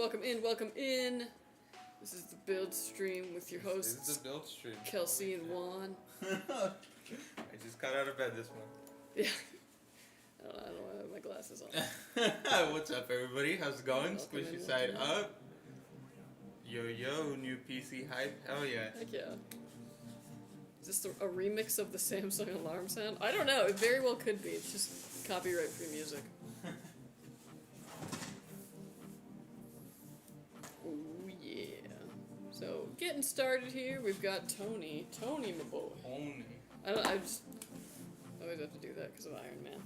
welcome in. This is the build stream with your hosts. This is the build stream. Kelsey and Juan. I just got out of bed this morning. Yeah. I don't have my glasses on. What's up, everybody? How's it going? Squishy side up. Yo, new PC hype. Hell yeah. Heck yeah. Is this a remix of the Samsung alarm sound? I don't know. It very well could be. It's just copyright-free music. Oh yeah. So getting started here. We've got Tony. Tony, my boy. Tony. I just always have to do that because of Iron Man.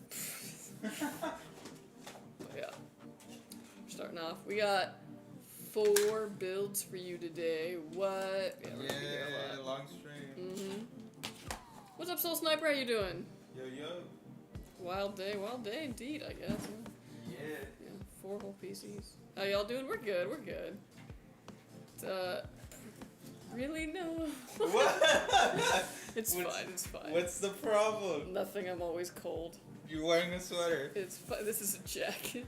But yeah. We're starting off. We got 4 builds for you today. What? Yeah, long stream. What's up, Soul Sniper? How you doing? Yo. Wild day indeed, I guess. Yeah. 4 whole PCs. How y'all doing? We're good. Really? No. What? It's fine. What's the problem? Nothing, I'm always cold. You're wearing a sweater. It's fine. This is a jacket.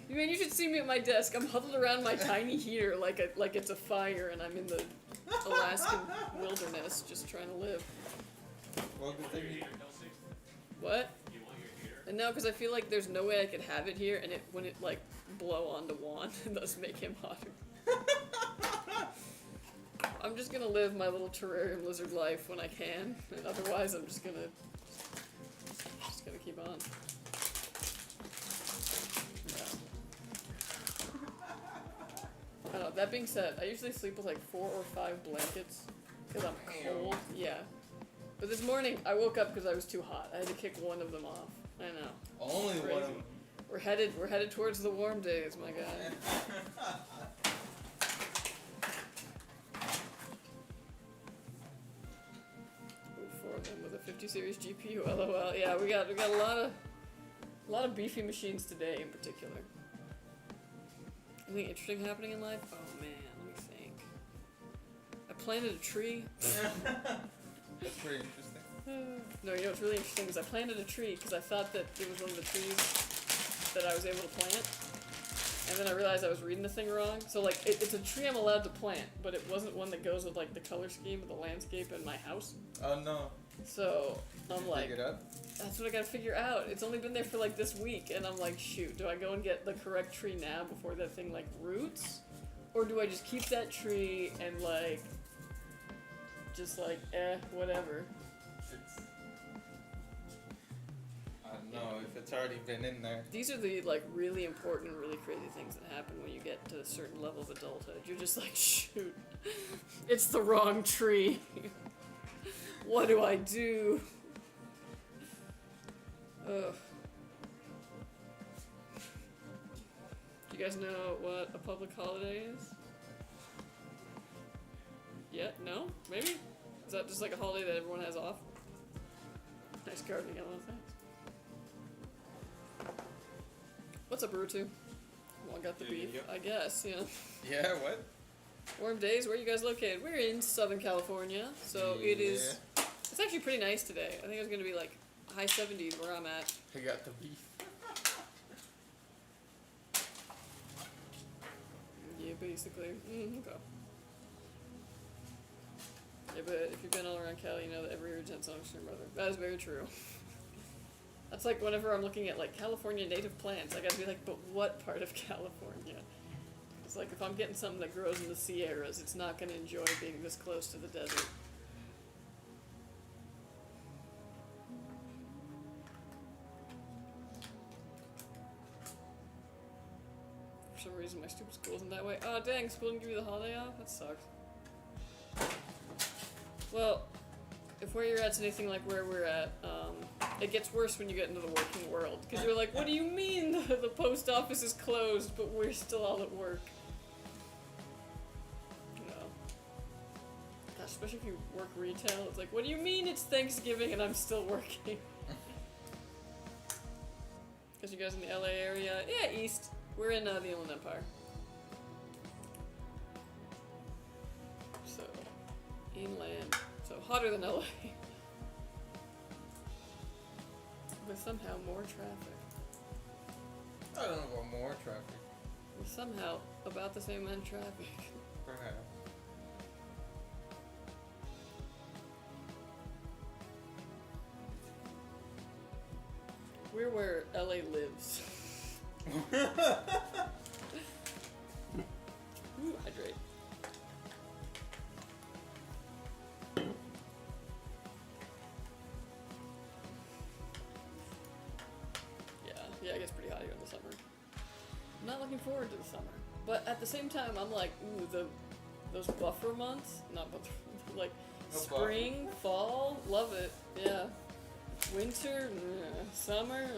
Man, you should see me at my desk. I'm huddled around my tiny heater like it's a fire, and I'm in the Alaskan wilderness just trying to live. Welcome to the What? You want your heater? And no, because I feel like there's no way I could have it here, and it wouldn't like blow onto Juan and thus make him hotter. I'm just gonna live my little terrarium lizard life when I can, and otherwise I'm just gonna keep on. I don't know, that being said, I usually sleep with like 4 or 5 blankets because I'm cold. Yeah. But this morning I woke up because I was too hot. I had to kick one of them off. I know. Only one of them. We're headed towards the warm days, my guy. Ooh, 4 of them with a 50 series GPU. LOL. Yeah, we got a lot of beefy machines today in particular. Anything interesting happening in life? Oh man, let me think. I planted a tree. That's pretty interesting. No, you know what's really interesting is I planted a tree because I thought that it was one of the trees that I was able to plant. And then I realized I was reading the thing wrong. So like, it's a tree I'm allowed to plant, but it wasn't one that goes with like the color scheme of the landscape in my house. Oh no. So I'm like, pick it up? that's what I gotta figure out. It's only been there for like this week, and I'm like, shoot, do I go and get the correct tree now before that thing like roots? Or do I just keep that tree and like, just like, whatever. I don't know if it's already been in there. These are the like really important, really crazy things that happen when you get to a certain level of adulthood. You're just like, shoot, it's the wrong tree. What do I do? Ugh. Do you guys know what a public holiday is? Yeah? No? Maybe? Is that just like a holiday that everyone has off? Nice gardening, yellow, thanks. What's up, Rutu? Well, I got the beef, I guess, yeah. Yeah, what? Warm days, where are you guys located? We're in Southern California, so it is... It's actually pretty nice today. I think it's going to be like high 70s where I'm at. I got the beef. Yeah, basically. Okay. Yeah, but if you've been all around Cali, you know that every region has an ocean brother. That is very true. That's like whenever I'm looking at like California native plants, I gotta be like, but what part of California? It's like if I'm getting something that grows in the Sierras, it's not gonna enjoy being this close to the desert. For some reason, my stupid school isn't that way. Oh, dang, school didn't give you the holiday off? That sucks. Well, if where you're at's anything like where we're at, it gets worse when you get into the working world. Because you're like, what do you mean the post office is closed, but we're still all at work? No. Gosh, especially if you work retail, it's like, what do you mean it's Thanksgiving and I'm still working? Because you guys in the LA area? Yeah, east. We're in the Inland Empire. So, inland. So, hotter than LA. With somehow more traffic. I don't know about more traffic. With somehow about the same amount of traffic. Perhaps. We're where LA lives. Ooh, hydrate. Yeah, it gets pretty hot here in the summer. I'm not looking forward to the summer. But at the same time, I'm like, ooh, those buffer months, not buffer, like No spring, buffer. fall, love it. Yeah. Winter, summer.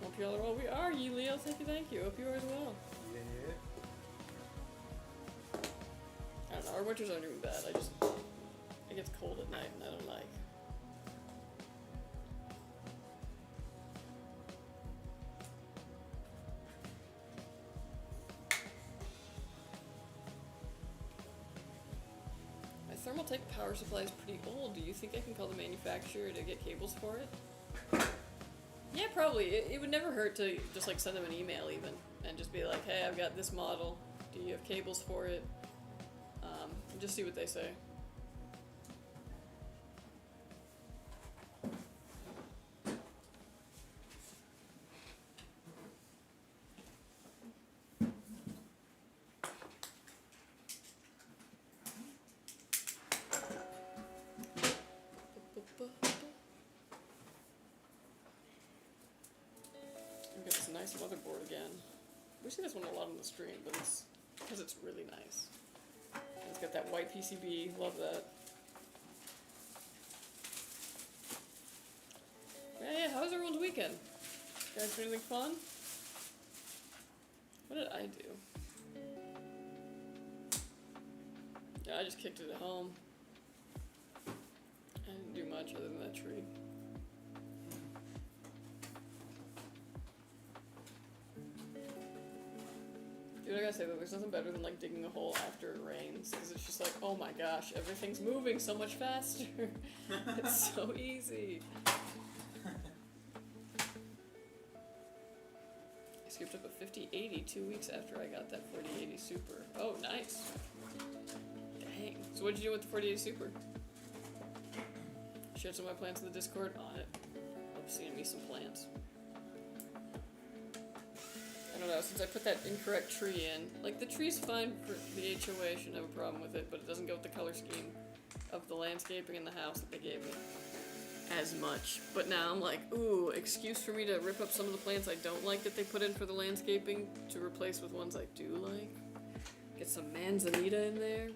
Hope y'all are well. We are, you Leo. Thank you. Hope you are as well. Yeah. I don't know. Our winters aren't even bad. It gets cold at night, and I don't like. Thermaltake power supply is pretty old. Do you think I can call the manufacturer to get cables for it? Yeah, probably. It would never hurt to just like send them an email even and just be like, hey, I've got this model. Do you have cables for it? And just see what they say. Nice motherboard again. We see this one a lot on the stream, but it's because it's really nice. And it's got that white PCB. Love that. Yeah. How was everyone's weekend? You guys do anything fun? What did I do? Yeah, I just kicked it at home. I didn't do much other than that tree. Dude, I gotta say though, there's nothing better than like digging a hole after it rains, because it's just like, oh my gosh, everything's moving so much faster. It's so easy. I scooped up a 5080 2 weeks after I got that 4080 Super. Oh, nice. Dang. So what'd you do with the 4080 Super? Shared some of my plans in the Discord on it. Love seeing me some plans. I don't know, since I put that incorrect tree in, like the tree's fine for the HOA, shouldn't have a problem with it, but it doesn't go with the color scheme of the landscaping in the house that they gave me as much. But now I'm like, ooh, excuse for me to rip up some of the plants I don't like that they put in for the landscaping to replace with ones I do like. Get some manzanita in there.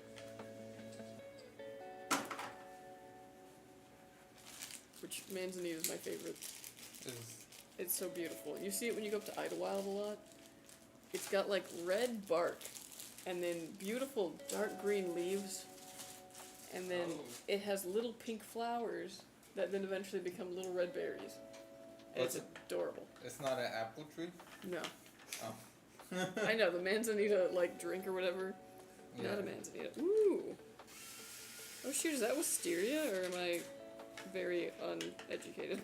Which manzanita is my favorite. It's so beautiful. You see it when you go up to Idlewild a lot. It's got like red bark and then beautiful dark green leaves. And then it has little pink flowers that then eventually become little red berries. And it's adorable. It's not an apple tree? No. Oh. I know, the manzanita like drink or whatever. Yeah. Not a manzanita. Ooh. Oh shoot, is that wisteria or am I very uneducated?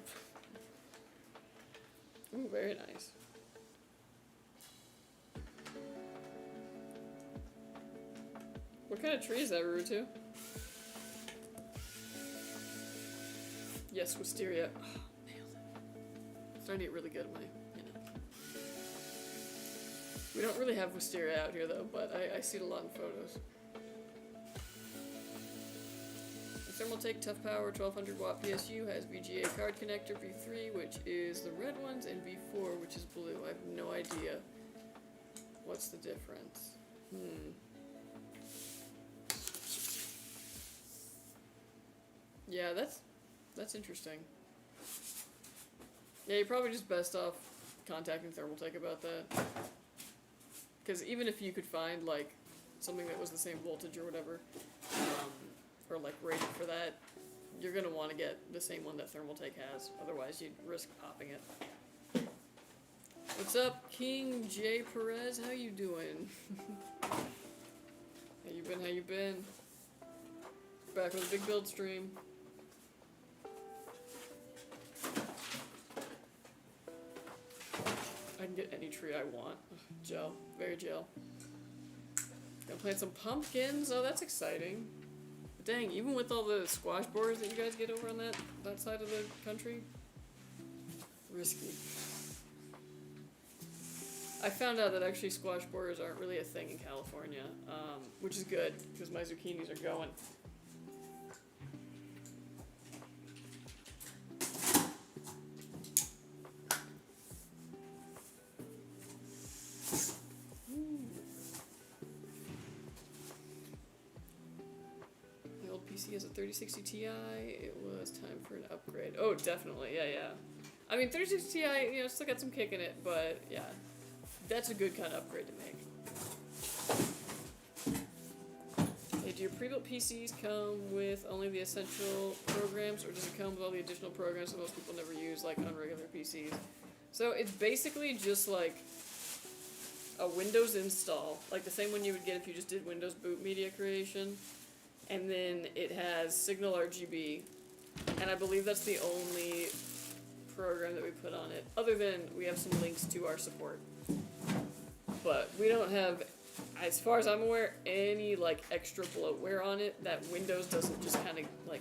Ooh, very nice. What kind of tree is that, Rutu? Yes, wisteria. Oh, nailed it. Starting to get really good at my, We don't really have wisteria out here though, but I see it a lot in photos. The Thermaltake Tough Power 1200 watt PSU has VGA card connector V3, which is the red ones, and V4, which is blue. I have no idea what's the difference. Yeah, that's interesting. Yeah, you're probably just best off contacting Thermaltake about that. Because even if you could find, like, something that was the same voltage or whatever, or, like, rated for that, you're going to want to get the same one that Thermaltake has. Otherwise, you'd risk popping it. What's up, King J. Perez? How you doing? How you been? Back with a big build stream. I can get any tree I want. Gel. Very gel. Gonna plant some pumpkins. Oh, that's exciting. But dang, even with all the squash borers that you guys get over on that side of the country, risky. I found out that actually squash borers aren't really a thing in California, which is good, because my zucchinis are going. The old PC has a 3060 Ti. It was time for an upgrade. Oh, definitely, yeah. I mean, 3060 Ti, still got some kick in it, but yeah. That's a good kind of upgrade to make. Hey, do your pre-built PCs come with only the essential programs, or does it come with all the additional programs that most people never use, like on regular PCs? So it's basically just like a Windows install, like the same one you would get if you just did Windows boot media creation, and then it has Signal RGB, and I believe that's the only program that we put on it, other than we have some links to our support. But we don't have, as far as I'm aware, any like extra bloatware on it that Windows doesn't just kind of like,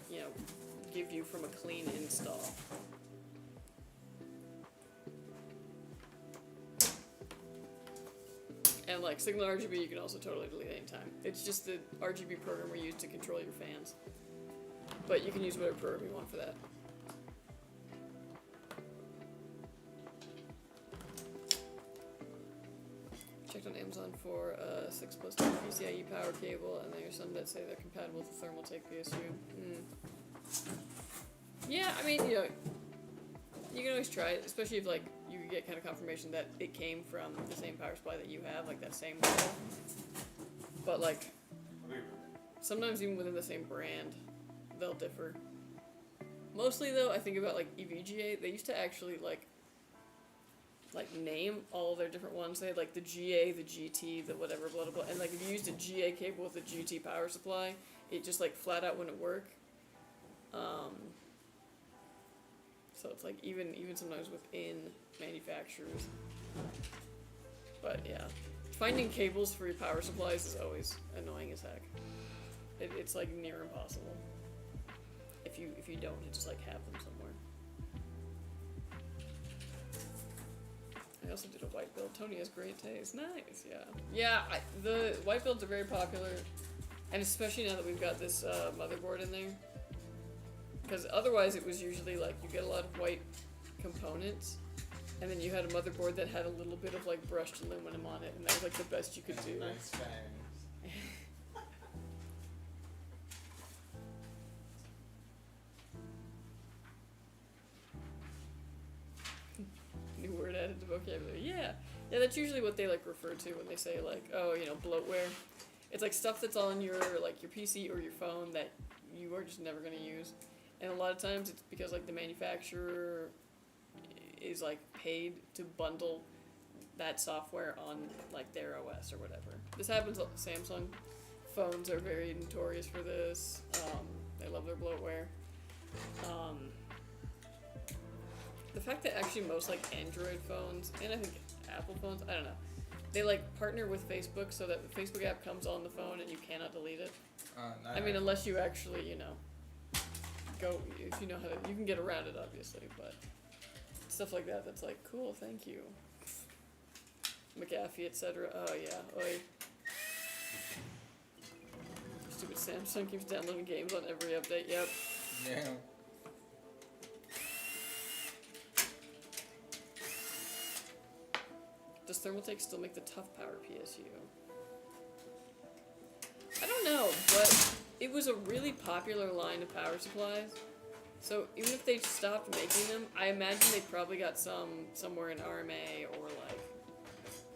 give you from a clean install. And like Signal RGB you can also totally delete anytime. It's just the RGB program we use to control your fans. But you can use whatever program you want for that. Checked on Amazon for 6 plus 2 PCIe power cable, and there's some that say they're compatible with the Thermaltake PSU. Yeah, I mean, you can always try it, especially if like you get kind of confirmation that it came from the same power supply that you have, like that same model. But like, sometimes even within the same brand, they'll differ. Mostly though, I think about like EVGA. They used to actually like name all their different ones. They had like the GA, the GT, the whatever, blah blah blah. And like if you used a GA cable with a GT power supply, it just like flat out wouldn't work. So it's like even sometimes within manufacturers. But yeah, finding cables for your power supplies is always annoying as heck. It's like near impossible. If you don't just like have them somewhere. I also did a white build. Tony has great taste. Nice, yeah. Yeah, the white builds are very popular, and especially now that we've got this motherboard in there. Because otherwise it was usually like you get a lot of white components, and then you had a motherboard that had a little bit of like brushed aluminum on it, and that was like the best you could do. Nice fangs. New word added to vocabulary. Yeah, that's usually what they like refer to when they say like, oh, bloatware. It's like stuff that's on your like your PC or your phone that you are just never gonna use, and a lot of times it's because like the manufacturer is like paid to bundle that software on like their OS or whatever. This happens. Samsung phones are very notorious for this. They love their bloatware. The fact that actually most like Android phones, and I think Apple phones, I don't know, they like partner with Facebook so that the Facebook app comes on the phone and you cannot delete it. I mean, unless you actually, go, if you know how to, you can get around it obviously, but stuff like that, that's like, cool, thank you. McAfee, etc. Oh yeah, oi. Stupid Samsung keeps downloading games on every update, yep. Yeah. Does Thermaltake still make the tough power PSU? I don't know, but it was a really popular line of power supplies. So even if they stopped making them, I imagine they probably got some somewhere in RMA or like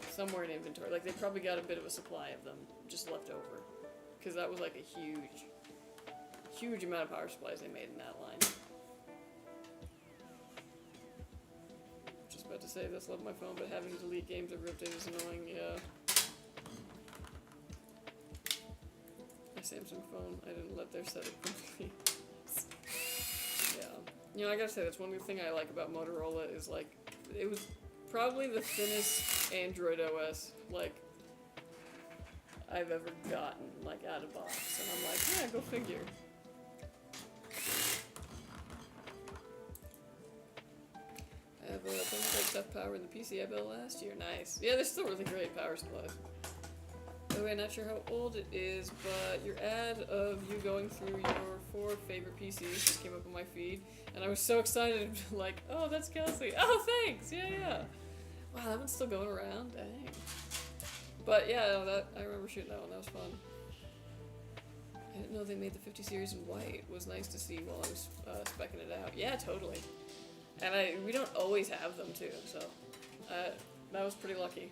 somewhere in inventory. Like they probably got a bit of a supply of them just left over, because that was like a huge amount of power supplies they made in that line. About to say this, love my phone, but having to delete games every update is annoying, yeah. My Samsung phone, I didn't let their setup complete. Yeah. I gotta say, that's one good thing I like about Motorola is like, it was probably the thinnest Android OS, like, I've ever gotten, like, out of box. And I'm like, yeah, go figure. I have a Thermaltake stuff power in the PC I built last year. Nice. Yeah, they're still really great power supplies. By the way, I'm not sure how old it is, but your ad of you going through your 4 favorite PCs just came up on my feed, and I was so excited, like, oh, that's Kelsey. Oh, thanks. Yeah. Wow, that one's still going around. Dang. But yeah, no, that I remember shooting that one. That was fun. I didn't know they made the 50 series in white. It was nice to see while I was speccing it out. Yeah, totally. And we don't always have them too, so that was pretty lucky.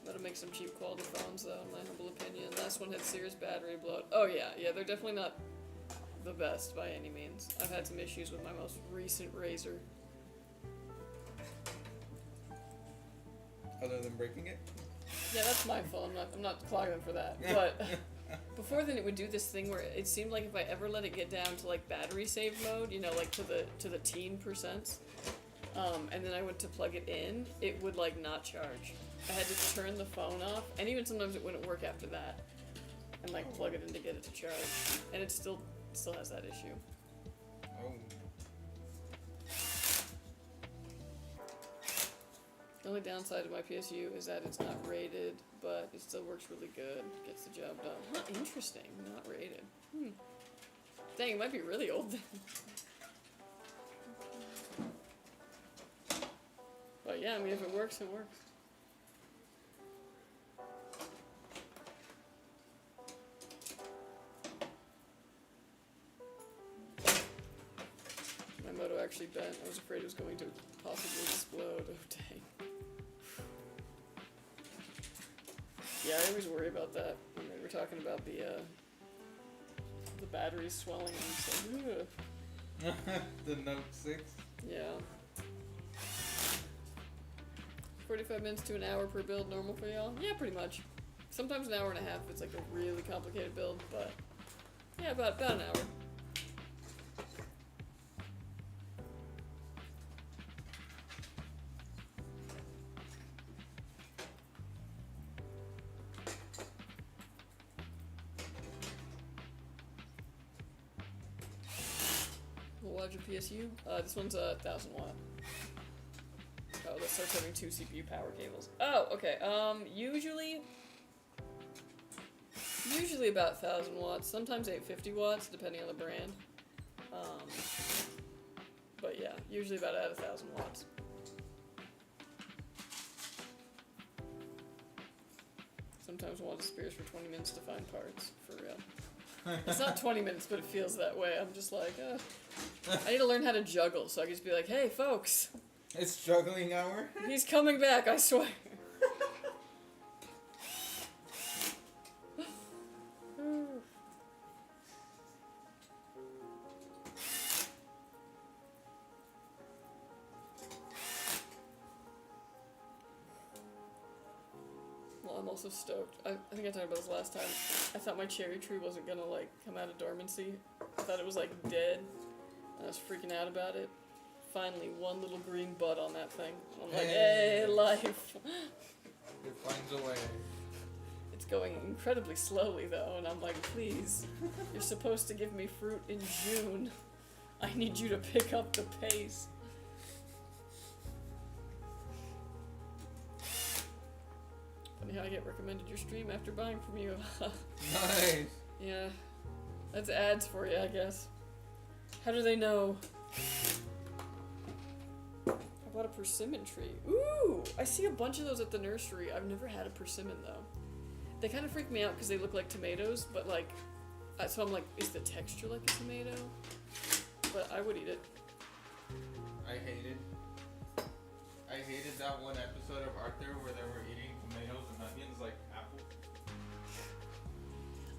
That'll make some cheap quality phones though, in my humble opinion. Last one had serious battery bloat. Oh yeah, they're definitely not the best by any means. I've had some issues with my most recent Razer. Other than breaking it? Yeah, that's my fault. I'm not clogging for that. But before then, it would do this thing where it seemed like if I ever let it get down to like battery save mode, you know, like to the teen percents, and then I went to plug it in, it would like not charge. I had to turn the phone off, and even sometimes it wouldn't work after that, and like plug it in to get it to charge, and it still has that issue. Oh. The only downside of my PSU is that it's not rated, but it still works really good. Gets the job done. Huh, interesting. Not rated. Dang, it might be really old then. But yeah, I mean, if it works, it works. My moto actually bent. I was afraid it was going to possibly explode. Oh, dang. Yeah, I always worry about that when they were talking about the batteries swelling. I'm just like, ugh. The Note 6? Yeah. 45 minutes to an hour per build, normal for y'all? Yeah, pretty much. Sometimes an hour and a half if it's like a really complicated build, but yeah, about an hour. Larger PSU? This one's 1000 watt. Oh, this starts having 2 CPU power cables. Oh, okay. Usually about 1000 watts. Sometimes 850 watts, depending on the brand. But yeah, usually about at 1000 watts. Sometimes one disappears for 20 minutes to find parts, for real. It's not 20 minutes, but it feels that way. I'm just like, I need to learn how to juggle, so I can just be like, hey, folks. It's juggling hour? He's coming back, I swear. Well, I'm also stoked. I think I talked about this last time. I thought my cherry tree wasn't gonna, like, come out of dormancy. I thought it was, like, dead. I was freaking out about it. Finally, one little green bud on that thing. I'm like, hey, life. It finds a way. It's going incredibly slowly, though, and I'm like, please, you're supposed to give me fruit in June. I need you to pick up the pace. Funny how I get recommended your stream after buying from you. Nice. Yeah, that's ads for you, I guess. How do they know? I bought a persimmon tree. Ooh! I see a bunch of those at the nursery. I've never had a persimmon, though. They kind of freak me out because they look like tomatoes, but like... so I'm like, is the texture like a tomato? But I would eat it. I hated that one episode of Arthur where they were eating tomatoes and onions like apples.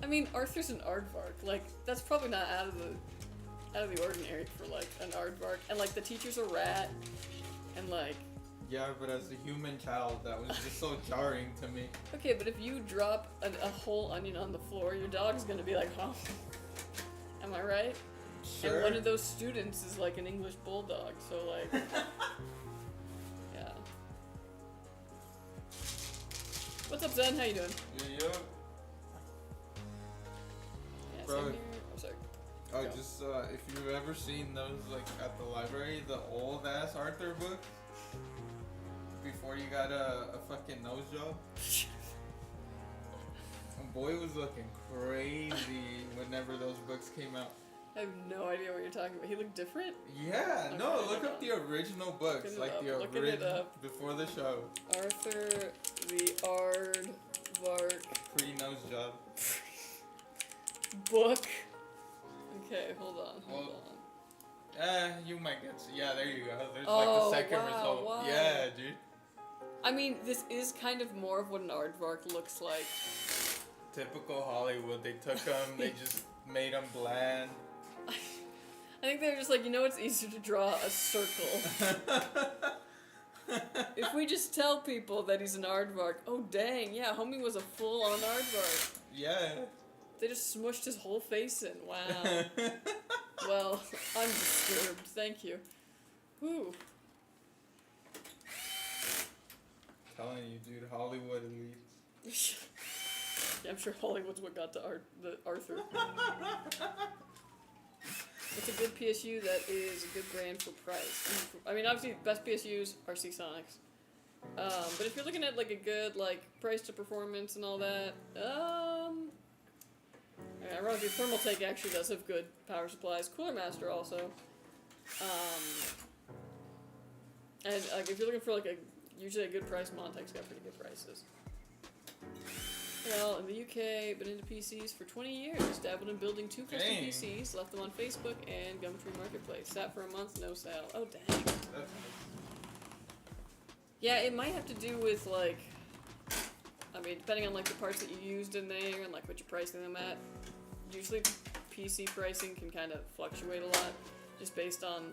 I mean, Arthur's an aardvark. Like, that's probably not out of the ordinary for like an aardvark. And like the teacher's a rat. And like... Yeah, but as a human child, that was just so jarring to me. Okay, but if you drop a whole onion on the floor, your dog's gonna be like, huh? Am I right? Sure. And one of those students is like an English bulldog, so like... What's up, Zen? How you doing? Yeah. Yeah, Bro. same here. Oh, sorry. Oh, Go. just if you've ever seen those like at the library, the old ass Arthur books before you got a fucking nose job. And boy was looking crazy whenever those books came out. I have no idea what you're talking about. He looked different? Yeah, Okay, no, look hold up on. the original books, like the Looking it original up. before the show. Arthur the Aardvark Pre-nose job. book. Okay, hold on. You might get. Yeah, there you go. There's Oh, like the second wow, result. wow. Yeah, dude. I mean, this is kind of more of what an aardvark looks like. Typical Hollywood. They took them. They just made them bland. I think they're just like, you know, it's easier to draw a circle. If we just tell people that he's an aardvark, oh dang, yeah, homie was a full-on aardvark. Yeah. They just smushed his whole face in. Wow. Well, I'm disturbed. Thank you. Whew. Telling you, dude, Hollywood elites. Yeah, I'm sure Hollywood's what got to Arthur. It's a good PSU that is a good brand for price. I mean, obviously, best PSUs are Seasonics. But if you're looking at like a good like price to performance and all that, ironically, Thermaltake actually does have good power supplies. Cooler Master also. And like if you're looking for like usually a good price, Montec's got pretty good prices. Well, in the UK, been into PCs for 20 years. Dabbled in building 2 custom Dang. PCs. Left them on Facebook and Gumtree Marketplace. Sat for a month, no sale. Oh, dang. That's Yeah, it might have to do with, like, I mean, depending on, like, the parts that you used in there and, like, what you're pricing them at. Usually PC pricing can kind of fluctuate a lot just based on,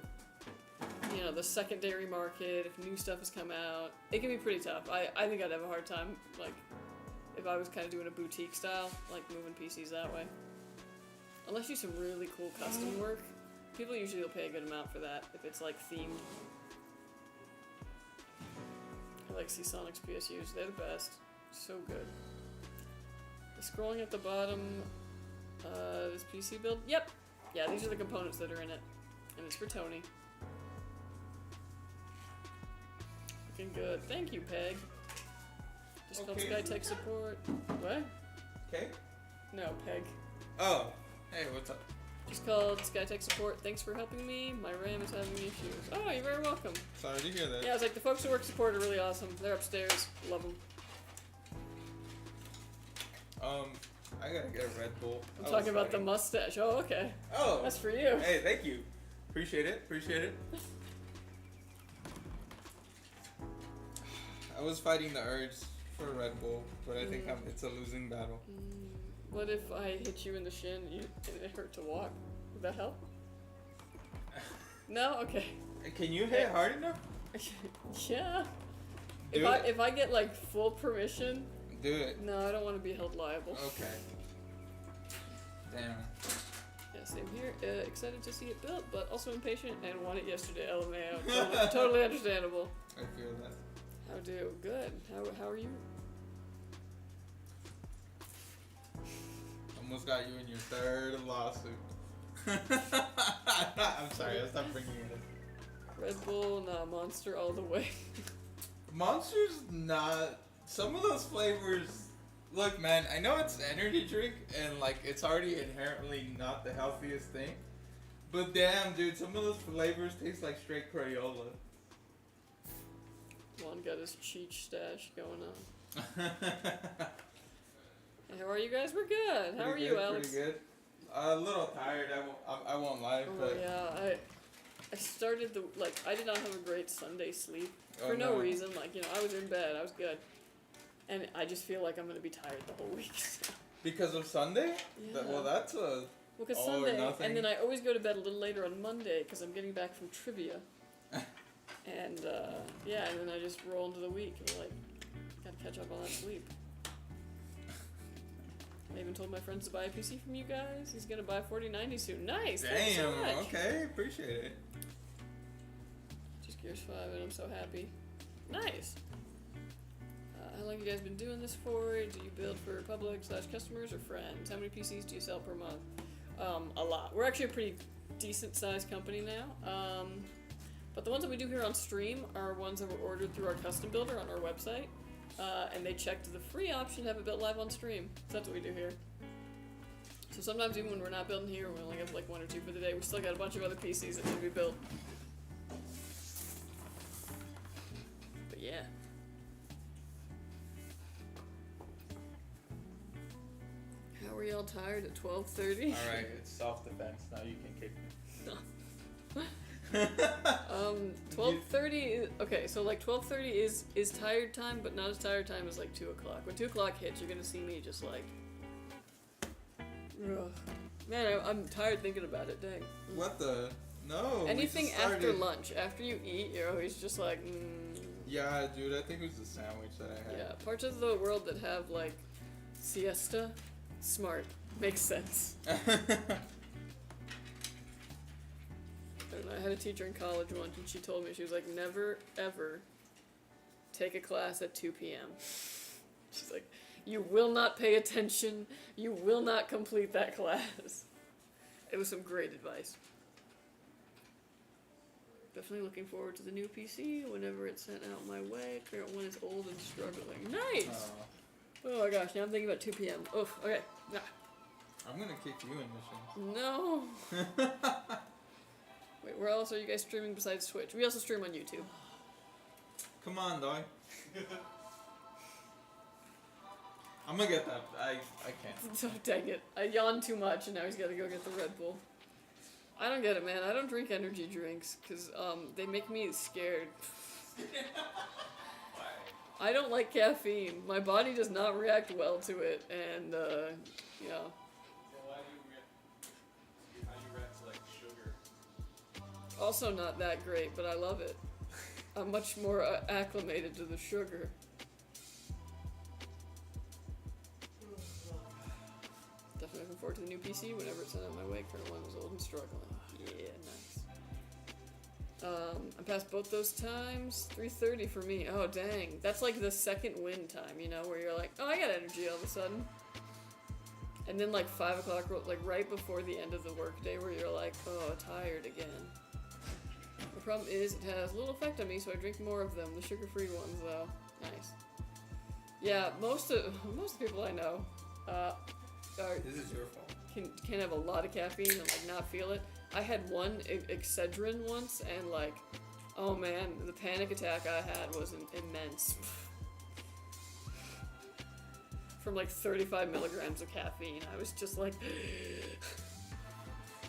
you know, the secondary market, if new stuff has come out. It can be pretty tough. I think I'd have a hard time, like, if I was kind of doing a boutique style, like moving PCs that way. Unless you do some really cool custom work, people usually will pay a good amount for that if it's like themed. I like Seasonic's PSUs, they're the best. So good. The scrolling at the bottom, this PC build, yep! Yeah, these are the components that are in it. And it's for Tony. Looking good. Thank you, Peg. Just called Okay. Skytech support. What? okay. No, Peg. Oh, hey, what's up? Just called Skytech support. Thanks for helping me. My RAM is having issues. Oh, you're very welcome. Sorry to hear that. Yeah, I was like, the folks who work support are really awesome. They're upstairs. Love them. I gotta get a Red Bull. I'm talking about the mustache. Oh, okay. Oh. That's for you. Hey, thank you. Appreciate it. Appreciate it. I was fighting the urge for a Red Bull, but I think it's a losing battle. What if I hit you in the shin and it hurt to walk? Would that help? No? Okay. Can you hit hard enough? Yeah. Do If I get like full permission, Do it. no, I don't want to be held liable. Okay. Damn. Yeah, same here. Excited to see it built, but also impatient and want it yesterday. LMAO. Totally understandable. I feel that. How do? Good. How are you? Almost got you in your third lawsuit. I'm sorry, I stopped bringing it in. Red Bull, nah, Monster all the way. Monster's not. Some of those flavors. Look, man, I know it's energy drink and like it's already inherently not the healthiest thing, but damn, dude, some of those flavors taste like straight Crayola. Juan got his Cheech stash going on. Hey, how are you guys? We're good. How are Pretty you, good, Alex? Pretty good. A little tired. I won't lie, Oh but yeah, I started I did not have a great Sunday sleep for Oh, no no. reason. Like, you know, I was in bed, I was good, and I just feel like I'm gonna be tired the whole week. So. because of Sunday. Yeah. Well, that's a. Well, 'cause All or Sunday, nothing. and then I always go to bed a little later on Monday because I'm getting back from trivia. And, yeah, and then I just roll into the week and, like, gotta catch up on that sleep. I even told my friends to buy a PC from you guys. He's gonna buy a 4090 soon. Nice! Thank you so Damn. much. Okay. Appreciate it. Just Gears 5 and I'm so happy. Nice! How long you you guys been doing this for? Do you build for public/customers or friends? How many PCs do you sell per month? A lot. We're actually a pretty decent sized company now. But the ones that we do here on stream are ones that were ordered through our custom builder on our website. And they checked the free option to have it built live on stream. So that's what we do here. So sometimes even when we're not building here, we only have like 1 or 2 for the day, we still got a bunch of other PCs that need to be built. But yeah. How are y'all tired at 12:30? Alright, it's self-defense. Now you can kick me. 12:30. Okay, so like 12:30 is tired time, but not as tired time as like 2 o'clock. When 2 o'clock hits, you're gonna see me just like, ugh. Man, I'm tired thinking about it. Dang. What the? No. Anything after lunch, after you eat, you're always just like. Yeah, dude. I think it was the sandwich that I had. Yeah, parts of the world that have like siesta, smart, makes sense. I don't know, I had a teacher in college once, and she told me, she was like, never, ever take a class at 2 p.m. She's like, you will not pay attention, you will not complete that class. It was some great advice. Definitely looking forward to the new PC whenever it's sent out my way. Current one is old and struggling. Nice! Oh my gosh, now I'm thinking about 2 p.m. Oof, okay. Nah. I'm gonna kick you in mission. No! Wait, where else are you guys streaming besides Twitch? We also stream on YouTube. Come on, dog. I'm gonna get that. I can't. Oh, dang it. I yawned too much and now he's gotta go get the Red Bull. I don't get it, man. I don't drink energy drinks because they make me scared. Why? I don't like caffeine. My body does not react well to it, and yeah. Why do how you react to like sugar? Also not that great, but I love it. I'm much more acclimated to the sugar. Definitely looking forward to the new PC whenever it's sent out my way. Current one was old and struggling. Yeah, nice. I'm past both those times. 3:30 for me. Oh dang, that's like the second win time, you know, where you're like, oh, I got energy all of a sudden. And then like 5 o'clock, like right before the end of the workday, where you're like, oh, tired again. The problem is it has little effect on me, so I drink more of them. The sugar-free ones, though, nice. Yeah, most of the people I know This is your fault. can have a lot of caffeine and like not feel it. I had one Excedrin once, and like, oh man, the panic attack I had was immense. From like 35 milligrams of caffeine, I was just like.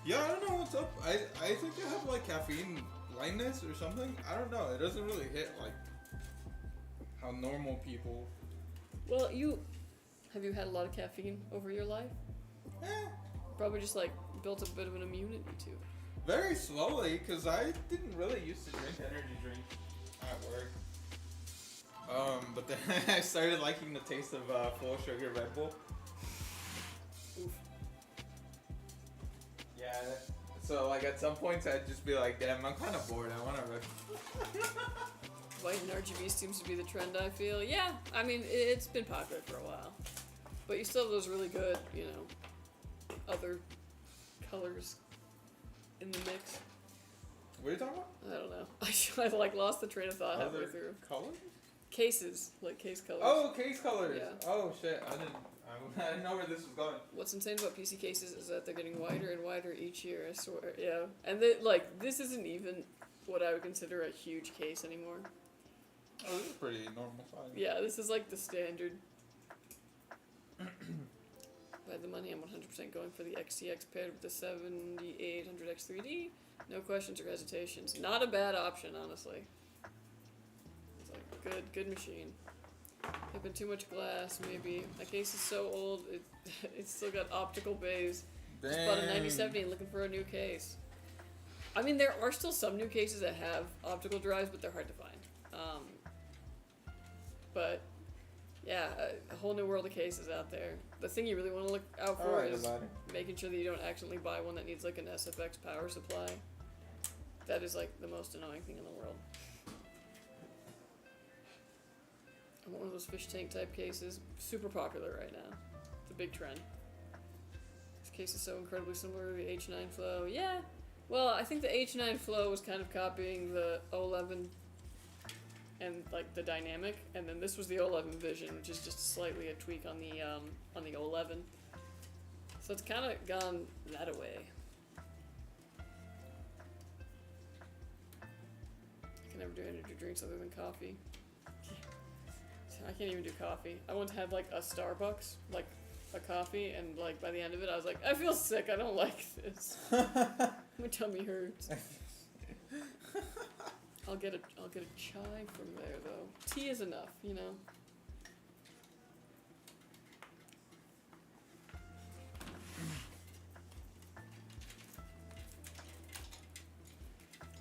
Yeah, I don't know what's up. I think I have like caffeine blindness or something. I don't know. It doesn't really hit like how normal people. Well, have you had a lot of caffeine over your life? Eh, Probably just like built a bit of an immunity to it. very slowly, because I didn't really used to drink energy drinks at work. But then I started liking the taste of full sugar Red Bull. Oof. Yeah. So like at some points I'd just be like, damn, I'm kind of bored. I want a Red Bull. White and RGB seems to be the trend, I feel. Yeah, I mean, it's been popular for a while. But you still have those really good, you know, other colors in the mix. What are you talking about? I don't know. I like lost the train of thought halfway Other through. colors? Cases, like case colors. Oh, case colors. Yeah. Oh shit, I didn't know where this was going. What's insane about PC cases is that they're getting wider and wider each year, I swear. Yeah. And they, like, this isn't even what I would consider a huge case anymore. Oh, this is pretty normal size. Yeah, this is like the standard. By the money, I'm 100% going for the XTX paired with the 7800X3D. No questions or hesitations. Not a bad option, honestly. It's like good machine. Having too much glass, maybe. My case is so old, it's still got optical bays. Dang. Just bought a 9070 and looking for a new case. I mean, there are still some new cases that have optical drives, but they're hard to find. But yeah, a whole new world of cases out there. The thing you really want to look out for Alright, is everybody. making sure that you don't accidentally buy one that needs like an SFX power supply. That is like the most annoying thing in the world. I want one of those fish tank type cases. Super popular right now. It's a big trend. This case is so incredibly similar to the H9 Flow. Yeah. Well, I think the H9 Flow was kind of copying the 11 and like the dynamic, and then this was the 11 Vision, which is just slightly a tweak on the 11. So it's kind of gone that way. I can never do energy drinks other than coffee. I can't even do coffee. I once had like a Starbucks, like a coffee, and like by the end of it I was like, I feel sick, I don't like this. My tummy hurts. I'll get a chai from there though. Tea is enough, you know.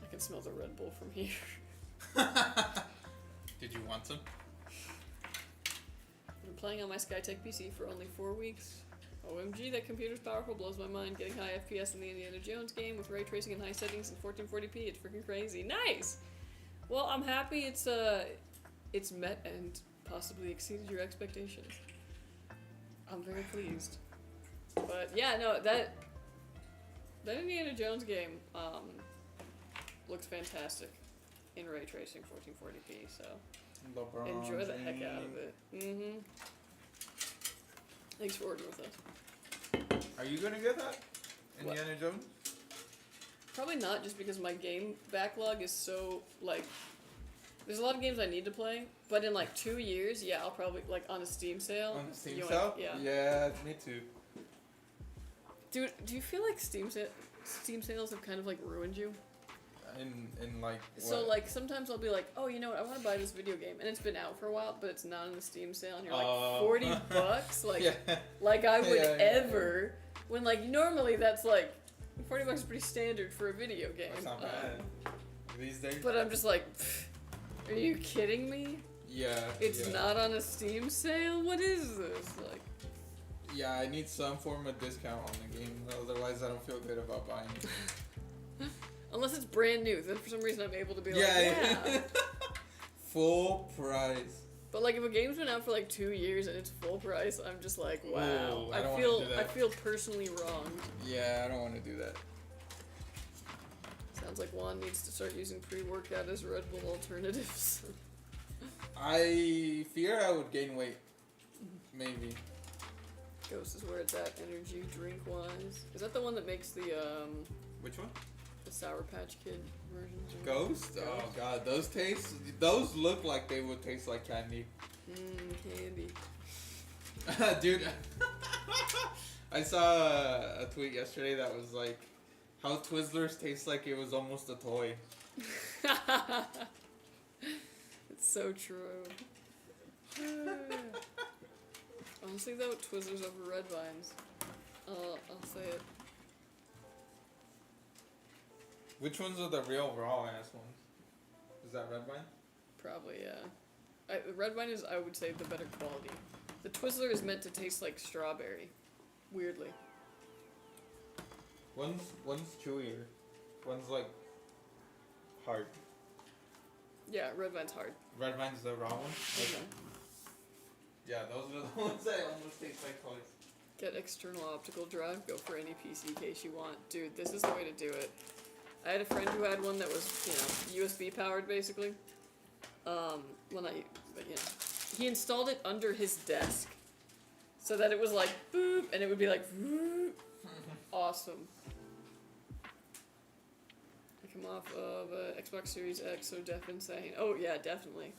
I can smell the Red Bull from here. Did you want some? I've been playing on my Skytech PC for only 4 weeks. OMG, that computer's powerful, blows my mind. Getting high FPS in the Indiana Jones game with ray tracing and high settings in 1440p, it's freaking crazy. Nice! Well, I'm happy it's met and possibly exceeded your expectations. I'm very pleased. But yeah, no, that Indiana Jones game looks fantastic in ray tracing 1440p, so enjoy the heck out of it. Mm-hmm. Thanks for ordering with us. Are you gonna get that? Indiana Jones? Probably not, just because my game backlog is so, like, there's a lot of games I need to play, but in like 2 years, yeah, I'll probably, like, on a Steam sale. On a Steam sale? Yeah, me too. Dude, do you feel like Steam sales have kind of, like, ruined you? In like what? So, like, sometimes I'll be like, oh, you know what, I want to buy this video game, and it's been out for a while, but it's not on the Steam sale, and you're like, 40 bucks? Like, yeah. like I would Yeah. ever, when, like, normally that's, like, 40 bucks is pretty standard for a video game. That's not bad. These days? But I'm just like, are you kidding me? Yeah. It's yeah. not on a Steam sale? What is this? Like, Yeah, I need some form of discount on the game, otherwise I don't feel good about buying it. unless it's brand new, then for some reason I'm able to be like, Yeah. yeah. Full price. But like if a game's been out for like 2 years and it's full price, I'm just like, wow. Ooh, I don't wanna do that. I feel personally wronged. Yeah, I don't want to do that. Sounds like Juan needs to start using pre-workout as Red Bull alternatives. I fear I would gain weight. Maybe. Ghost is where it's at, energy drink wise. Is that the one that makes the Which one? Sour Patch Kid versions? Ghost? Oh god, those look like they would taste like candy. Candy. Dude, I saw a tweet yesterday that was like, how Twizzlers taste like it was almost a toy. It's so true. Honestly though, Twizzlers over Red Vines. I'll say it. Which ones are the real raw ass ones? Is that Red Vine? Probably, yeah. The Red Vine is, I would say, the better quality. The Twizzler is meant to taste like strawberry. Weirdly. One's chewier. One's like hard. Yeah, Red Vine's hard. Red Vine's the raw one? Okay. Yeah, those are the ones that almost taste like toys. Get external optical drive, go for any PC case you want. Dude, this is the way to do it. I had a friend who had one that was, you know, USB powered basically. Well, not, but you know. He installed it under his desk. So that it was like, boop, and it would be like, boop. Awesome. I come off of Xbox Series X, so def insane. Oh, yeah, definitely.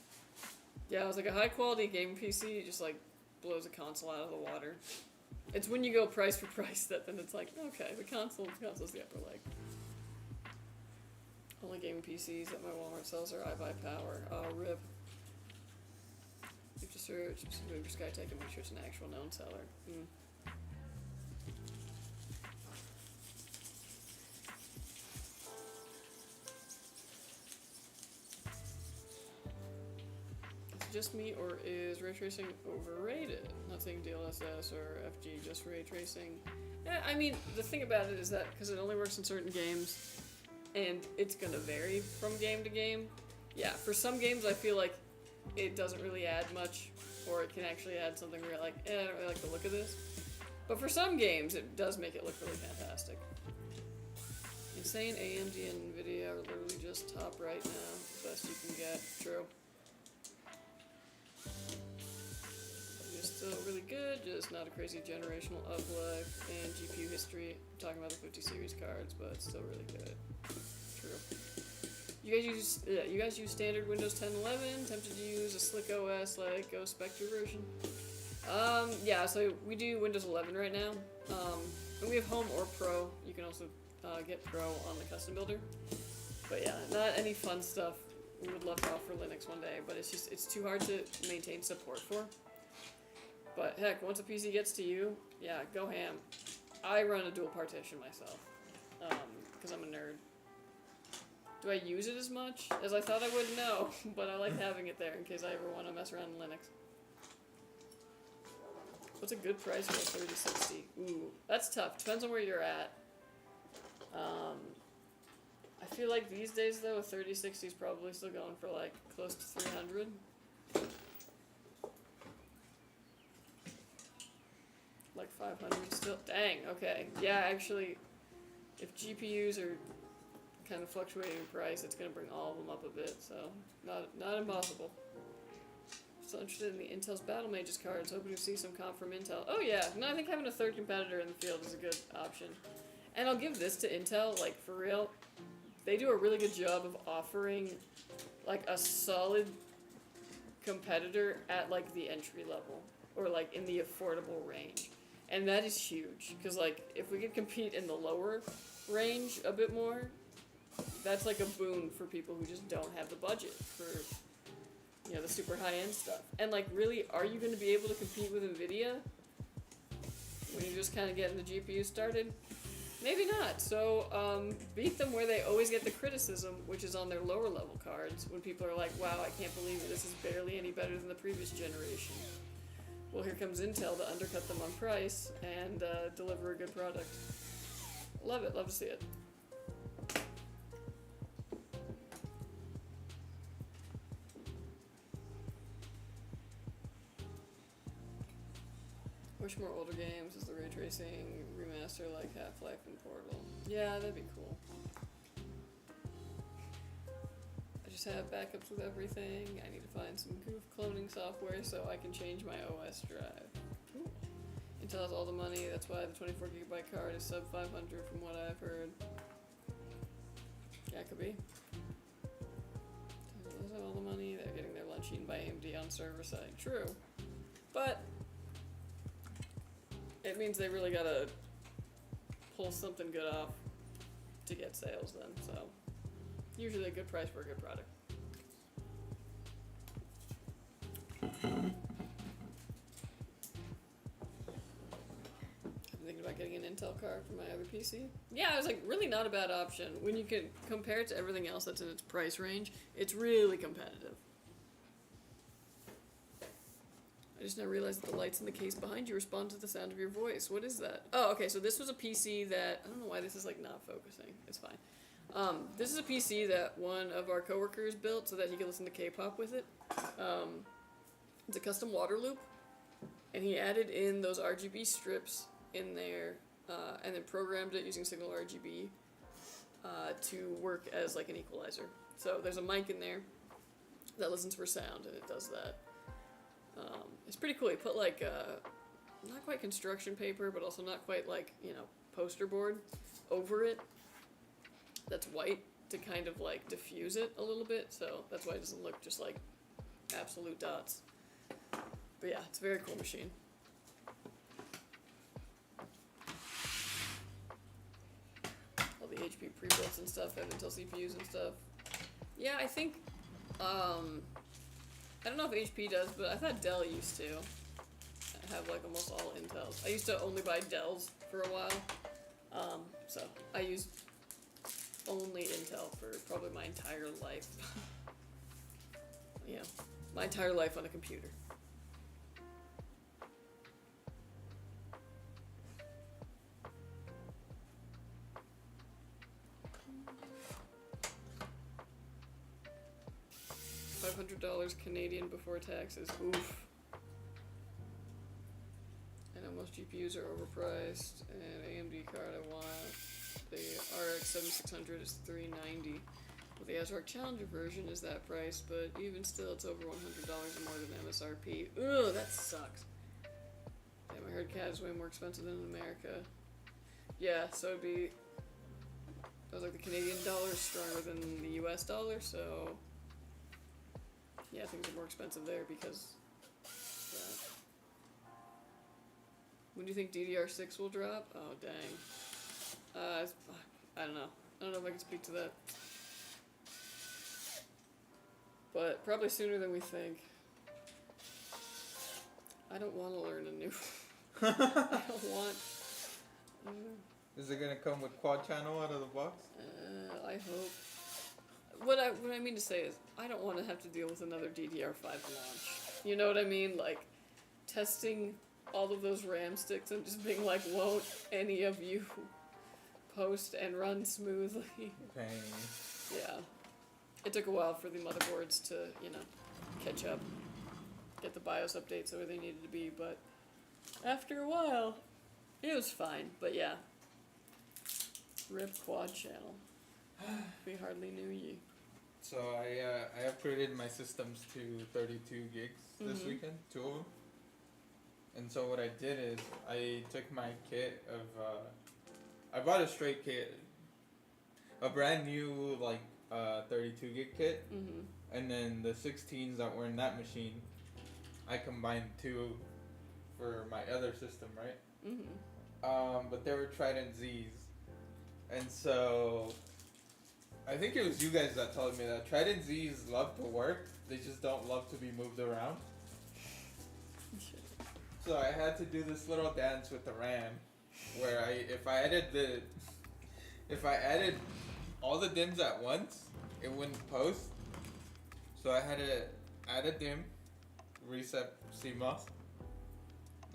Yeah, it was like a high quality game PC, just like blows a console out of the water. It's when you go price for price that then it's like, okay, the console's the upper leg. Only gaming PCs that my Walmart sells are iBuyPower. Oh, rip. You have to search specifically for Skytech and make sure it's an actual known seller. Is it just me, or is ray tracing overrated? Not saying DLSS or FG, just ray tracing. Yeah, I mean, the thing about it is that because it only works in certain games, and it's gonna vary from game to game. Yeah, for some games I feel like it doesn't really add much, or it can actually add something where you're like, I don't really like the look of this. But for some games, it does make it look really fantastic. Insane AMD and NVIDIA are literally just top right now. Best you can get. True. Just still really good, just not a crazy generational uplift. And GPU history, I'm talking about the 50 series cards, but it's still really good. True. You guys use standard Windows 10 11? Tempted to use a slick OS like Go Spectre version? Yeah, so we do Windows 11 right now. And we have Home or Pro. You can also get Pro on the custom builder. But yeah, not any fun stuff we would love to offer Linux one day, but it's too hard to maintain support for. But heck, once a PC gets to you, yeah, go ham. I run a dual partition myself, because I'm a nerd. Do I use it as much as I thought I would? No, but I like having it there in case I ever want to mess around in Linux. What's a good price for a 3060? Ooh, that's tough. Depends on where you're at. I feel like these days though, a 3060 is probably still going for like close to 300. Like 500 still. Dang. Okay. Yeah, actually, if GPUs are kind of fluctuating in price, it's gonna bring all of them up a bit. So not impossible. Still interested in the Intel's Battle Mages cards. Hoping to see some comp from Intel. Oh yeah. No, I think having a third competitor in the field is a good option. And I'll give this to Intel, like, for real. They do a really good job of offering, like, a solid competitor at, like, the entry level. Or, like, in the affordable range. And that is huge. Because, like, if we could compete in the lower range a bit more, that's, like, a boon for people who just don't have the budget for, you know, the super high-end stuff. And, like, really, are you going to be able to compete with NVIDIA when you're just kind of getting the GPU started? Maybe not. So, beat them where they always get the criticism, which is on their lower level cards, when people are like, wow, I can't believe it, this is barely any better than the previous generation. Well, here comes Intel to undercut them on price and deliver a good product. Love it. Love to see it. Wish more older games as the ray tracing remaster like Half-Life and Portal. Yeah, that'd be cool. I just have backups with everything. I need to find some goof cloning software so I can change my OS drive. Cool. Intel has all the money, that's why the 24GB card is sub 500 from what I've heard. Yeah, it could be. Those have all the money, they're getting their lunch eaten by AMD on server side. True. But it means they really gotta pull something good off to get sales then, so usually a good price for a good product. I'm thinking about getting an Intel card for my other PC. Yeah, it was like really not a bad option. When you can compare it to everything else that's in its price range, it's really competitive. I just now realized that the lights in the case behind you respond to the sound of your voice. What is that? Oh, okay, so this was a PC that, I don't know why this is like not focusing. It's fine. This is a PC that one of our coworkers built so that he could listen to K-pop with it. It's a custom water loop, and he added in those RGB strips in there, and then programmed it using signal RGB to work as like an equalizer. So there's a mic in there that listens for sound, and it does that. It's pretty cool. He put like not quite construction paper, but also not quite like, you know, poster board over it that's white to kind of like diffuse it a little bit, so that's why it doesn't look just like absolute dots. But yeah, it's a very cool machine. All the HP pre-builts and stuff have Intel CPUs and stuff. Yeah, I think I don't know if HP does, but I thought Dell used to have like almost all Intels. I used to only buy Dells for a while, so I used only Intel for probably my entire life. Yeah, my entire life on a computer. $500 Canadian before taxes. Oof. I know most GPUs are overpriced, and AMD card I want. The RX 7600 is $390. Well, the ASRock Challenger version is that price, but even still, it's over $100 more than MSRP. Ugh, that sucks. Damn, I heard CAD is way more expensive than in America. Yeah, so it'd be... I was like, the Canadian dollar is stronger than the US dollar, so... Yeah, things are more expensive there because... Yeah. When do you think DDR6 will drop? Oh, dang. I don't know. I don't know if I can speak to that. But probably sooner than we think. I don't want to learn a new... I don't want... Is it gonna come with quad channel out of the box? I hope. What I mean to say is, I don't want to have to deal with another DDR5 launch. You know what I mean? Like, testing all of those RAM sticks and just being like, won't any of you post and run smoothly? Pain. Yeah. It took a while for the motherboards to, you know, catch up, get the BIOS updates where they needed to be, but after a while, it was fine. But yeah. RIP quad channel. We hardly knew ye. So I upgraded my systems to 32 gigs this weekend, 2 of them. And so what I did is I took my kit of I bought a straight kit, a brand new like 32 gig kit, and then the 16s that were in that machine, I combined 2 for my other system, right? But they were Trident Z's, and so I think it was you guys that told me that Trident Z's love to work, they just don't love to be moved around. So I had to do this little dance with the RAM, where if I added all the DIMMs at once, it wouldn't post. So I had to add a DIMM, reset CMOS,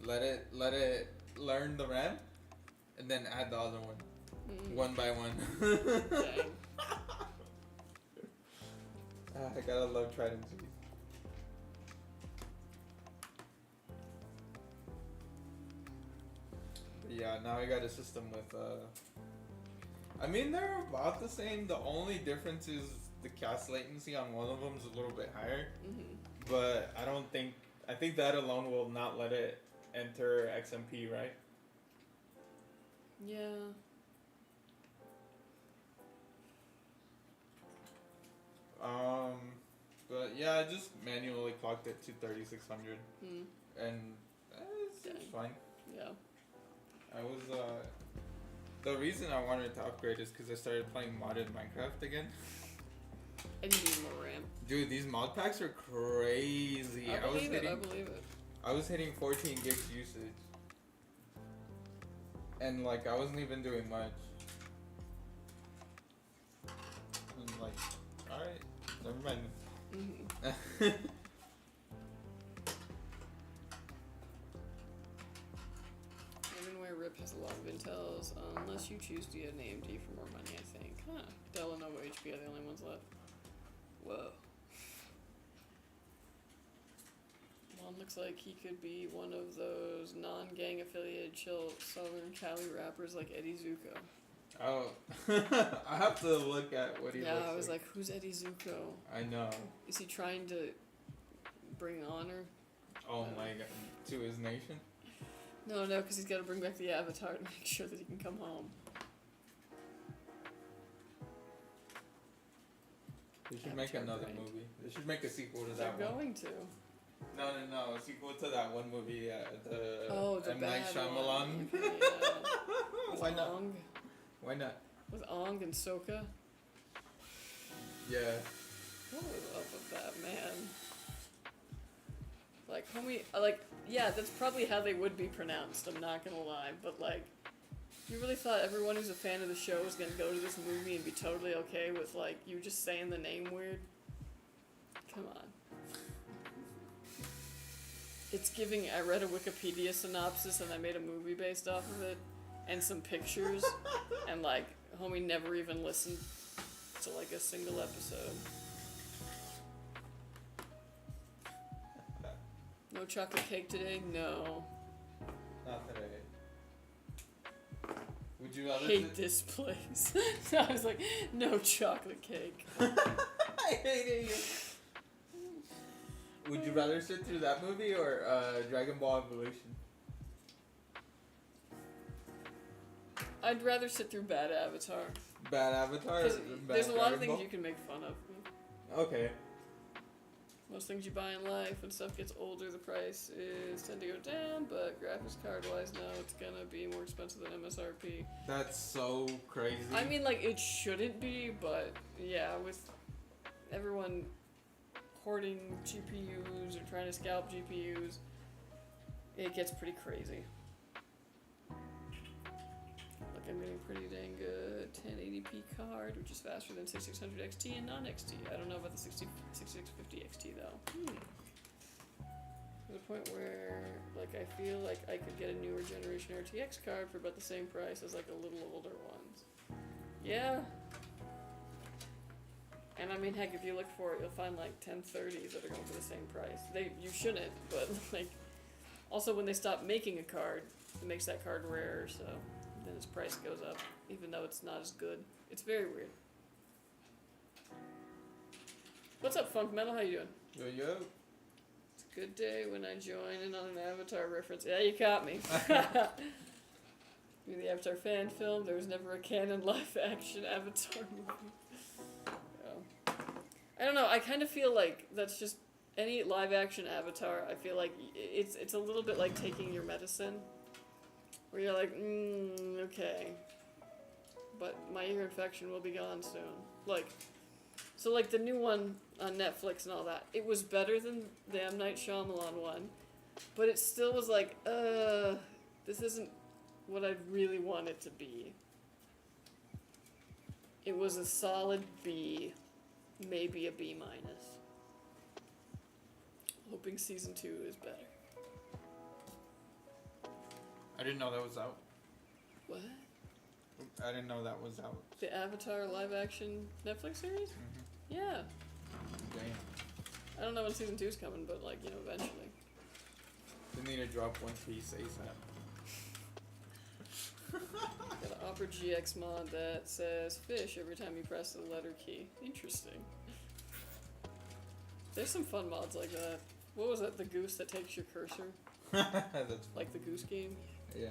let it learn the RAM, and then add the other one, one by one. Dang. I gotta love Trident Z's. Yeah, now I got a system with I mean, they're about the same. The only difference is the cast latency on one of them is a little bit higher. But I think that alone will not let it enter XMP, right? Yeah. But yeah, I just manually clocked it to 3600. And it's fine. Yeah. I was, the reason I wanted to upgrade is because I started playing modded Minecraft again. And you need more RAM. Dude, these mod packs are crazy. I believe it. I was hitting 14 gigs usage. And like, I wasn't even doing much. And like, alright, never mind. Even where RIP has a lot of intels, unless you choose to get an AMD for more money, I think. Huh. Dell and Nova HP are the only ones left. Whoa. One looks like he could be one of those non-gang affiliated chill Southern Cali rappers like Eddie Zuko. Oh, I have to look at what he looks like. Yeah, I was like, who's Eddie Zuko? I know. Is he trying to bring honor? Oh my god, to his nation? No, because he's got to bring back the Avatar to make sure that he can come home. They should make another movie. They should make a sequel to that one. They're going to. No, a sequel to that one movie, the M. Night bad Shyamalan. one. Okay, yeah. Why not? Ong. Why not? With Ong and Sokka. Yeah. What was up with that, man? Like, homie, yeah, that's probably how they would be pronounced, I'm not gonna lie, but like, you really thought everyone who's a fan of the show was gonna go to this movie and be totally okay with, like, you just saying the name weird? Come on. It's giving, I read a Wikipedia synopsis and I made a movie based off of it, and some pictures, and like, homie never even listened to like a single episode. No chocolate cake today? No. Not today. Would you rather Hate this place. So I was like, no chocolate cake. I hate it. Would you rather sit through that movie or Dragon Ball Evolution? I'd rather sit through bad Avatar. Bad Avatar? Because Bad there's a lot of Dragon things Ball? you can make fun of. Okay. Most things you buy in life, when stuff gets older, the price is tend to go down, but graphics card wise, no, it's gonna be more expensive than MSRP. That's so crazy. I mean, like, it shouldn't be, but yeah, with everyone hoarding GPUs or trying to scalp GPUs, it gets pretty crazy. Look, I'm getting a pretty dang good 1080p card, which is faster than 6600 XT and non-XT. I don't know about the 6650 XT though. To the point where, like, I feel like I could get a newer generation RTX card for about the same price as, like, a little older ones. Yeah. And I mean, heck, if you look for it, you'll find, like, 1030s that are going for the same price. You shouldn't, but, like, also when they stop making a card, it makes that card rarer, so then its price goes up, even though it's not as good. It's very weird. What's up, Funk Metal? How you doing? Yo, yo. It's a good day when I join in on an Avatar reference. Yeah, you caught me. You're the Avatar fan film. There was never a canon live-action Avatar movie. Yeah. I don't know. I kind of feel like that's just any live-action Avatar. I feel like it's a little bit like taking your medicine, where you're like, okay, but my ear infection will be gone soon. Like, so like the new one on Netflix and all that, it was better than the M. Night Shyamalan one, but it still was like, this isn't what I'd really want it to be. It was a solid B, maybe a B minus. Hoping season 2 is better. I didn't know that was out. What? I didn't know that was out. The Avatar live action Netflix series? Yeah. Damn. I don't know when season 2's coming, but like, you know, eventually. They need to drop One Piece ASAP. Got an Opera GX mod that says fish every time you press the letter key. Interesting. There's some fun mods like that. What was that? The goose that takes your cursor? That's Like the goose game? yeah.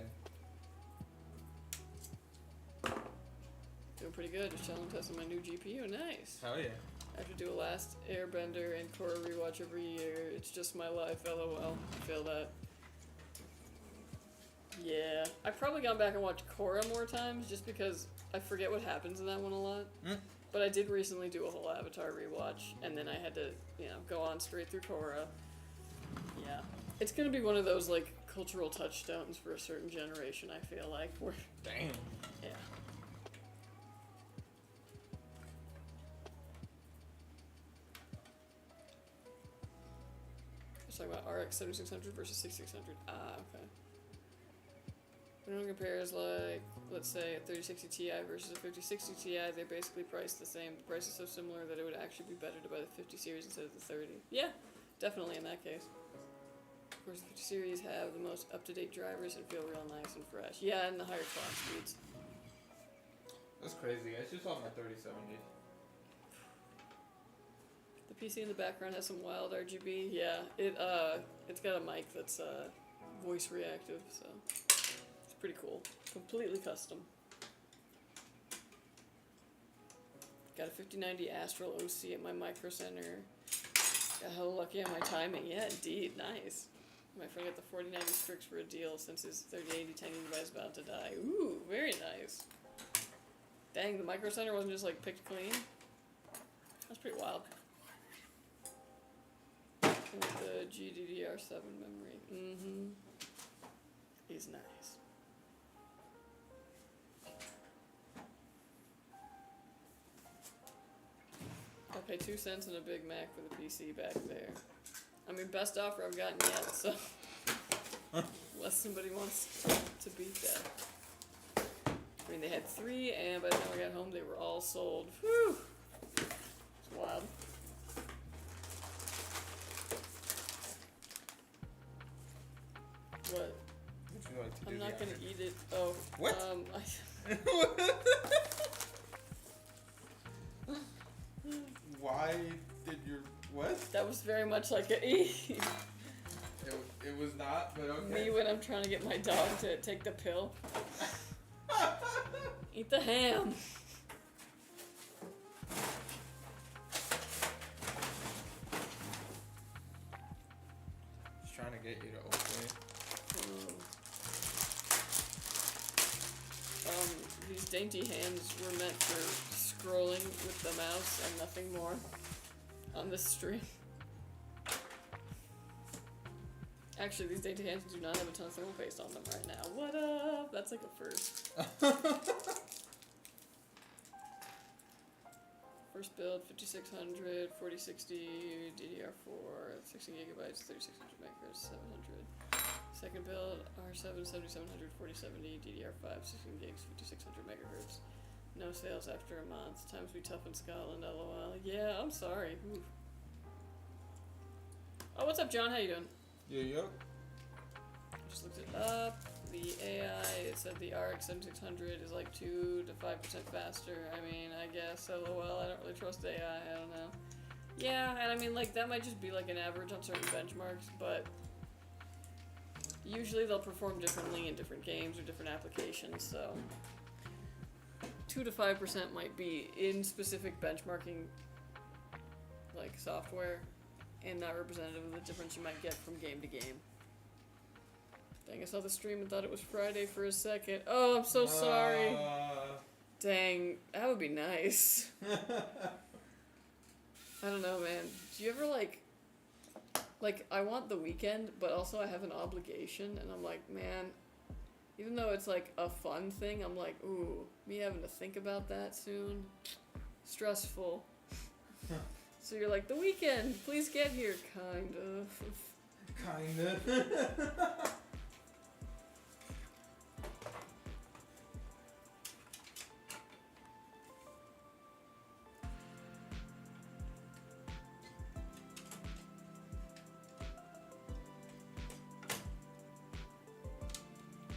Doing pretty good. Just chilling, testing my new GPU. Nice. Hell yeah. I have to do a Last Airbender and Korra rewatch every year. It's just my life. LOL. I feel that. Yeah. I've probably gone back and watched Korra more times just because I forget what happens in that one a lot. But I did recently do a whole Avatar rewatch, and then I had to, you know, go on straight through Korra. Yeah. It's gonna be one of those, like, cultural touchstones for a certain generation, I feel like. Where, Damn. yeah. Let's talk about RX 7600 versus 6600. Ah, okay. When one compares, like, let's say a 3060 Ti versus a 5060 Ti, they're basically priced the same. The price is so similar that it would actually be better to buy the 50 series instead of the 30. Yeah, definitely in that case. Of course, the 50 series have the most up-to-date drivers and feel real nice and fresh. Yeah, and the higher clock speeds. That's crazy. I just saw my 3070. The PC in the background has some wild RGB. Yeah, it's got a mic that's voice reactive, so it's pretty cool. Completely custom. Got a 5090 Astral OC at my Micro Center. Got hella lucky on my timing. Yeah, indeed. Nice. My friend got the 4090 STRIX for a deal since his 3080 10GB is about to die. Ooh, very nice. Dang, the Micro Center wasn't just like picked clean. That's pretty wild. And with the GDDR7 memory. He's nice. I'll pay 2 cents and a Big Mac for the PC back there. I mean, best offer I've gotten yet, so unless somebody wants to beat that. I mean, they had 3, and by the time I got home, they were all sold. Whew! It's wild. What? Would you like to do I'm the not gonna honors? eat it. Oh. What? Why did your what? That was very much like a It was not, but okay. me when I'm trying to get my dog to take the pill. Eat the ham. Just trying to get you to open it. These dainty hands were meant for scrolling with the mouse and nothing more on this stream. Actually, these dainty hands do not have a ton of thermal paste on them right now. What up? That's like a first. First build, 5600, 4060, DDR4, 16 gigabytes, 3600 megahertz, 700. Second build, R7, 7700, 4070, DDR5, 16 gigs, 5600 megahertz. No sales after a month. Times be tough in Scotland, lol. Yeah, I'm sorry. Oof. Oh, what's up, John? How you doing? Yo. Just looked it up. The AI, it said the RX 7600 is like 2 to 5% faster. I mean, I guess, lol. I don't really trust AI. I don't know. Yeah, and I mean, like, that might just be like an average on certain benchmarks, but usually they'll perform differently in different games or different applications, so 2 to 5% might be in specific benchmarking, like, software, and not representative of the difference you might get from game to game. Dang, I saw the stream and thought it was Friday for a second. Oh, I'm so sorry. Dang, that would be nice. I don't know, man. Do you ever, like, I want the weekend, but also I have an obligation, and I'm like, man, even though it's, like, a fun thing, I'm like, ooh, me having to think about that soon? Stressful. So you're like, the weekend, please get here, kind of. Kind of.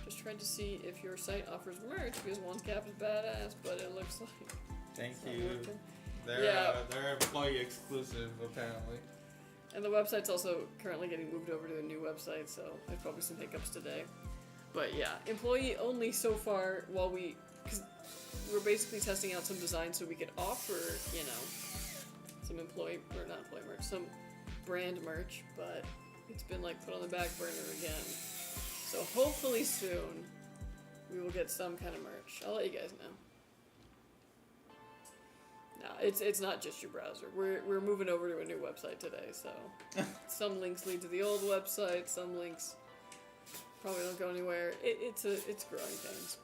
Just tried to see if your site offers merch, because One Cap is badass, but it looks like Thank it's not you. working. They're employee exclusive, apparently. And the website's also currently getting moved over to a new website, so there's probably some hiccups today. But yeah, employee only so far while because we're basically testing out some designs so we could offer, you know, some some brand merch, but it's been like put on the back burner again. So hopefully soon we will get some kind of merch. I'll let you guys know. No, it's not just your browser. We're moving over to a new website today, so some links lead to the old website, some links probably don't go anywhere. It's growing pains.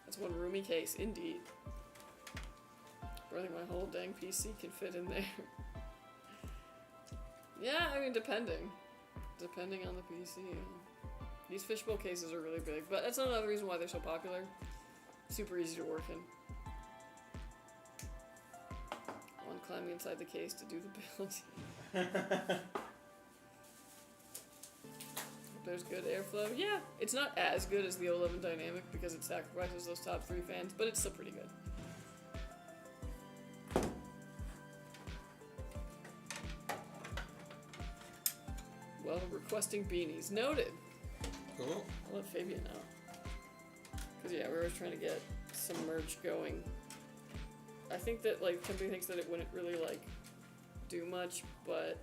That's one roomy case, indeed. I think my whole dang PC can fit in there. Yeah, I mean, depending on the PC. These fishbowl cases are really big, but that's another reason why they're so popular. Super easy to work in. One climbing inside the case to do the build. There's good airflow. Yeah, it's not as good as the 11 Dynamic because it sacrifices those top 3 fans, but it's still pretty good. Well, requesting beanies. Noted. Cool. I'll let Fabian know. Because, yeah, we're always trying to get some merch going. I think that, like, the company thinks that it wouldn't really, like, do much, but,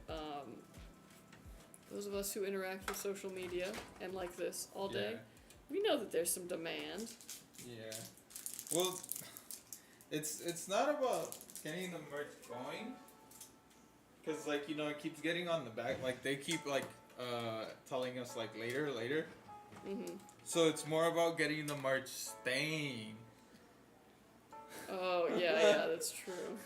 those of us who interact with social media and like this all day, we know that there's some demand. Yeah. Well, it's not about getting the merch going. Cause like, you know, it keeps getting on the back. Like they keep like telling us like later. Mm-hmm. So it's more about getting the merch staying. Oh yeah, that's true.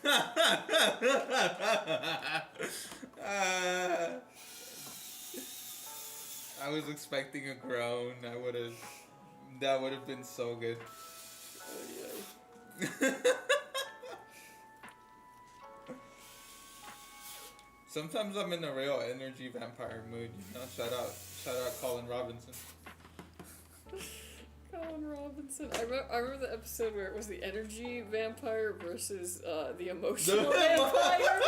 I was expecting a groan. That would have been so good. Oh yeah. Sometimes I'm in a real energy vampire mood. You know, shout out Colin Robinson. Colin Robinson. I remember the episode where it was the energy vampire versus the emotional vampire.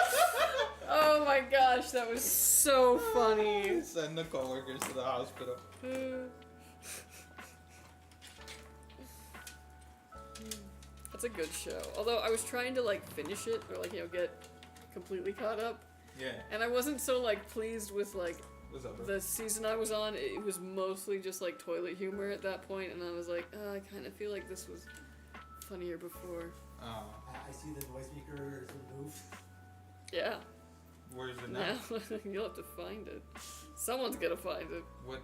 Oh my gosh, that was so funny. Send the coworkers to the hospital. That's a good show. Although I was trying to like finish it or like get completely caught up. Yeah. And I wasn't so like pleased with like What's up, bro? the season I was on. It was mostly just like toilet humor at that point, and I was like, I kind of feel like this was funnier before. Oh. I see the noise maker is removed. Yeah. Where's it now? Now you'll have to find it. Someone's gonna find it. What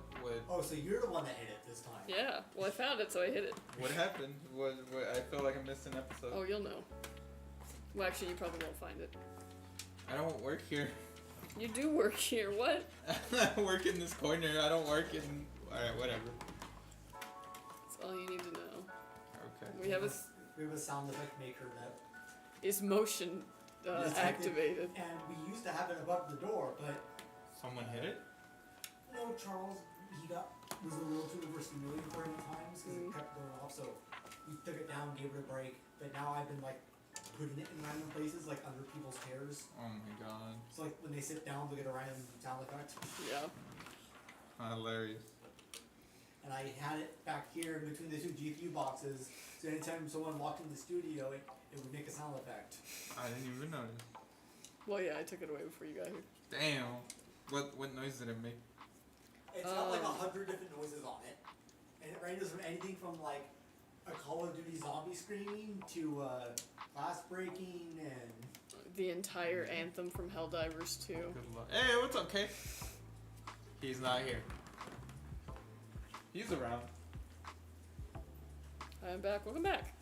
Oh, so you're the one that hit it this time. Yeah. Well, I found it, so I hit it. what happened? What I feel like I missed an episode. Oh, you'll know. Well, actually, you probably won't find it. I don't work here. You do work here. What? I work in this corner. I don't work in. Alright, whatever. That's all you need to know. Okay. We have We have a sound effect maker that. is motion Yes, activated. And we used to have it above the door, but Someone hit it? no, Charles, was a little too overstimulating for him at times because it kept going off. So we took it down, gave it a break. But now I've been like putting it in random places, like under people's chairs. Oh my god. So like when they sit down, they get a random sound effect. Yeah. Hilarious. And I had it back here in between the two GPU boxes, so anytime someone walked in the studio, it would make a sound effect. I didn't even notice. Well, yeah, I took it away before you got here. Damn. What noise did it make? It's got like 100 different noises on it, and it ranges from anything from like a Call of Duty zombie screaming to glass breaking and. The entire anthem from Helldivers 2. Good luck. Hey, what's up, Kay? He's not here. He's around. I'm back. Welcome back.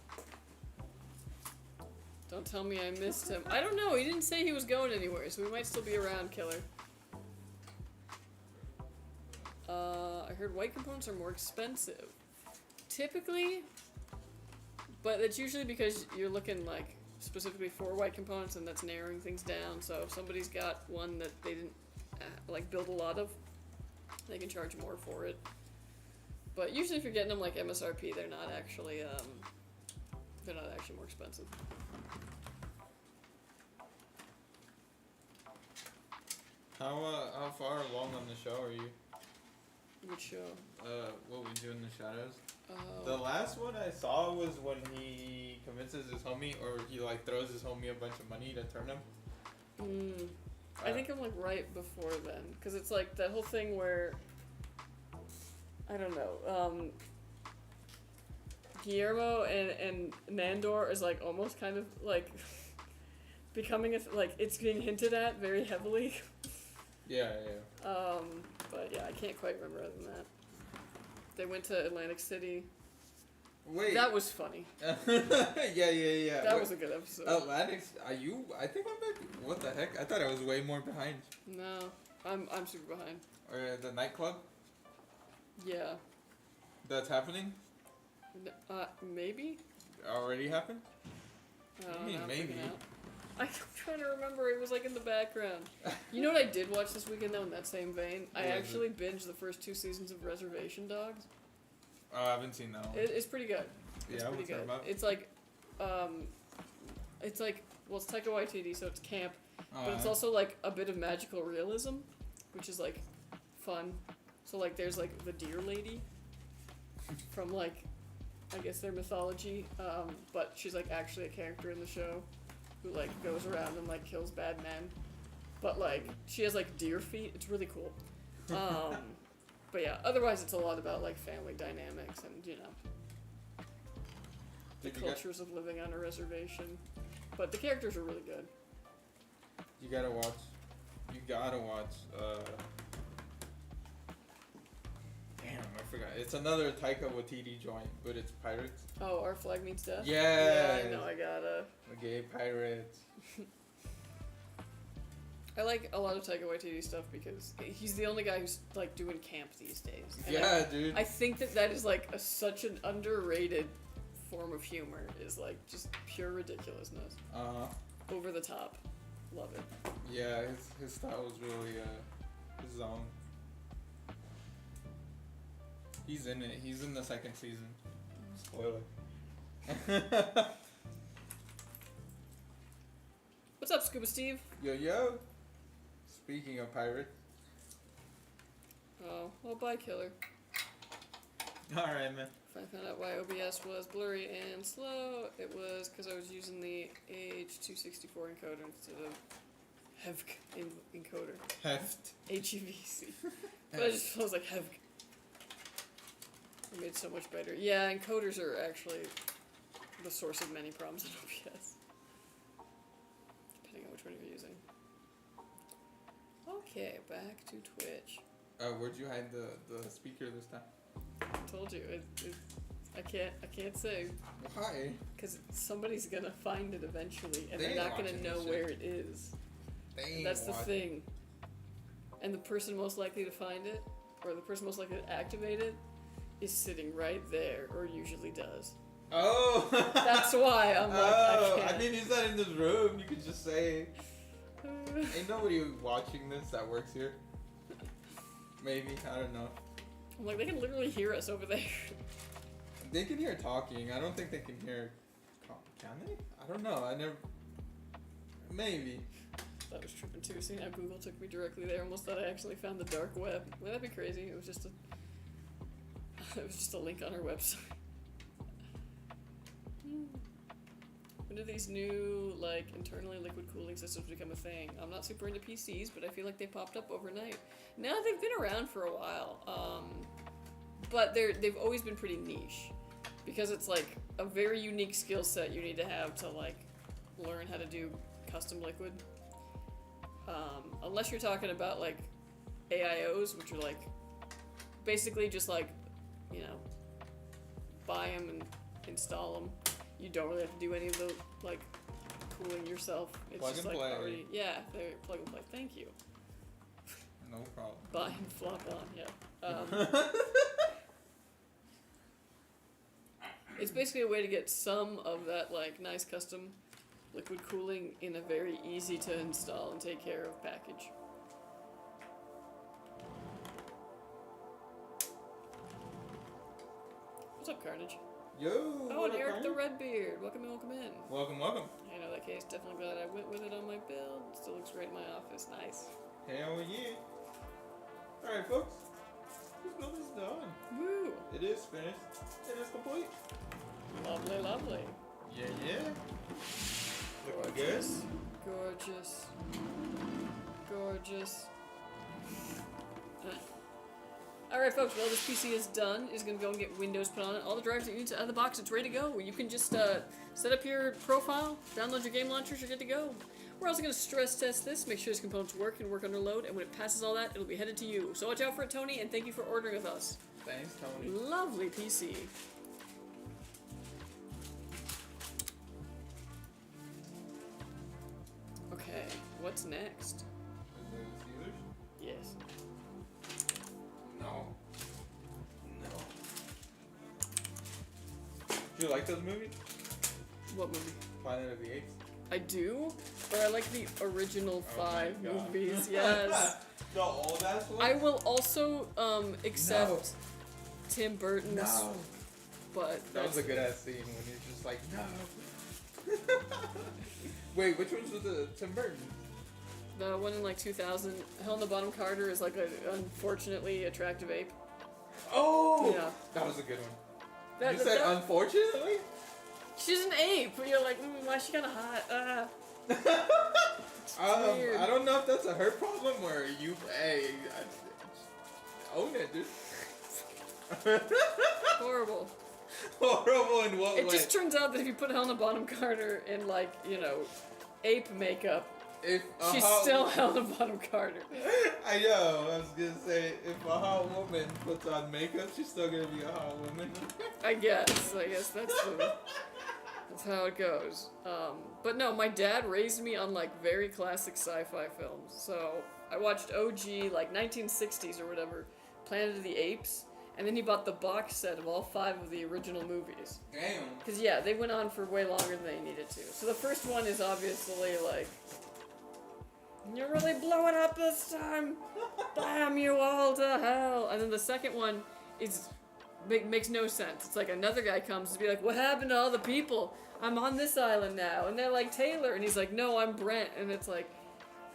Don't tell me I missed him. I don't know. He didn't say he was going anywhere, so we might still be around, Killer. I heard white components are more expensive. Typically, but that's usually because you're looking like specifically for white components, and that's narrowing things down. So if somebody's got one that they didn't like build a lot of, they can charge more for it. But usually, if you're getting them like MSRP, they're not actually more expensive. How far along on the show are you? Which show? What we do in the shadows. Oh. The last one I saw was when he convinces his homie, or he like throws his homie a bunch of money to turn him. I think I'm like right before then, because it's like that whole thing where I don't know. Guillermo and Nandor is like almost kind of like becoming like it's being hinted at very heavily. Yeah. But yeah, I can't quite remember other than that. They went to Atlantic City. Wait. That was funny. yeah. That was a good episode. Atlantic. Are you? I think I might be. What the heck? I thought I was way more behind. No, I'm super behind. Or the nightclub Yeah. that's happening. Maybe. Already happened. I don't mean know, maybe? figuring out. I'm trying to remember. It was like in the background. You know what I did watch this weekend though? In that same vein, I What is actually binged the first 2 seasons of Reservation Dogs. Oh, I haven't seen that one. It's pretty good. It's Yeah, pretty what's that good. about? It's like, well, it's Taika Waititi, so it's camp, but it's also like a bit of magical realism, which is like fun. So like, there's like the deer lady from like, I guess their mythology, but she's like actually a character in the show who like goes around and like kills bad men, but like she has like deer feet. It's really cool. But yeah, otherwise it's a lot about like family dynamics and the cultures of living on a reservation. But the characters are really good. You gotta watch. Damn, I forgot. It's another Taika Waititi joint, but it's pirates. Oh, Our Flag Means Death? Yeah. Yeah, I know, I gotta. Gay pirates. I like a lot of Taika Waititi stuff because he's the only guy who's like doing camp these days. And Yeah, dude. I think that is like such an underrated form of humor, is like just pure ridiculousness. Uh-huh. Over the top. love it. Yeah, his style was really his own. He's in it. He's in the second season. Spoiler. What's up, Scuba Steve? Yo. Speaking of pirates. Oh, well, bye, killer. Alright, man. If I found out why OBS was blurry and slow, it was because I was using the H264 encoder instead of HEVC encoder. Heft. HEVC. But it just feels like HEVC. It made it so much better. Yeah, encoders are actually the source of many problems in OBS. Depending on which one you're using. Okay, back to Twitch. Where'd you hide the speaker this time? I told you, I can't say. Why? Because somebody's gonna find it eventually, and They they're ain't not gonna watching know this where shit. it is. They And ain't that's the watching. thing. And the person most likely to find it, or the person most likely to activate it, is sitting right there, or usually does. Oh! That's why I'm like, oh, I can't. mean, he's not in this room. You could just say, ain't nobody watching this that works here. Maybe, I don't know. I'm like, they can literally hear us over there. They can hear talking. I don't think they can hear. Can they? I don't know. I never. Maybe. That was tripping too. Seeing how Google took me directly there, almost thought I actually found the dark web. Wouldn't that be crazy? It was just a link on our website. When do these new, like, internally liquid cooling systems become a thing? I'm not super into PCs, but I feel like they popped up overnight. No, they've been around for a while, but they've always been pretty niche, because it's like a very unique skill set you need to have to like learn how to do custom liquid. Unless you're talking about like AIOs, which are like basically just like, you know, buy them and install them. You don't really have to do any of the like cooling yourself. It's Plug just and like play. already, yeah, they're plug and play. Thank you. No problem. Buy and flop on, yeah. It's basically a way to get some of that like nice custom liquid cooling in a very easy to install and take care of package. What's up, Carnage? Yo. Oh, what and up, Eric the Ryan? Redbeard. Welcome in. Welcome, welcome. I know that case. Definitely glad I went with it on my build. Still looks great in my office. Nice. Hell yeah. Alright, folks. This build is done. Woo! It is finished. It is complete. Lovely, lovely. Yeah, yeah. Looking good. Gorgeous. Gorgeous. Gorgeous. Alright folks, well this PC is done. It's gonna go and get Windows put on it. All the drivers that you need out of the box, it's ready to go. You can just set up your profile, download your game launchers, you're good to go. We're also gonna stress test this, make sure its components work and work under load, and when it passes all that, it'll be headed to you. So watch out for it, Tony, and thank you for ordering with us. Thanks, Tony. Lovely PC. Okay, what's next? Is it Caesars? Yes. No. No. Do you like those movies? What movie? Planet of the Apes? I do, but I like the original Oh my 5 God. movies, yes. The old ass one? I will also accept Tim Burton's, No. but That was that's a good ass scene when he's just like, no. Wait, which one's with the Tim Burton? the one in like 2000. Helena Bonham Carter is like an unfortunately attractive ape. Oh! Yeah. That was a good one. That, You said that- unfortunately? she's an ape. You're like, why is she kind of hot? Weird. I don't know if that's a her problem or you. Hey, own it, dude. Horrible. Horrible in what It way? just turns out that if you put Helena Bonham Carter in like, you know, ape makeup, If a she's hot still Helena Bonham Carter. I know. I was gonna say if a hot woman puts on makeup, she's still gonna be a hot woman. I guess that's how it goes. But no, my dad raised me on like very classic sci-fi films. So I watched OG like 1960s or whatever, Planet of the Apes, and then he bought the box set of all 5 of the original movies. Damn. Cause yeah, they went on for way longer than they needed to. So the first one is obviously like You're really blowing up this time. Damn you all to hell. And then the second one is makes no sense. It's like another guy comes to be like, what happened to all the people? I'm on this island now. And they're like, Taylor. And he's like, no, I'm Brent. And it's like,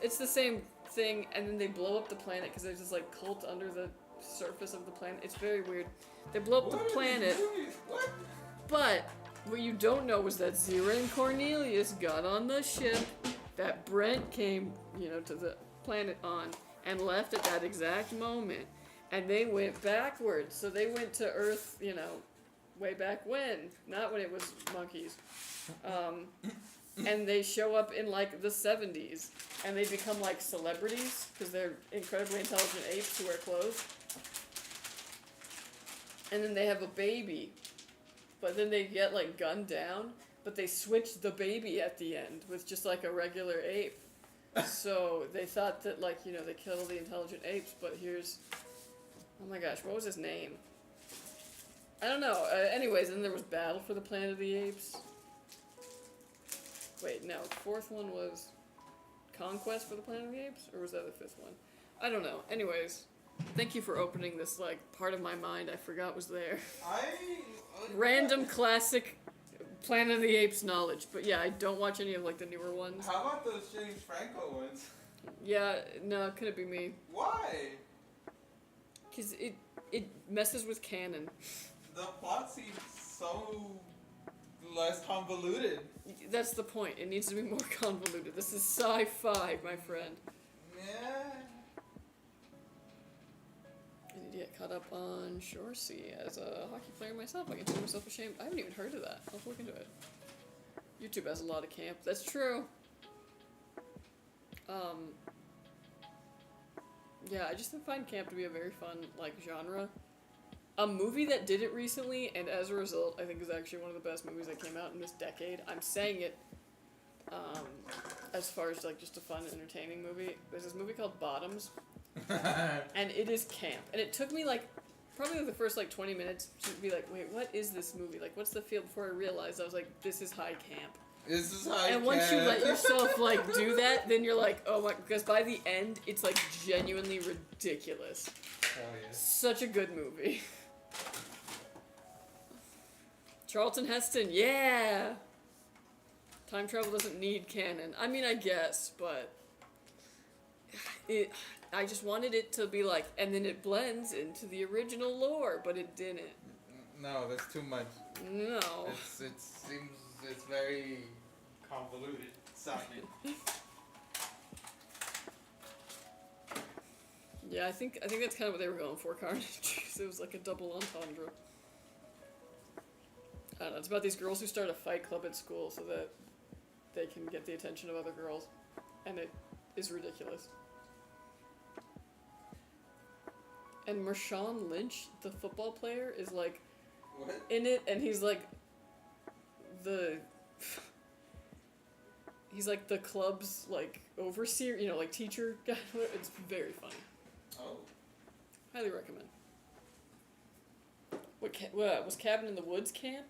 it's the same thing. And then they blow up the planet because there's this like cult under the surface of the planet. It's very weird. They blow up the planet. What? But what you don't know was that Zira and Cornelius got on the ship that Brent came, to the planet on and left at that exact moment. And they went backwards. So they went to Earth, way back when. Not when it was monkeys. And they show up in like the 70s. And they become like celebrities because they're incredibly intelligent apes who wear clothes. And then they have a baby. But then they get like gunned down, but they switched the baby at the end with just like a regular ape. So they thought that like, they killed all the intelligent apes, but here's, oh my gosh, what was his name? I don't know. Anyways, then there was Battle for the Planet of the Apes. Wait, no, the fourth one was Conquest for the Planet of the Apes? Or was that the fifth one? I don't know. Anyways, thank you for opening this like part of my mind I forgot was there. Random classic Planet of the Apes knowledge, but yeah, I don't watch any of like the newer ones. How about those James Franco ones? Yeah, no, couldn't be me. Why? Cause it messes with canon. The plot seems so less convoluted. That's the point. It needs to be more convoluted. This is sci-fi, my friend. Yeah. I need to get caught up on Shoresy. As a hockey player myself, I consider myself ashamed. I haven't even heard of that. I'll have to look into it. YouTube has a lot of camp. That's true. Yeah, I just find camp to be a very fun, like, genre. A movie that did it recently, and as a result, I think is actually one of the best movies that came out in this decade. I'm saying it, as far as, like, just a fun, entertaining movie. There's this movie called Bottoms. And it is camp. And it took me, like, probably the first, like, 20 minutes to be like, wait, what is this movie? Like, what's the feel? Before I realized, I was like, this is high camp. This is high camp. And once you let yourself, like, do that, then you're like, oh my, because by the end, it's, like, genuinely ridiculous. Oh, yeah. Such a good movie. Charlton Heston, yeah! Time travel doesn't need canon. I mean, I guess, but I just wanted it to be like, and then it blends into the original lore, but it didn't. No, that's too much. No. It seems it's very convoluted sounding. Yeah, I think that's kind of what they were going for, Carnage. It was like a double entendre. I don't know, it's about these girls who start a fight club at school so that they can get the attention of other girls. And it is ridiculous. And Marshawn Lynch, the football player, is like What? in it, and he's like the club's like overseer, like teacher guy. It's very funny. Oh. Highly recommend. What was Cabin in the Woods camp?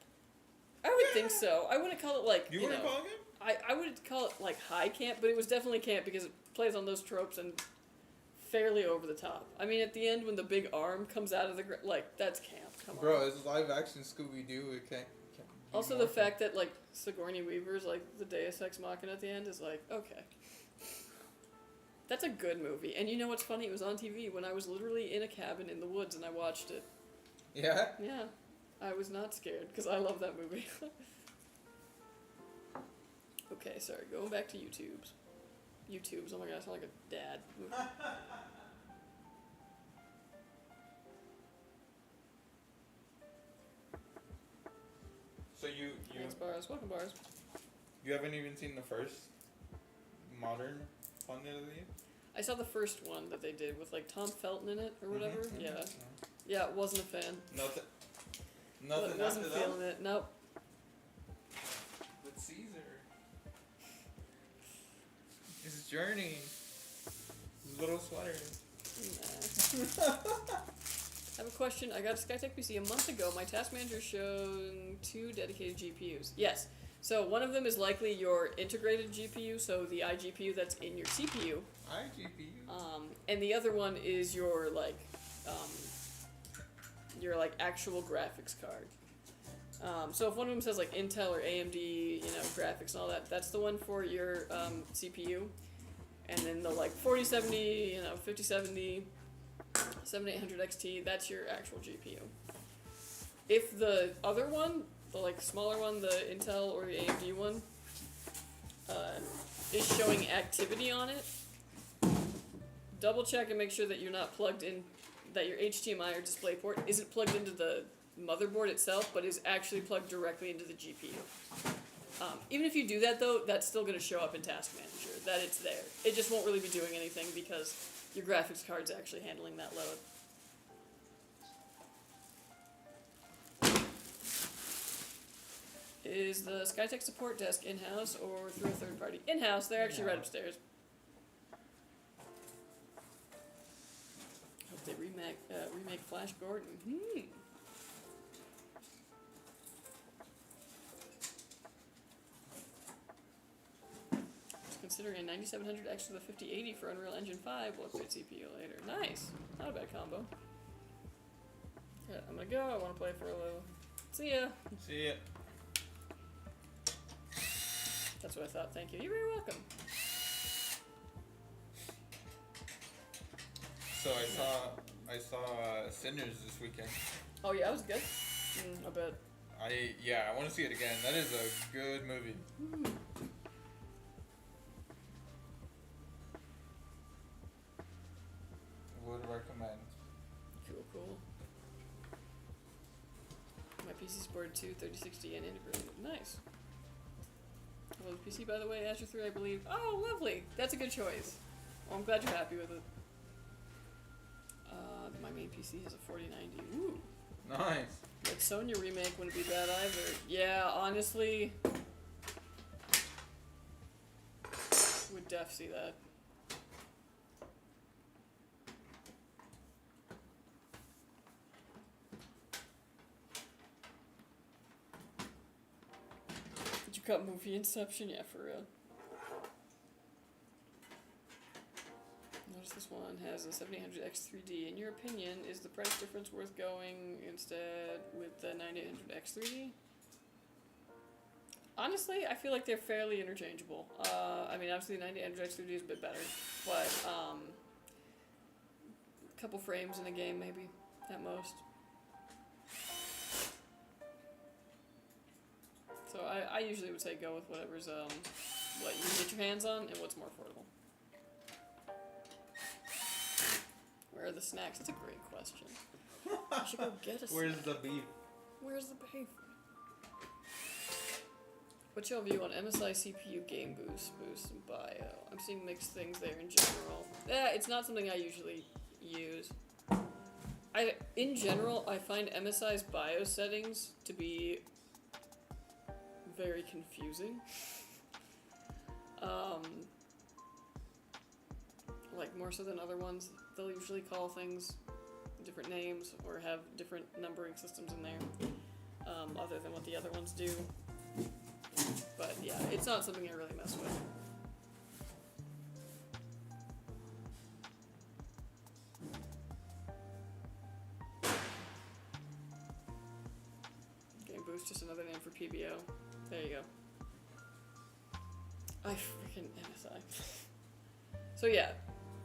I would think so. I wouldn't call it like You wouldn't call it? I would call it like high camp, but it was definitely camp because it plays on those tropes and fairly over the top. I mean, at the end when the big arm comes out of the that's camp. Come on. Bro, it's live action Scooby Doo. It can't be Also, more the fact that like Sigourney Weaver's like the Deus Ex Machina at the end is like okay. That's a good movie, and you know what's funny? It was on TV when I was literally in a cabin in the woods and I watched it. Yeah? Yeah, I was not scared because I love that movie. Okay, sorry. Going back to YouTube's. Oh my god, I sound like a dad. So you Thanks, Bars. Welcome, Bars. you haven't even seen the first modern Planet of the Apes? I saw the first one that they did with like Tom Felton in it or whatever. Mhm, mhm. Yeah. Yeah, wasn't a fan. Nothing Wasn't after that? feeling it. Nope. With Caesar. His journey. His little sweater. Nah. I have a question. I got a Skytech PC a month ago. My task manager showing 2 dedicated GPUs. Yes. So one of them is likely your integrated GPU, so the iGPU that's in your CPU. iGPU. And the other one is your actual graphics card. So if one of them says like Intel or AMD, graphics and all that, that's the one for your CPU. And then the like 4070, 5070, 7800 XT, that's your actual GPU. If the other one, the like smaller one, the Intel or the AMD one, is showing activity on it, double check and make sure that you're not plugged in, that your HDMI or DisplayPort isn't plugged into the motherboard itself, but is actually plugged directly into the GPU. Even if you do that though, that's still going to show up in Task Manager, that it's there. It just won't really be doing anything because your graphics card's actually handling that load. Is the Skytech support desk in-house or through a third party? In-house, they're actually right upstairs. Hope they remake Flash Gordon. Considering a 9700X with a 5080 for Unreal Engine 5, we'll upgrade CPU later. Nice! Not a bad combo. Yeah, I'm gonna go. I want to play for a little. See ya! See ya. That's what I thought. Thank you. You're very welcome. So I saw Sinners this weekend. Oh yeah, it was good. I bet. I want to see it again. That is a good movie. Would recommend. Cool. My PC supported 3060 and integrated. Nice. Well, the PC, by the way, Azure 3, I believe. Oh, lovely. That's a good choice. Well, I'm glad you're happy with it. My main PC has a 4090. Ooh. Nice. Like Sonya remake wouldn't be bad either. Yeah, honestly, would def see that. Did you cut movie Inception? Yeah, for real. Notice this one has a 7800X 3D. In your opinion, is the price difference worth going instead with the 9800X 3D? Honestly, I feel like they're fairly interchangeable. I mean, obviously the 9800X 3D is a bit better, but a couple frames in a game maybe, at most. So I usually would say go with whatever's what you can get your hands on and what's more affordable. Where are the snacks? That's a great question. I should go get a snack. Where's the beef? Where's the beef? What's your view on MSI CPU game boost and bio? I'm seeing mixed things there in general. Yeah, it's not something I usually use. In general, I find MSI's BIOS settings to be very confusing. Like more so than other ones. They'll usually call things different names or have different numbering systems in there, other than what the other ones do. But yeah, it's not something I really mess with. Game Boost, just another name for PBO. There you go. I freaking MSI. So yeah,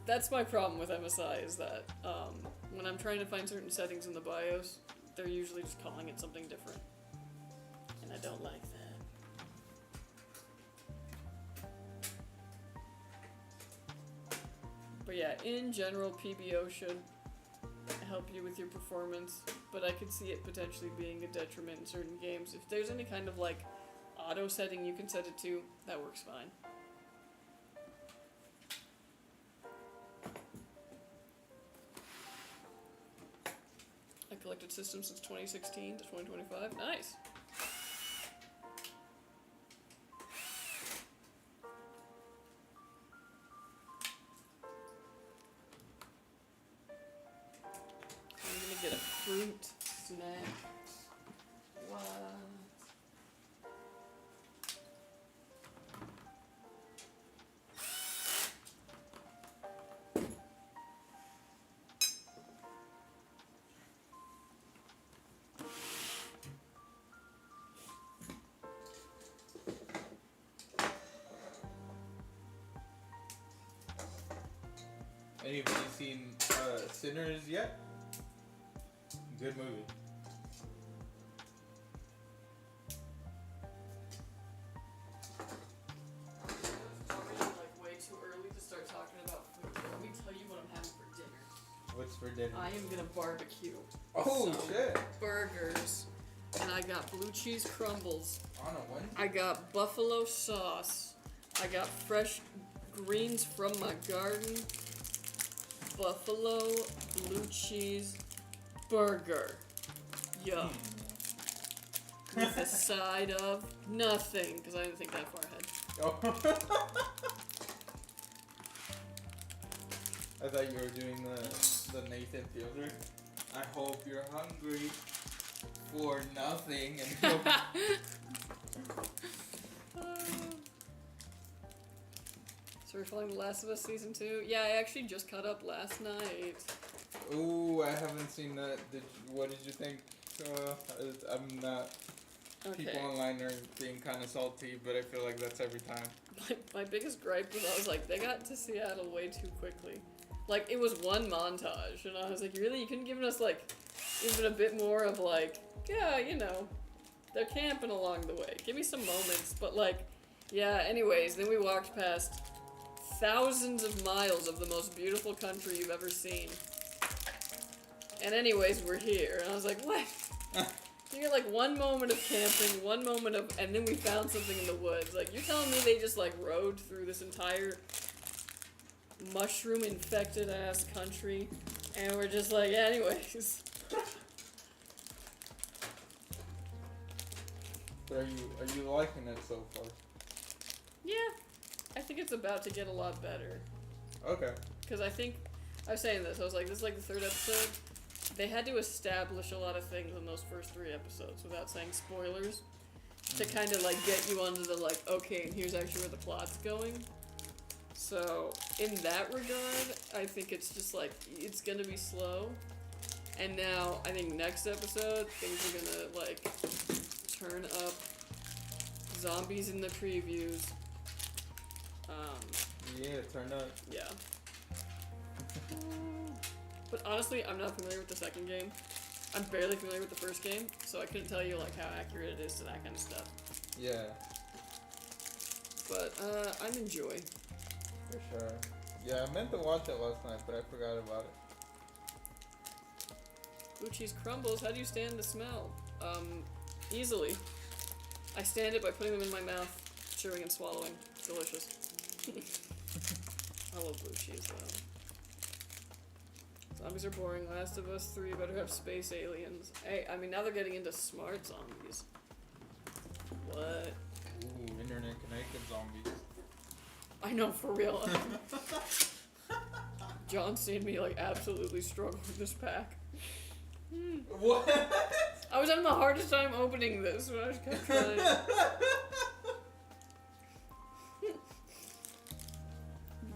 that's my problem with MSI is that when I'm trying to find certain settings in the BIOS, they're usually just calling it something different. And I don't like that. But yeah, in general, PBO should help you with your performance, but I could see it potentially being a detriment in certain games. If there's any kind of like auto setting you can set it to, that works fine. I collected systems since 2016 to 2025. Nice. I'm gonna get a fruit snack. What? Anybody seen Sinners yet? Good movie. It's already like way too early to start talking about food. Let me tell you what I'm having for dinner. What's for dinner? I am gonna barbecue. Oh some shit! burgers, and I got blue cheese crumbles. On a Wednesday? I got buffalo sauce. I got fresh greens from my garden. Buffalo blue cheese burger. Yum. With a side of nothing, because I didn't think that far ahead. Oh. I thought you were doing the Nathan Fielder. I hope you're hungry for nothing and So we're following The Last of Us Season 2? Yeah, I actually just caught up last night. Ooh, I haven't seen that. What did you think? I'm not. Okay. People online are being kind of salty, but I feel like that's every time. My biggest gripe was I was like, they got to Seattle way too quickly. Like, it was one montage, and I was like, really? You couldn't give us, like, even a bit more of, like, yeah, you know, they're camping along the way. Give me some moments, but, like, yeah, anyways, then we walked past thousands of miles of the most beautiful country you've ever seen. And anyways, we're here, and I was like, what? You get, like, one moment of camping, one moment of, and then we found something in the woods. Like, you're telling me they just, like, rode through this entire mushroom-infected ass country, and we're just like, anyways. But are you liking it so far? Yeah, I think it's about to get a lot better. Okay. Because I think, I was saying this, I was like, this is like the third episode. They had to establish a lot of things in those first 3 episodes without saying spoilers to kind of like get you onto the like, okay, and here's actually where the plot's going. So, in that regard, I think it's just like, it's gonna be slow. And now, I think next episode, things are gonna like turn up. Zombies in the previews. Yeah, turn up. Yeah. But honestly, I'm not familiar with the second game. I'm barely familiar with the first game, so I couldn't tell you like how accurate it is to that kind of stuff. Yeah, But I'm enjoying. for sure. Yeah, I meant to watch it last night, but I forgot about it. Blue cheese crumbles. How do you stand the smell? Easily. I stand it by putting them in my mouth, chewing and swallowing. It's delicious. I love blue cheese though. Zombies are boring. Last of Us 3 better have space aliens. Hey, I mean now they're getting into smart zombies. What? Ooh, internet connected zombies. I know, for real. John's seen me like absolutely struggle with this pack. What? I was having the hardest time opening this when I just kept trying.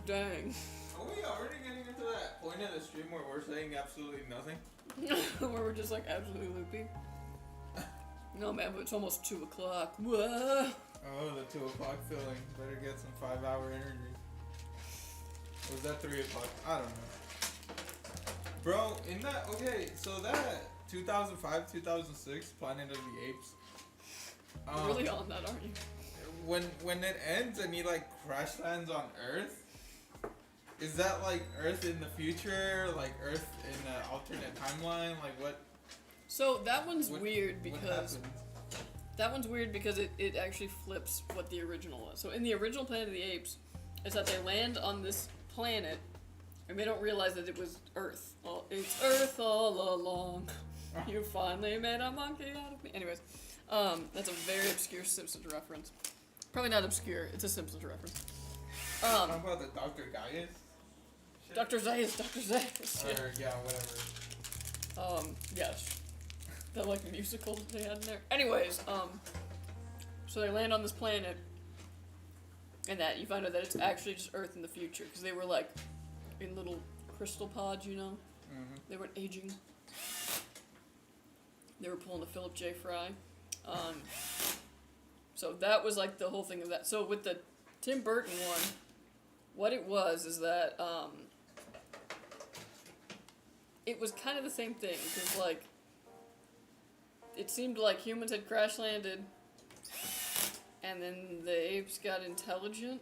Dang. Are we already getting into that point of the stream where we're saying absolutely nothing? Where we're just like absolutely loopy. No man, but it's almost 2 o'clock. Whoa. Oh, the 2 o'clock feeling. Better get some 5-hour energy. Or was that 3 o'clock? I don't know. Bro, in that, okay, so that 2005, 2006 Planet of the Apes. You're really on that, aren't you? When it ends and he like crash lands on Earth, is that like Earth in the future, like Earth in an alternate timeline, like what? So that one's What- weird what because happens? that one's weird because it actually flips what the original was. So in the original Planet of the Apes, it's that they land on this planet and they don't realize that it was Earth. Well, it's Earth all along. You finally made a monkey out of me. Anyways, that's a very obscure Simpsons reference. Probably not obscure. It's a Simpsons reference. How about the Dr. Gaius? shit? Dr. Zaius, Dr. Zaius. Or yeah, whatever. Yes. The like musical that they had in there. Anyways, so they land on this planet, and that you find out that it's actually just Earth in the future because they were like in little crystal pods, you know. Mm-hmm. They weren't aging. They were pulling a Philip J. Fry. So that was like the whole thing of that. So with the Tim Burton one, what it was is that it was kind of the same thing, because, like, it seemed like humans had crash landed, and then the apes got intelligent,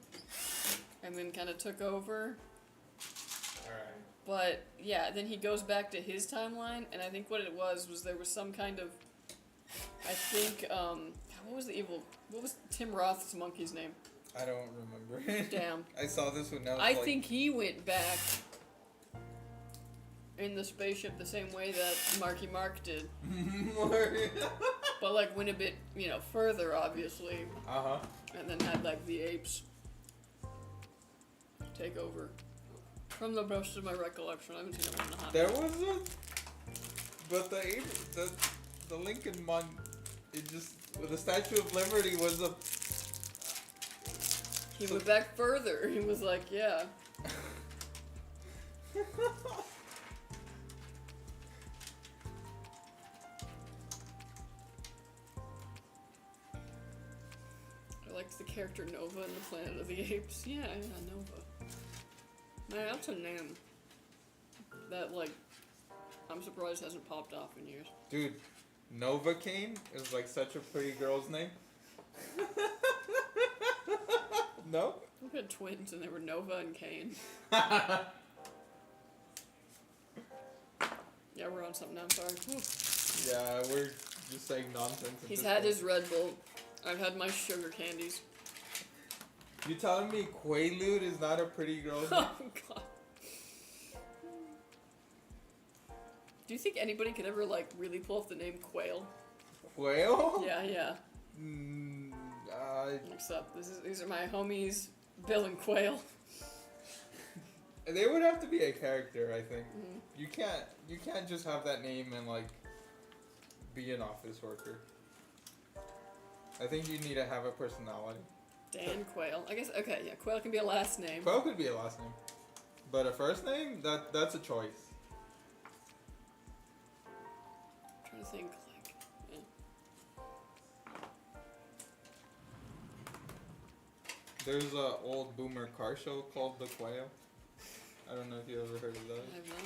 and then kind of took over. Alright. But, yeah, then he goes back to his timeline, and I think what it was there was some kind of, I think, what was Tim Roth's monkey's name? I don't remember. Damn. I saw this when I was I think he went back in the spaceship the same way that Marky Mark did. But, like, went a bit, further, obviously. Uh-huh. And then had, like, the apes take over. From the most of my recollection, I haven't seen it in a hot There minute. was but the Lincoln Mon, it just, the Statue of Liberty was a... He went back further. He was like, yeah. I liked the character Nova in the Planet of the Apes. Yeah, Nova. Man, that's a name that, like, I'm surprised hasn't popped off in years. Dude, Novocaine is like such a pretty girl's name. No? We had twins and they were Nova and Kane. Yeah, we're on something now, I'm sorry. Whew. Yeah, we're just saying nonsense. at He's this had point. his Red Bull. I've had my sugar candies. You telling me Quaalude is not a pretty girl's name? Oh, God. Do you think anybody could ever, like, really pull off the name Quail? Quail? Yeah. What's up? These are my homies, Bill and Quail. They would have to be a character, I think. Mm-hmm. You can't just have that name and like be an office worker. I think you need to have a personality. Dan Quail. I guess, okay, yeah, Quail can be a last name. Quail could be a last name, but a first name, that's a choice. I'm trying to think, like, yeah. There's a old boomer car show called The Quail. I don't know if you ever heard of that. I have not.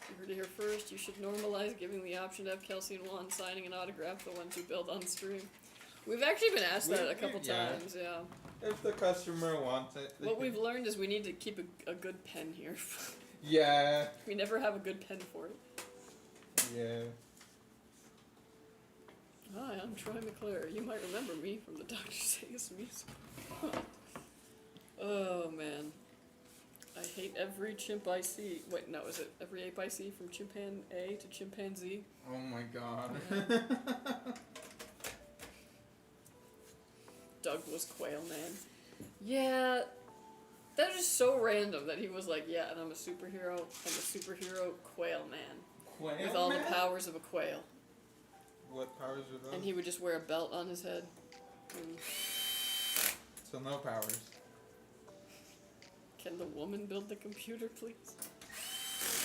You heard it here first. You should normalize giving the option to have Kelsey and Juan signing an autograph the ones you build on stream. We've actually been asked that a couple times, yeah. If the customer wants it. What we've learned is we need to keep a good pen here. Yeah. We never have a good pen for it. Yeah. Hi, I'm Troy McClure. You might remember me from the Dr. Seuss music. Oh, man. I hate every chimp I see. Wait, no, is it every ape I see from chimpan A to chimpanzee? Oh my god. Douglas Quail Man. Yeah, that was just so random that he was like, yeah, and I'm a superhero. I'm a superhero quail man. Quail with all man? the powers of a quail. What powers are those? And he would just wear a belt on his head. And So no powers. can the woman build the computer, please?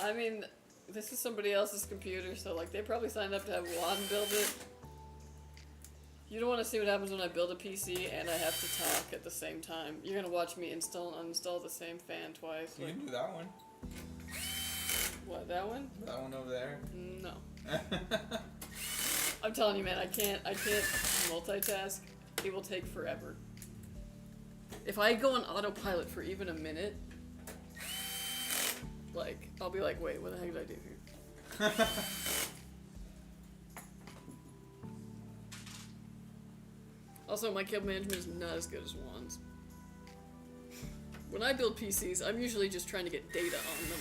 I mean, this is somebody else's computer, so like they probably signed up to have Juan build it. You don't want to see what happens when I build a PC and I have to talk at the same time. You're gonna watch me install and uninstall the same fan twice. You Like, can do that one. what, that one? That one over there. No. I'm telling you, man, I can't multitask. It will take forever. If I go on autopilot for even a minute, like, I'll be like, wait, what the heck did I do here? Also, my cable management is not as good as Juan's. When I build PCs, I'm usually just trying to get data on them.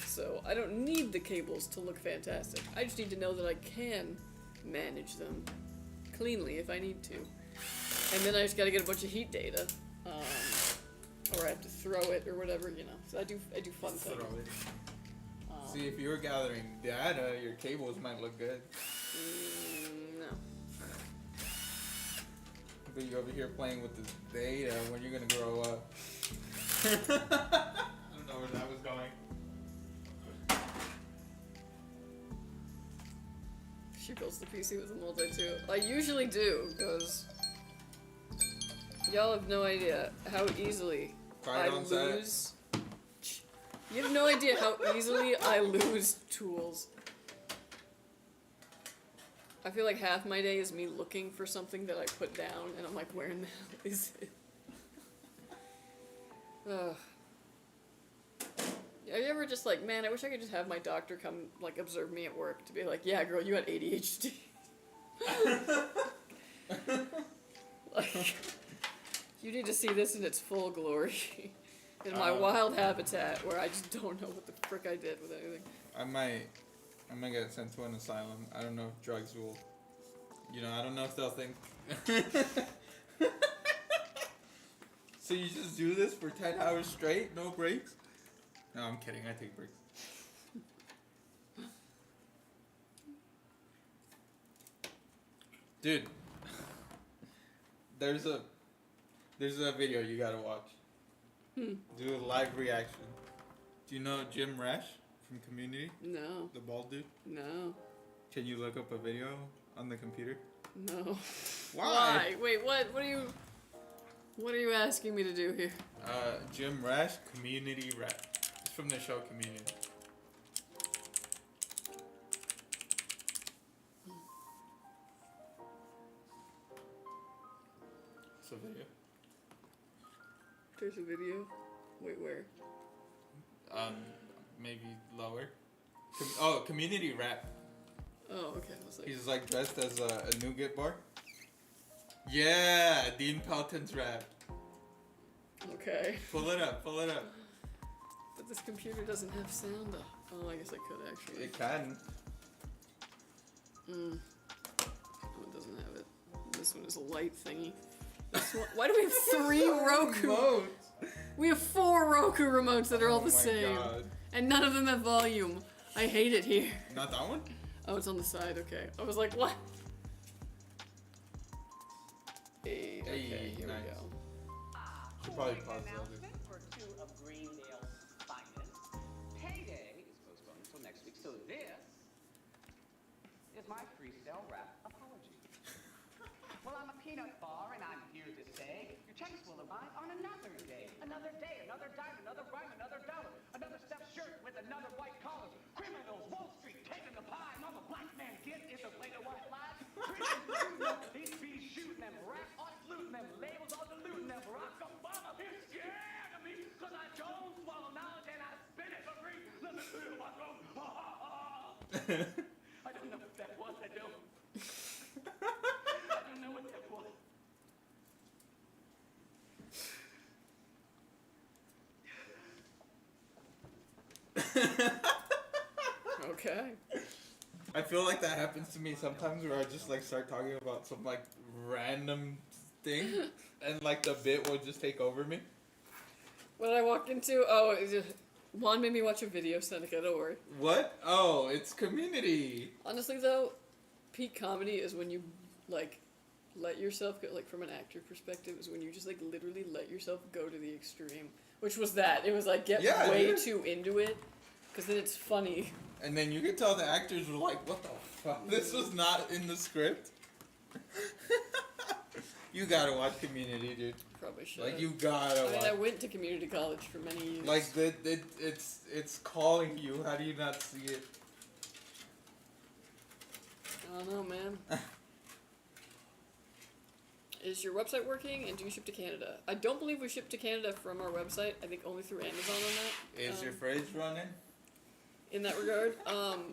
So I don't need the cables to look fantastic. I just need to know that I can manage them cleanly if I need to. And then I just gotta get a bunch of heat data. Or I have to throw it or whatever, you know. So I do fun things. Throw it. See, if you were gathering data, your cables might look good. No. But you're over here playing with this data when you're gonna grow up. I don't know where that was going. She builds the PC with a multi too. I usually do, because y'all have no idea how easily Try it I on set. lose. You have no idea how easily I lose tools. I feel like half my day is me looking for something that I put down, and I'm like, where in the hell is it? Ugh. Are you ever just like, man, I wish I could just have my doctor come, like, observe me at work to be like, yeah, girl, you got ADHD. Like, you need to see this in its full glory. In my wild habitat, where I just don't know what the frick I did with anything. I might get sent to an asylum. I don't know if drugs will, I don't know if they'll think. So you just do this for 10 hours straight, no breaks? No, I'm kidding. I take breaks. Dude, there's a video you gotta watch. Do a live reaction. Do you know Jim Rash from Community? No. The bald dude? No. Can you look up a video on the computer? No. Why? Wait, what are you asking me to do here? Jim Rash, Community Rap. It's from the show Community. It's a video. There's a video? Wait, where? Maybe lower. Community Rap. Oh, okay. I was like, He's like dressed as a nougat bar. Yeah, Dean Pelton's rap. okay. Pull it up. But this computer doesn't have sound. Oh, I guess I could actually. It can. No, it doesn't have it. This one is a light thingy. This one, why do we have 3 Roku? Remotes. We have 4 Roku remotes that are all Oh the my same. God. And none of them have volume. I hate it here. Not that one? Oh, it's on the side, okay. I was like, what? Hey, okay, here nice. we go. Should probably pause the other. Announcement for 2 of Greendale's finest. Payday is postponed until next week, so this is my freestyle rap apology. Well, I'm a peanut bar, and I'm here to say your checks will arrive on another day. Another day, another dime, another rhyme, another dollar. Another stuffed shirt with another white collar. Criminals, Wall Street, taking the pie. And all the black man gets is a plate of white lies. These be shooting them, rap on fluting them, labels on diluting them. Barack Obama is scared of me, cause I don't swallow knowledge and I spin it for free. Let me feel my throat. I don't know what that was, I don't know what that was. Okay. I feel like that happens to me sometimes where I just like start talking about some like random thing and like the bit will just take over me. What did I walk into? Oh, Juan made me watch a video, Seneca, don't worry. What? Oh, it's Community. Honestly, though, peak comedy is when you, like, let yourself go, like, from an actor perspective, is when you just, like, literally let yourself go to the extreme. Which was that. It was, like, get way dude. too into it, because then it's funny. And then you can tell the actors were like, what the fuck? This was not in the script. You gotta watch Community, dude. Probably should. Like, you gotta watch. I went to community college for many years. Like, it's calling you. How do you not see it? I don't know, man. Is your website working, and do you ship to Canada? I don't believe we ship to Canada from our website. I think only through Amazon on that. Is your phrase running? In that regard.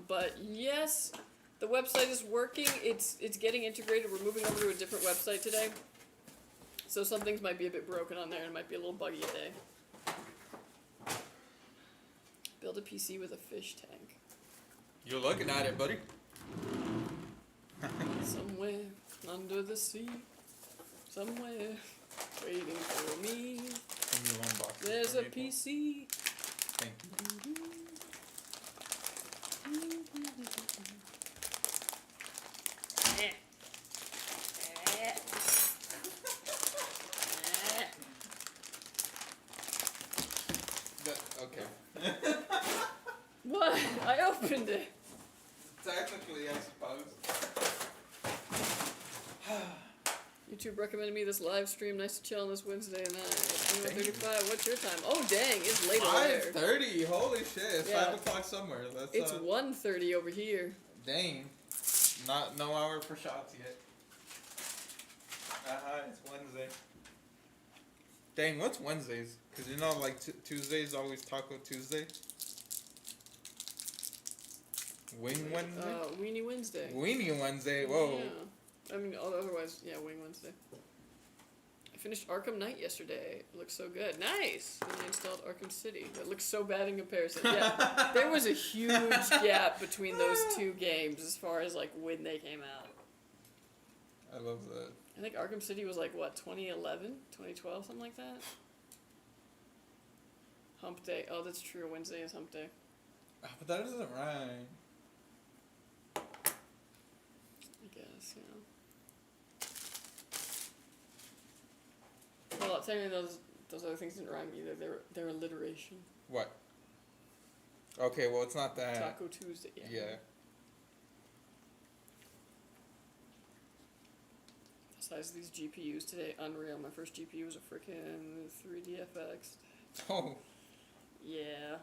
But yes, the website is working. It's getting integrated. We're moving over to a different website today. So some things might be a bit broken on there and might be a little buggy today. Build a PC with a fish tank. You're looking at it, buddy. Somewhere under the sea. Somewhere waiting for me. Can you unbox it There's for a me, PC. Thank you. Okay. What? I opened it. Technically, I suppose. YouTube recommended me this live stream. Nice to chill on this Wednesday night. Dang. 35. What's your time? Oh dang, it's late over there. 5:30. Holy shit! It's Yeah. 5 o'clock somewhere. That's It's 1:30 over here. dang. No hour for shots yet. It's Wednesday. Dang, what's Wednesdays? Cause you know, like Tuesdays always Taco Tuesday. Wing Wednesday. Weenie Wednesday. Weenie Wednesday. Whoa. Yeah. I mean, otherwise, yeah, Wing Wednesday. I finished Arkham Knight yesterday. It looks so good. Nice! And I installed Arkham City. It looks so bad in comparison. Yeah, there was a huge gap between those two games as far as, like, when they came out. I love that. I think Arkham City was, like, what, 2011? 2012? Something like that? Hump Day. Oh, that's true. Wednesday is Hump Day. But that isn't right. I guess, yeah. Well, technically those other things didn't rhyme either. They're alliteration. What? Okay, well it's not that. Taco Tuesday. Yeah. Size of these GPUs today, unreal. My first GPU was a freaking 3DFX. Oh. Yeah.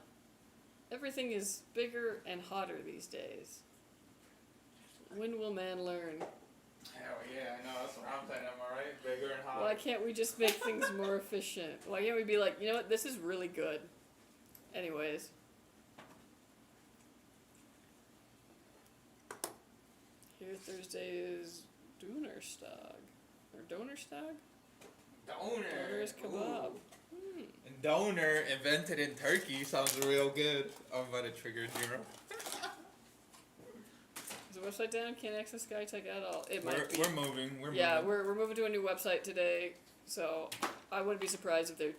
Everything is bigger and hotter these days. When will man learn? Hell yeah, I know, that's what I'm saying, am I right? Bigger and hotter. Why can't we just make things more efficient? Why can't we be like, you know what, this is really good. Anyways. Here Thursday is Donnerstag. Or Donnerstag? Donner is kebab. And donor invented in Turkey sounds real good. I'm about to trigger 0. Is the website down? Can't access Skytech at all. It might be. We're moving. We're Yeah, moving. we're moving to a new website today, so I wouldn't be surprised if they're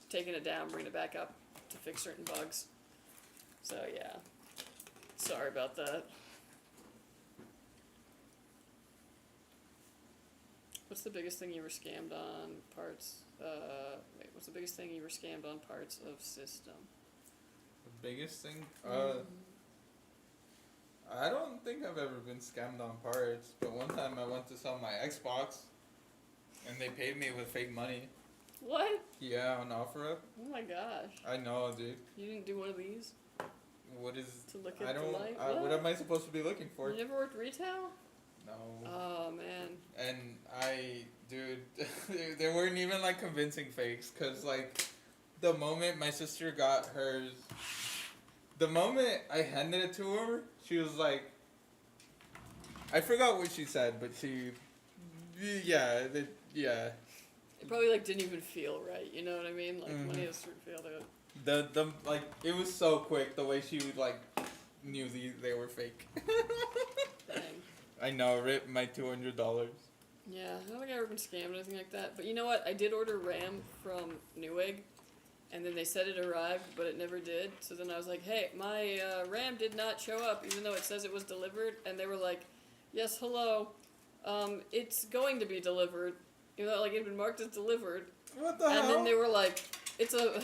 taking it down, bringing it back up to fix certain bugs. So yeah, sorry about that. What's the biggest thing you were scammed on parts? What's the biggest thing you were scammed on parts of system? The biggest thing? I don't think I've ever been scammed on parts, but one time I went to sell my Xbox, and they paid me with fake money. What? Yeah, on OfferUp. Oh my gosh. I know, dude. You didn't do one of these? What is... To look I at the don't... light? what am I supposed to be looking for? You never worked retail? No. Oh man. And dude, they weren't even like convincing fakes, cause like, the moment my sister got hers, the moment I handed it to her, she was like, I forgot what she said, but yeah. It probably like didn't even feel right, you know what I mean? Like money has certain feel to it. The like, it was so quick, the way she would like, knew they were fake. Dang. I know, rip my $200. Yeah, I don't think I've ever been scammed or anything like that. But you know what? I did order RAM from Newegg, and then they said it arrived, but it never did. So then I was like, hey, my RAM did not show up, even though it says it was delivered. And they were like, yes, hello, it's going to be delivered. You know, like it had been marked as delivered. What the hell? And then they were like, it's a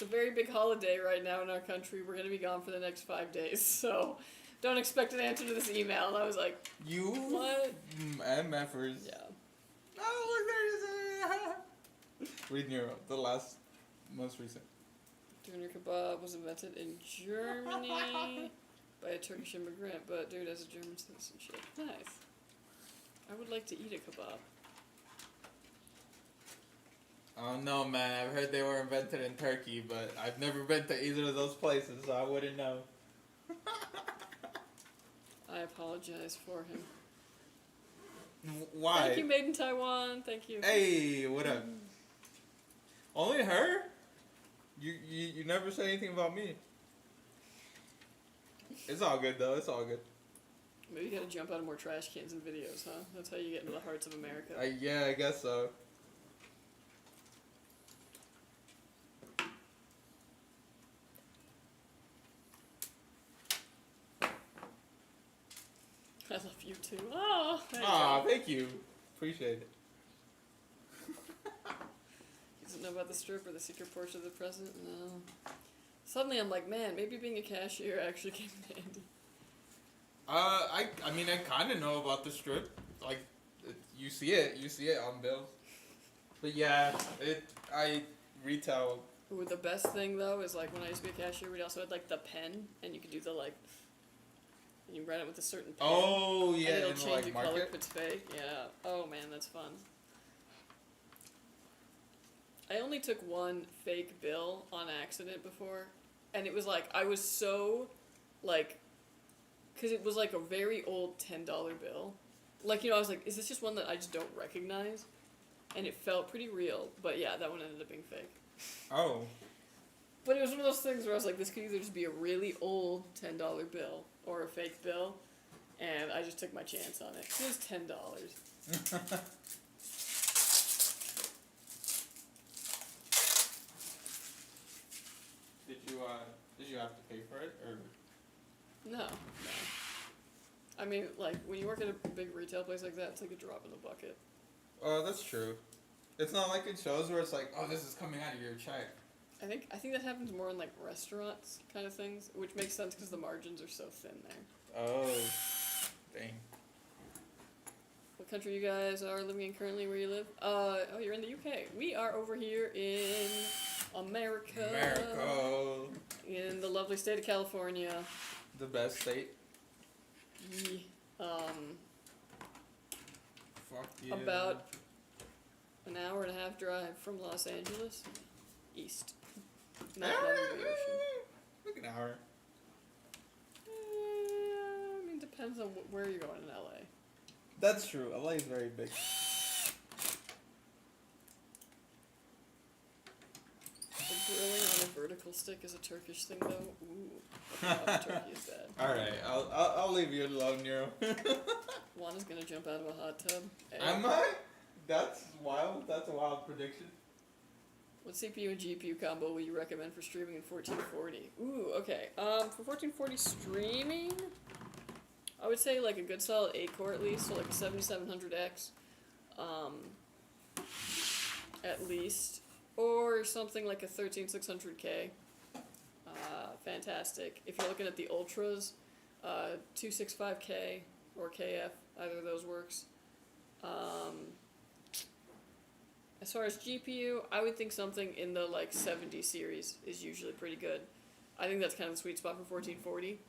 very big holiday right now in our country. We're gonna be gone for the next 5 days, so don't expect an answer to this email. And I was like, you what? MFers. Yeah. Oh, look, there it is. Read Nero, the most recent. Doner kebab was invented in Germany by a Turkish immigrant, but dude has a German citizenship. Nice. I would like to eat a kebab. Oh no, man, I've heard they were invented in Turkey, but I've never been to either of those places, so I wouldn't know. I apologize for him. Why? Thank you, Made in Taiwan. Thank you. Hey, what up? Only her? You never say anything about me. It's all good though. It's all good. Maybe you gotta jump out of more trash cans and videos, huh? That's how you get into the hearts of America. Yeah, I guess so. I love you too. Oh, Thank you. Appreciate it. He doesn't know about the strip or the secret porch of the president? No. Suddenly I'm like, man, maybe being a cashier actually came in handy. I mean, I kind of know about the strip. Like, you see it on bills. But yeah, I retail. Ooh, the best thing though is like when I used to be a cashier, we also had like the pen, and you could do the like. You run it with a certain pen. Oh yeah, and it'll in the, change like, the color market. if it's fake. Yeah. Oh man, that's fun. I only took one fake bill on accident before, and it was like I was so, like, because it was like a very old $10 bill. Like, you know, I was like, is this just one that I just don't recognize? And it felt pretty real, but yeah, that one ended up being fake. Oh. But it was one of those things where I was like, this could either just be a really old $10 bill or a fake bill, and I just took my chance on it. It was $10. Did you have to pay for it or? No. I mean, like, when you work at a big retail place like that, it's like a drop in the bucket. Oh, that's true. It's not like in shows where it's like, oh, this is coming out of your check. I think that happens more in like restaurants kind of things, which makes sense because the margins are so thin there. Oh, dang. What country you guys are living in currently? Where you live? Oh, you're in the UK. We are over here in America. America. In the lovely state of California. The best state. Yeah. Fuck yeah. About an hour and a half drive from Los Angeles, east. Not under the ocean. Like an hour. I mean, depends on where you're going in LA. That's true. LA is very big. The grilling on a vertical stick is a Turkish thing, though. Ooh, turkey is bad. All right, I'll leave you alone, Nero. Juan is gonna jump out of a hot tub. Hey. Am I? That's wild. That's a wild prediction. What CPU and GPU combo will you recommend for streaming in 1440? Ooh, okay. For 1440 streaming, I would say like a good solid 8-core at least, so like a 7700X, at least, or something like a 13600K. Fantastic. If you're looking at the ultras, 265K or KF, either of those works. As far as GPU, I would think something in the like 70 series is usually pretty good. I think that's kind of the sweet spot for 1440.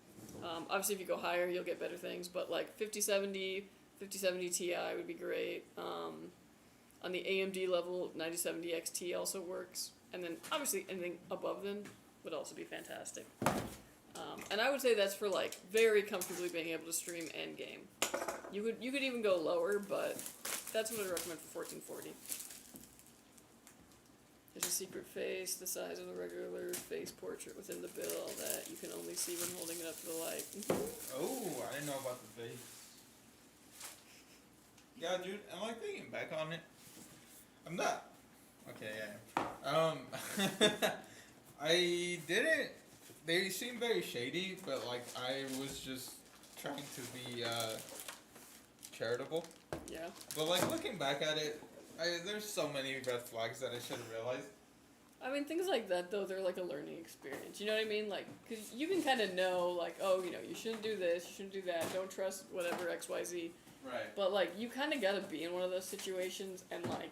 Obviously, if you go higher, you'll get better things, but like 5070 Ti would be great. On the AMD level, 9070 XT also works, and then obviously anything above them would also be fantastic. And I would say that's for like very comfortably being able to stream and game. You could even go lower, but that's what I recommend for 1440. There's a secret face, the size of the regular face portrait within the bill that you can only see when holding it up to the light. Oh, I didn't know about the face. Yeah, dude, I'm like thinking back on it. I'm not. Okay, yeah. I didn't. They seem very shady, but like I was just trying to be charitable. Yeah. But like looking back at it, there's so many red flags that I should have realized. I mean, things like that, though, they're like a learning experience. You know what I mean? Like, because you can kind of know, like, oh, you know, you shouldn't do this, you shouldn't do that, don't trust whatever, XYZ. Right. But, like, you kind of got to be in one of those situations and, like,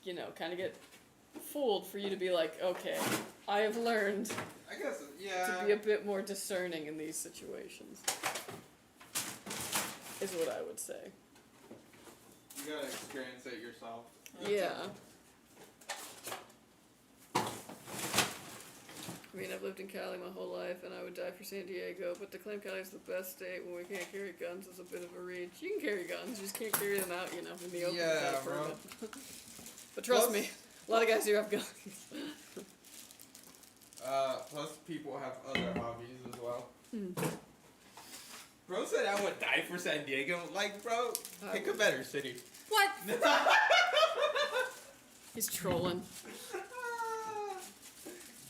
you know, kind of get fooled for you to be like, okay, I have learned I guess, yeah. to be a bit more discerning in these situations. Is what I would say. You gotta experience it yourself. Yeah. I mean, I've lived in Cali my whole life, and I would die for San Diego, but to claim Cali is the best state when we can't carry guns is a bit of a reach. You can carry guns, you just can't carry them out, you know, in the open without a permit. But trust me, a lot of guys do have guns. Plus people have other hobbies as well. Bro said I would die for San Diego. Like, bro, pick a better city. What? He's trolling.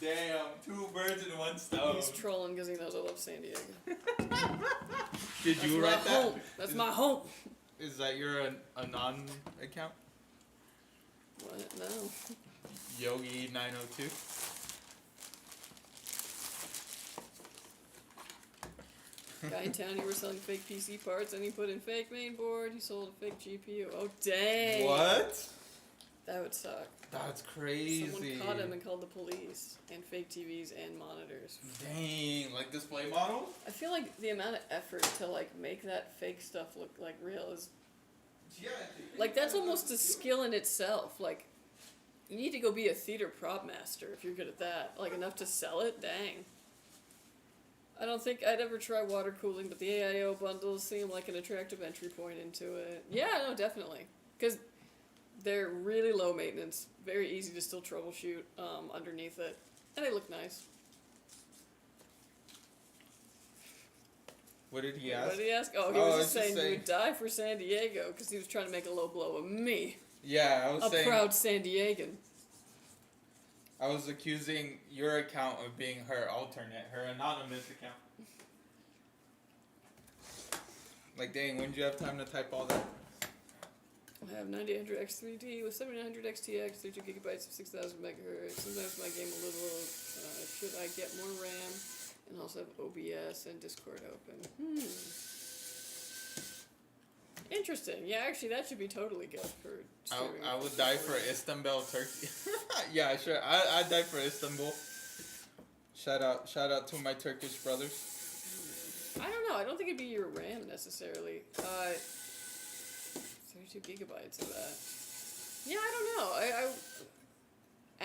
Damn, 2 birds in 1 stone. He's trolling because he knows I love San Diego. Did That's you my write that? home. That's my home. Is that your Anon account? What? No. Yogi 902. Guy in town, he was selling fake PC parts, and he put in fake mainboard. He sold a fake GPU. Oh dang! What? That would suck. That's crazy. Someone caught him and called the police. And fake TVs and monitors. Dang, like display models? I feel like the amount of effort to like make that fake stuff look like real is Yeah. like that's almost a skill in itself. Like you need to go be a theater prop master if you're good at that. Like enough to sell it. Dang. I don't think I'd ever try water cooling, but the AIO bundles seem like an attractive entry point into it. Yeah, no, definitely. Because they're really low maintenance, very easy to still troubleshoot underneath it, and they look nice. What did he ask? What did he ask? Oh, he was just saying he would die for San Diego because he was trying to make a low blow of me, Yeah, I was a saying. proud San Diegan. I was accusing your account of being her alternate, her anonymous account. Like, dang, when did you have time to type all that? I have 9800 X3D with 7900 XTX, 32 gigabytes of 6000 megahertz. Sometimes my game a little. Should I get more RAM? And also have OBS and Discord open. Interesting. Yeah, actually, that should be totally good for streaming. I would die for Istanbul, Turkey. Yeah, sure. I'd die for Istanbul. Shout out to my Turkish brothers. I don't know. I don't think it'd be your RAM necessarily. 32 gigabytes of that. Yeah, I don't know. I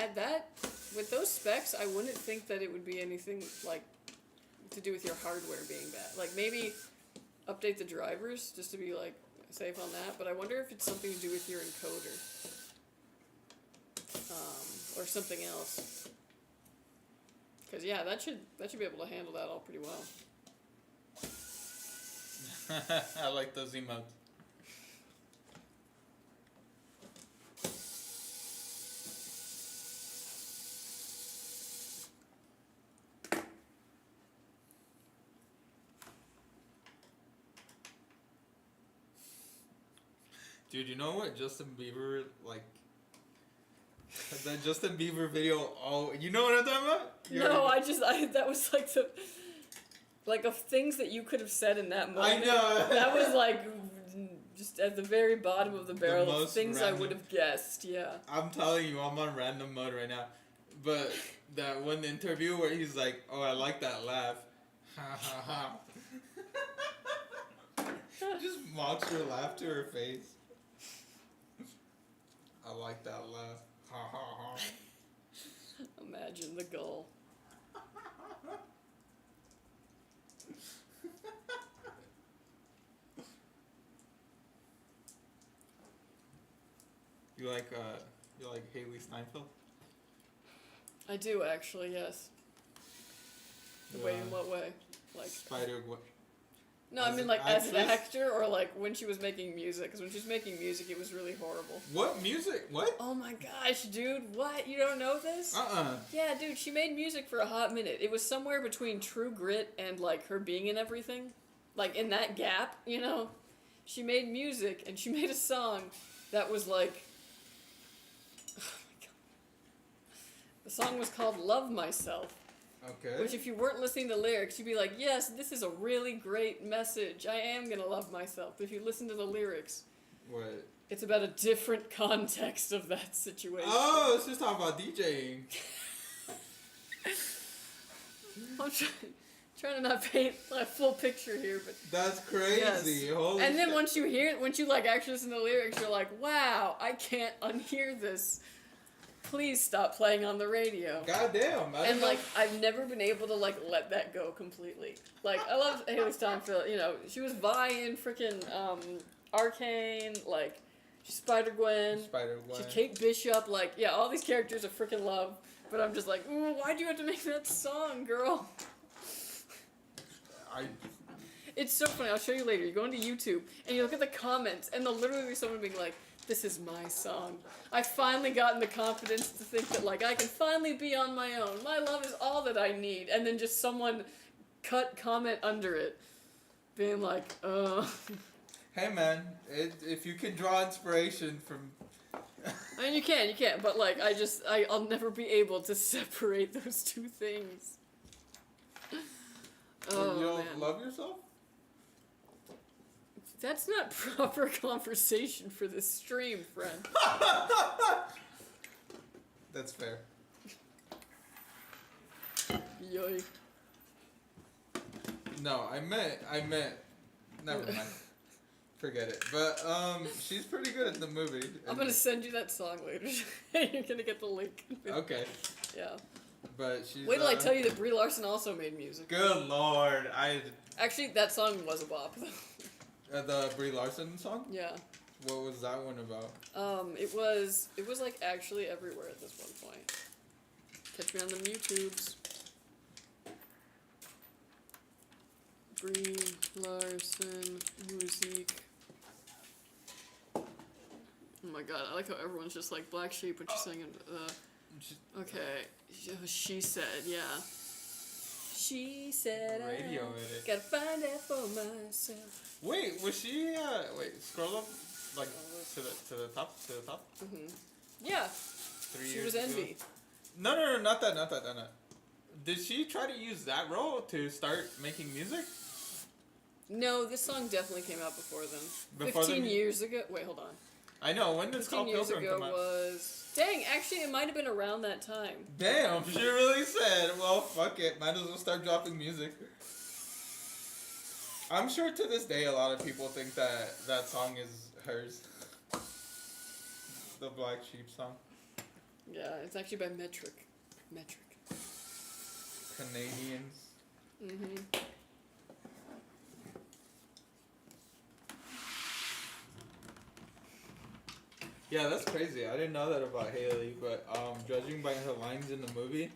at that with those specs, I wouldn't think that it would be anything like to do with your hardware being bad. Like maybe update the drivers just to be like safe on that. But I wonder if it's something to do with your encoder or something else. Because yeah, that should be able to handle that all pretty well. I like those emotes. Dude, you know what Justin Bieber, like, that Justin Bieber video, you know what I'm talking about? That was like of things that you could have said in that moment. I know. That was like just at the very bottom of the barrel of most things random. I would have guessed, yeah. I'm telling you, I'm on random mode right now. But that one interview where he's like, oh, I like that laugh. Ha ha ha. Just mocks her laugh to her face. I like that laugh. Ha ha ha. Imagine the goal. You like Haley Steinfeld? I do actually, yes. The way in what way? Like Spider-Gwen. no, I As mean an like as an actress? actor or like when she was making music. Because when she was making music, it was really horrible. What music? What? Oh my gosh, dude! What? You don't know this? Yeah, dude, she made music for a hot minute. It was somewhere between True Grit and, like, her being in everything. Like, in that gap, you know? She made music, and she made a song that was, like... Oh, my God. The song was called Love Myself. Okay. Which, if you weren't listening to lyrics, you'd be like, yes, this is a really great message. I am gonna love myself. But if you listen to the lyrics... What? It's about a different context of that situation. Oh, let's just talk about DJing. I'm trying to not paint a full picture here, but That's crazy. yes. Holy And then shit. once you like actually listen to the lyrics, you're like, wow, I can't unhear this. Please stop playing on the radio. Goddamn. And like I've never been able to like let that go completely. Like I love Haley Steinfeld. You know, she was Vi in freaking Arcane, like she's Spider-Gwen. She's Kate Bishop. Like yeah, all these characters I freaking love. But I'm just like, ooh, why'd you have to make that song, girl? It's so funny. I'll show you later. You go into YouTube and you look at the comments, and there'll literally be someone being like, "This is my song. I finally gotten the confidence to think that like I can finally be on my own. My love is all that I need." And then just someone comment under it, being like, Hey man, if you can draw inspiration from. I mean, you can, but like I'll never be able to separate those two things. Oh, you don't man. love yourself? That's not proper conversation for this stream, friend. That's fair. Yoy. No, I meant. Never mind. Forget it. But she's pretty good at the movie. I'm gonna send you that song later. You're gonna get the link. Okay, Yeah. but she's. Wait till I tell you that Brie Larson also made music. Good lord, Actually, that song was a bop, though. the Brie Larson song. Yeah. What was that one about? It was like actually everywhere at this one point. Catch me on the YouTubes. Brie Larson music. Oh my god, I like how everyone's just like Black Sheep when she's singing. Okay, she said, yeah. She said, Radio I edit. gotta find out for myself. Wait, was she? Wait, scroll up, like to the top. Mm-hmm. Yeah, 3 she years was ago? Envy. No, not that. Did she try to use that role to start making music? No, this song definitely came out before then. Before 15 then? years ago. Wait, hold on. I know. When did 15 Skull years Pilgrim ago come out? was... Dang, actually it might have been around that time. Damn, she really said, well, fuck it. Might as well start dropping music. I'm sure to this day a lot of people think that song is hers. The Black Sheep song. Yeah, it's actually by Metric. Canadians. Mm-hmm. Yeah, that's crazy. I didn't know that about Haley, but judging by her lines in the movie,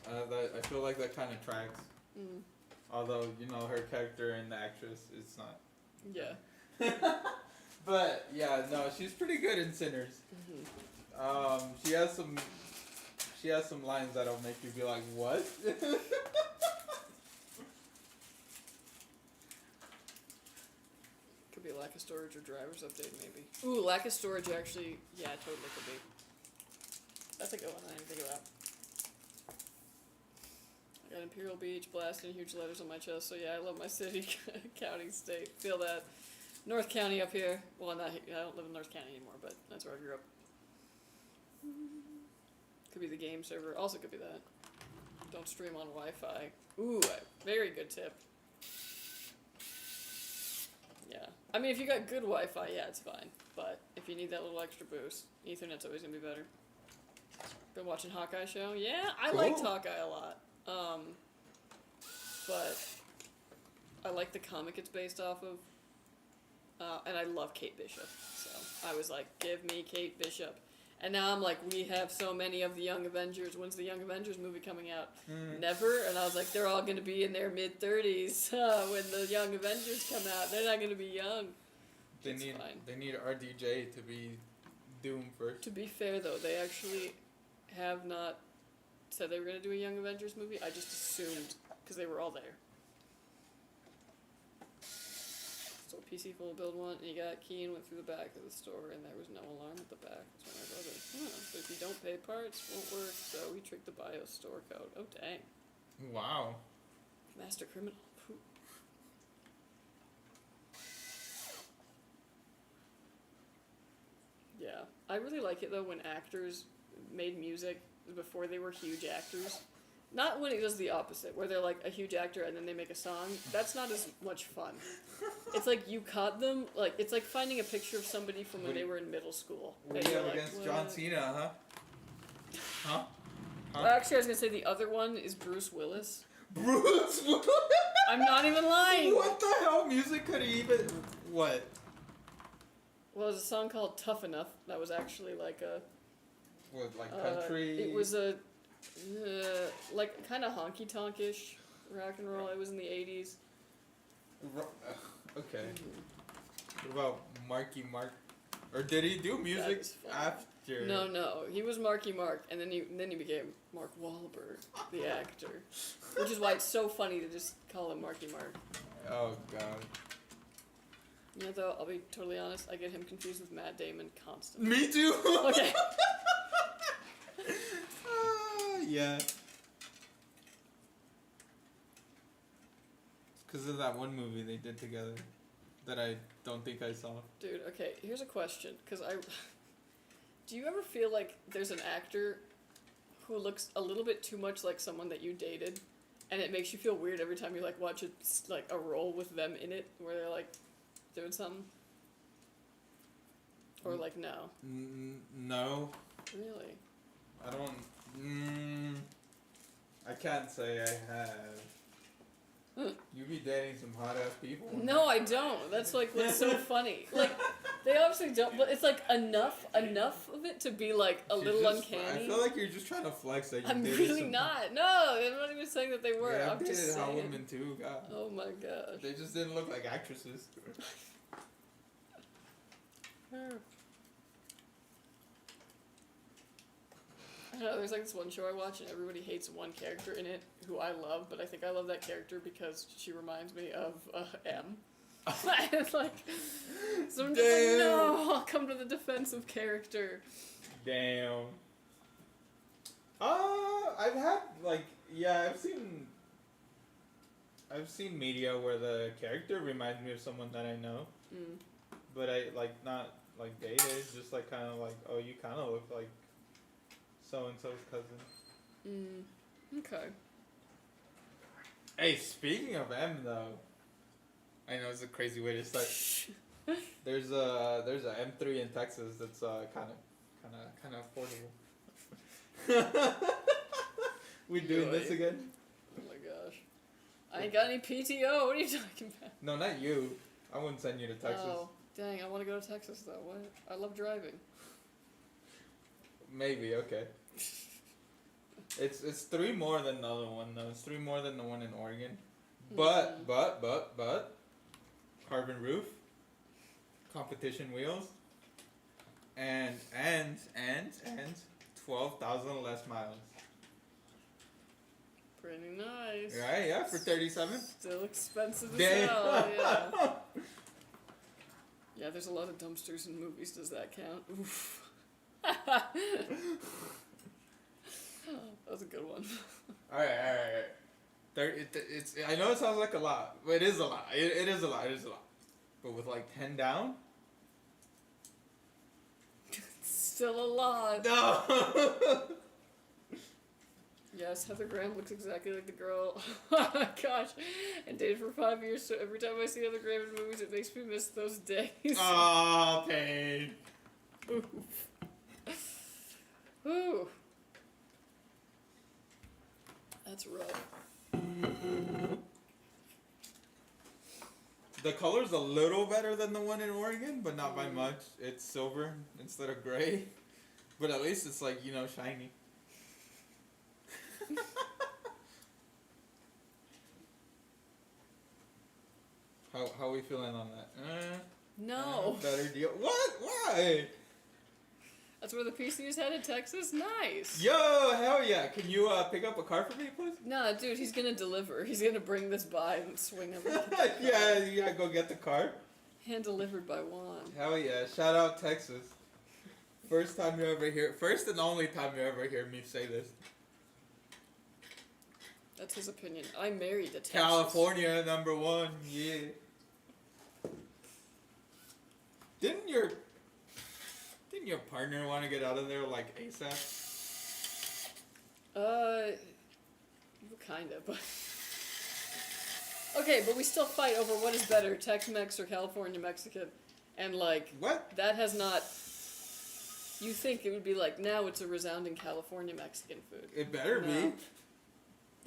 that I feel like that kind of tracks. Mm. Although, you know, her character and the actress, it's not. Yeah. But yeah, no, she's pretty good in Sinners. Mm-hmm. She has some lines that'll make you be like, what? Could be lack of storage or drivers update, maybe. Ooh, lack of storage actually, yeah, totally could be. That's a good one, I didn't think of that. I got Imperial Beach blasting huge letters on my chest, so yeah, I love my city, county, state. Feel that. North County up here. Well, I don't live in North County anymore, but that's where I grew up. Could be the game server. Also could be that. Don't stream on Wi-Fi. Ooh, very good tip. Yeah. I mean, if you got good Wi-Fi, yeah, it's fine. But if you need that little extra boost, Ethernet's always gonna be better. Been watching Hawkeye show? Yeah, I liked Cool. Hawkeye a lot. But I like the comic it's based off of. And I love Kate Bishop. So I was like, give me Kate Bishop. And now I'm like, we have so many of the Young Avengers. When's the Young Avengers movie coming out? Never. And I was like, they're all going to be in their mid-30s when the Young Avengers come out. They're not going to be young. They It's need fine. they need RDJ to be Doom first. To be fair, though, they actually have not said they were going to do a Young Avengers movie. I just assumed, because they were all there. So a PC full build one, and you got key and went through the back of the store, and there was no alarm at the back. So my brother, but if you don't pay parts, won't work. So we tricked the BIOS store code. Oh dang, Wow. master criminal. Phew. Yeah, I really like it though when actors made music before they were huge actors. Not when it does the opposite, where they're like a huge actor and then they make a song. That's not as much fun. It's like you caught them, like it's like finding a picture of somebody from when What do they you- were in middle school. What and do you you're have like, against John "What?" Cena, huh? Huh? Huh? Actually, I was gonna say the other one is Bruce Willis. Bruce Willis? I'm not even lying. What the hell music could he even... What? Well, there's a song called Tough Enough that was actually like a. What, like country? It was a, like kind of honky tonkish rock and roll. It was in the 80s. Okay. What about Marky Mark? Or did he do music is fun. after? No, he was Marky Mark, and then he became Mark Wahlberg, the actor, which is why it's so funny to just call him Marky Mark. Oh, God. You know, though, I'll be totally honest, I get him confused with Matt Damon constantly. Me too! Okay. Yeah. Because of that one movie they did together that I don't think I saw. Dude, okay, here's a question. Because do you ever feel like there's an actor who looks a little bit too much like someone that you dated, and it makes you feel weird every time you like watch a role with them in it, where they're like doing something? Or like no? No. Really? I don't. I can't say I have. You be dating some hot ass people. No, I don't. That's like what's so funny. Like they obviously don't, but it's like enough of it to be like a little uncanny. I feel like you're just trying to flex that you I'm dated really some. not. No, I'm not even saying that they were. Yeah, I'm I've just dated hot saying. women too. God. Oh my gosh. They just didn't look like actresses. I don't know, there's like this one show I watch and everybody hates one character in it who I love, but I think I love that character because she reminds me of M. It's like, so I'm just like, no, I'll come to the defense of character. Damn. I've had I've seen media where the character reminds me of someone that I know, but I like not like dated, just like kind of like, oh, you kind of look like so and so's cousin. Okay. Hey, speaking of M though, I know it's a crazy way to start. There's a M3 in Texas that's kind of affordable. We doing this again? Oh my gosh. I ain't got any PTO. What are you talking about? No, not you. I wouldn't send you to Texas. Oh, dang, I want to go to Texas though. What? I love driving. Maybe, okay. It's 3 more than the other one though. It's 3 more than the one in Oregon. But carbon roof, competition wheels, and 12,000 less miles. Pretty nice. Right, yeah, for 37. Still expensive as Dang. hell, yeah. Yeah, there's a lot of dumpsters in movies. Does that count? Oof. That was a good one. Alright. It's I know it sounds like a lot, but it is a lot. It is a lot. But with like 10 down? Still a lot. No! Yes, Heather Graham looks exactly like the girl. Oh my gosh. And dated for 5 years, so every time I see Heather Graham in movies, it makes me miss those days. Aw, pain. Oof. Ooh. That's rough. The color's a little better than the one in Oregon, but not by much. It's silver instead of gray. But at least it's like, shiny. How are we feeling on that? No. Better deal. What? Why? That's where the PC is headed, Texas? Nice. Yo, hell yeah. Can you pick up a car for me, please? Nah, dude, he's gonna deliver. He's gonna bring this by and swing him. Yeah, you gotta go get the car. Hand delivered by Juan. Hell yeah. Shout out Texas. First and only time you ever hear me say this. That's his opinion. I married a Texas. California, #1. Yeah. Didn't your partner want to get out of there like ASAP? Kind of, but... Okay, but we still fight over what is better, Tex-Mex or California Mexican. And, like... What? That has not... You think it would be like, now it's a resounding California Mexican food. It better be.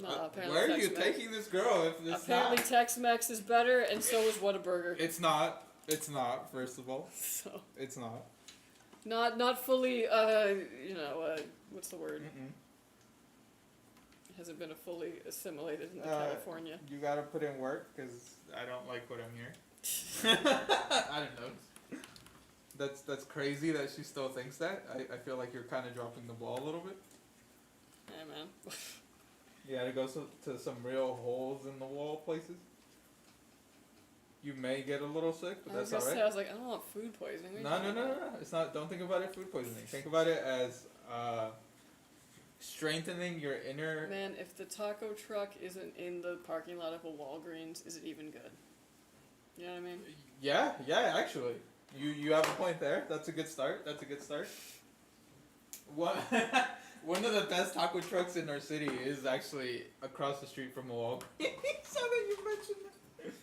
No, apparently where are you Tex-Mex. taking this girl if it's Apparently not? Tex-Mex is better, and so is Whataburger. It's not. It's not, first of all. So... It's not. Not fully, what's the word? It hasn't been fully assimilated into California. You gotta put in work, because I don't like what I'm hearing. I don't know. That's crazy that she still thinks that. I feel like you're kind of dropping the ball a little bit. Hey, man. You gotta go to some real holes in the wall places. You may get a little sick, but that's alright. I was like, I don't want food poisoning. No. It's not. Don't think about it food poisoning. Think about it as strengthening your inner. Man, if the taco truck isn't in the parking lot of a Walgreens, is it even good? You know what I mean? Yeah, actually. You have a point there. That's a good start. One one of the best taco trucks in our city is actually across the street from a Walgreens. So that you mentioned that. It's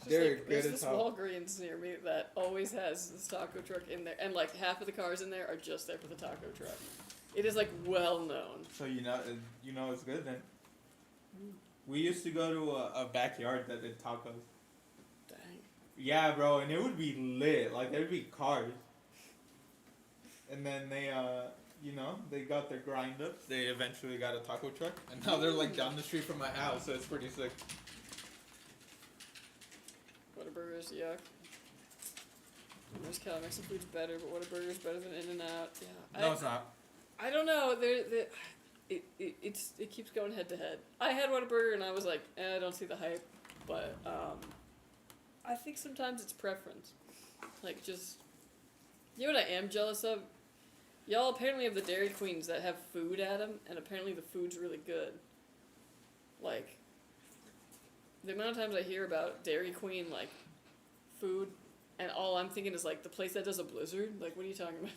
just They're like, good there's as this hell. Walgreens near me that always has this taco truck in there, and like half of the cars in there are just there for the taco truck. It is like well known. So you know it's good then. We used to go to a backyard that did tacos. Dang. Yeah, bro, and it would be lit. Like there'd be cars. And then they they got their grind up. They eventually got a taco truck, and now they're like down the street from my house, so it's pretty sick. Whataburger's yuck. There's Cal Mexican food's better, but Whataburger's better than In-N-Out. Yeah. No, it's not. I don't know. It keeps going head to head. I had Whataburger and I was like, I don't see the hype, but I think sometimes it's preference. Like just, you know what I am jealous of? Y'all apparently have the Dairy Queens that have food at them, and apparently the food's really good. Like, the amount of times I hear about Dairy Queen like food, and all I'm thinking is like the place that does a blizzard. Like, what are you talking about?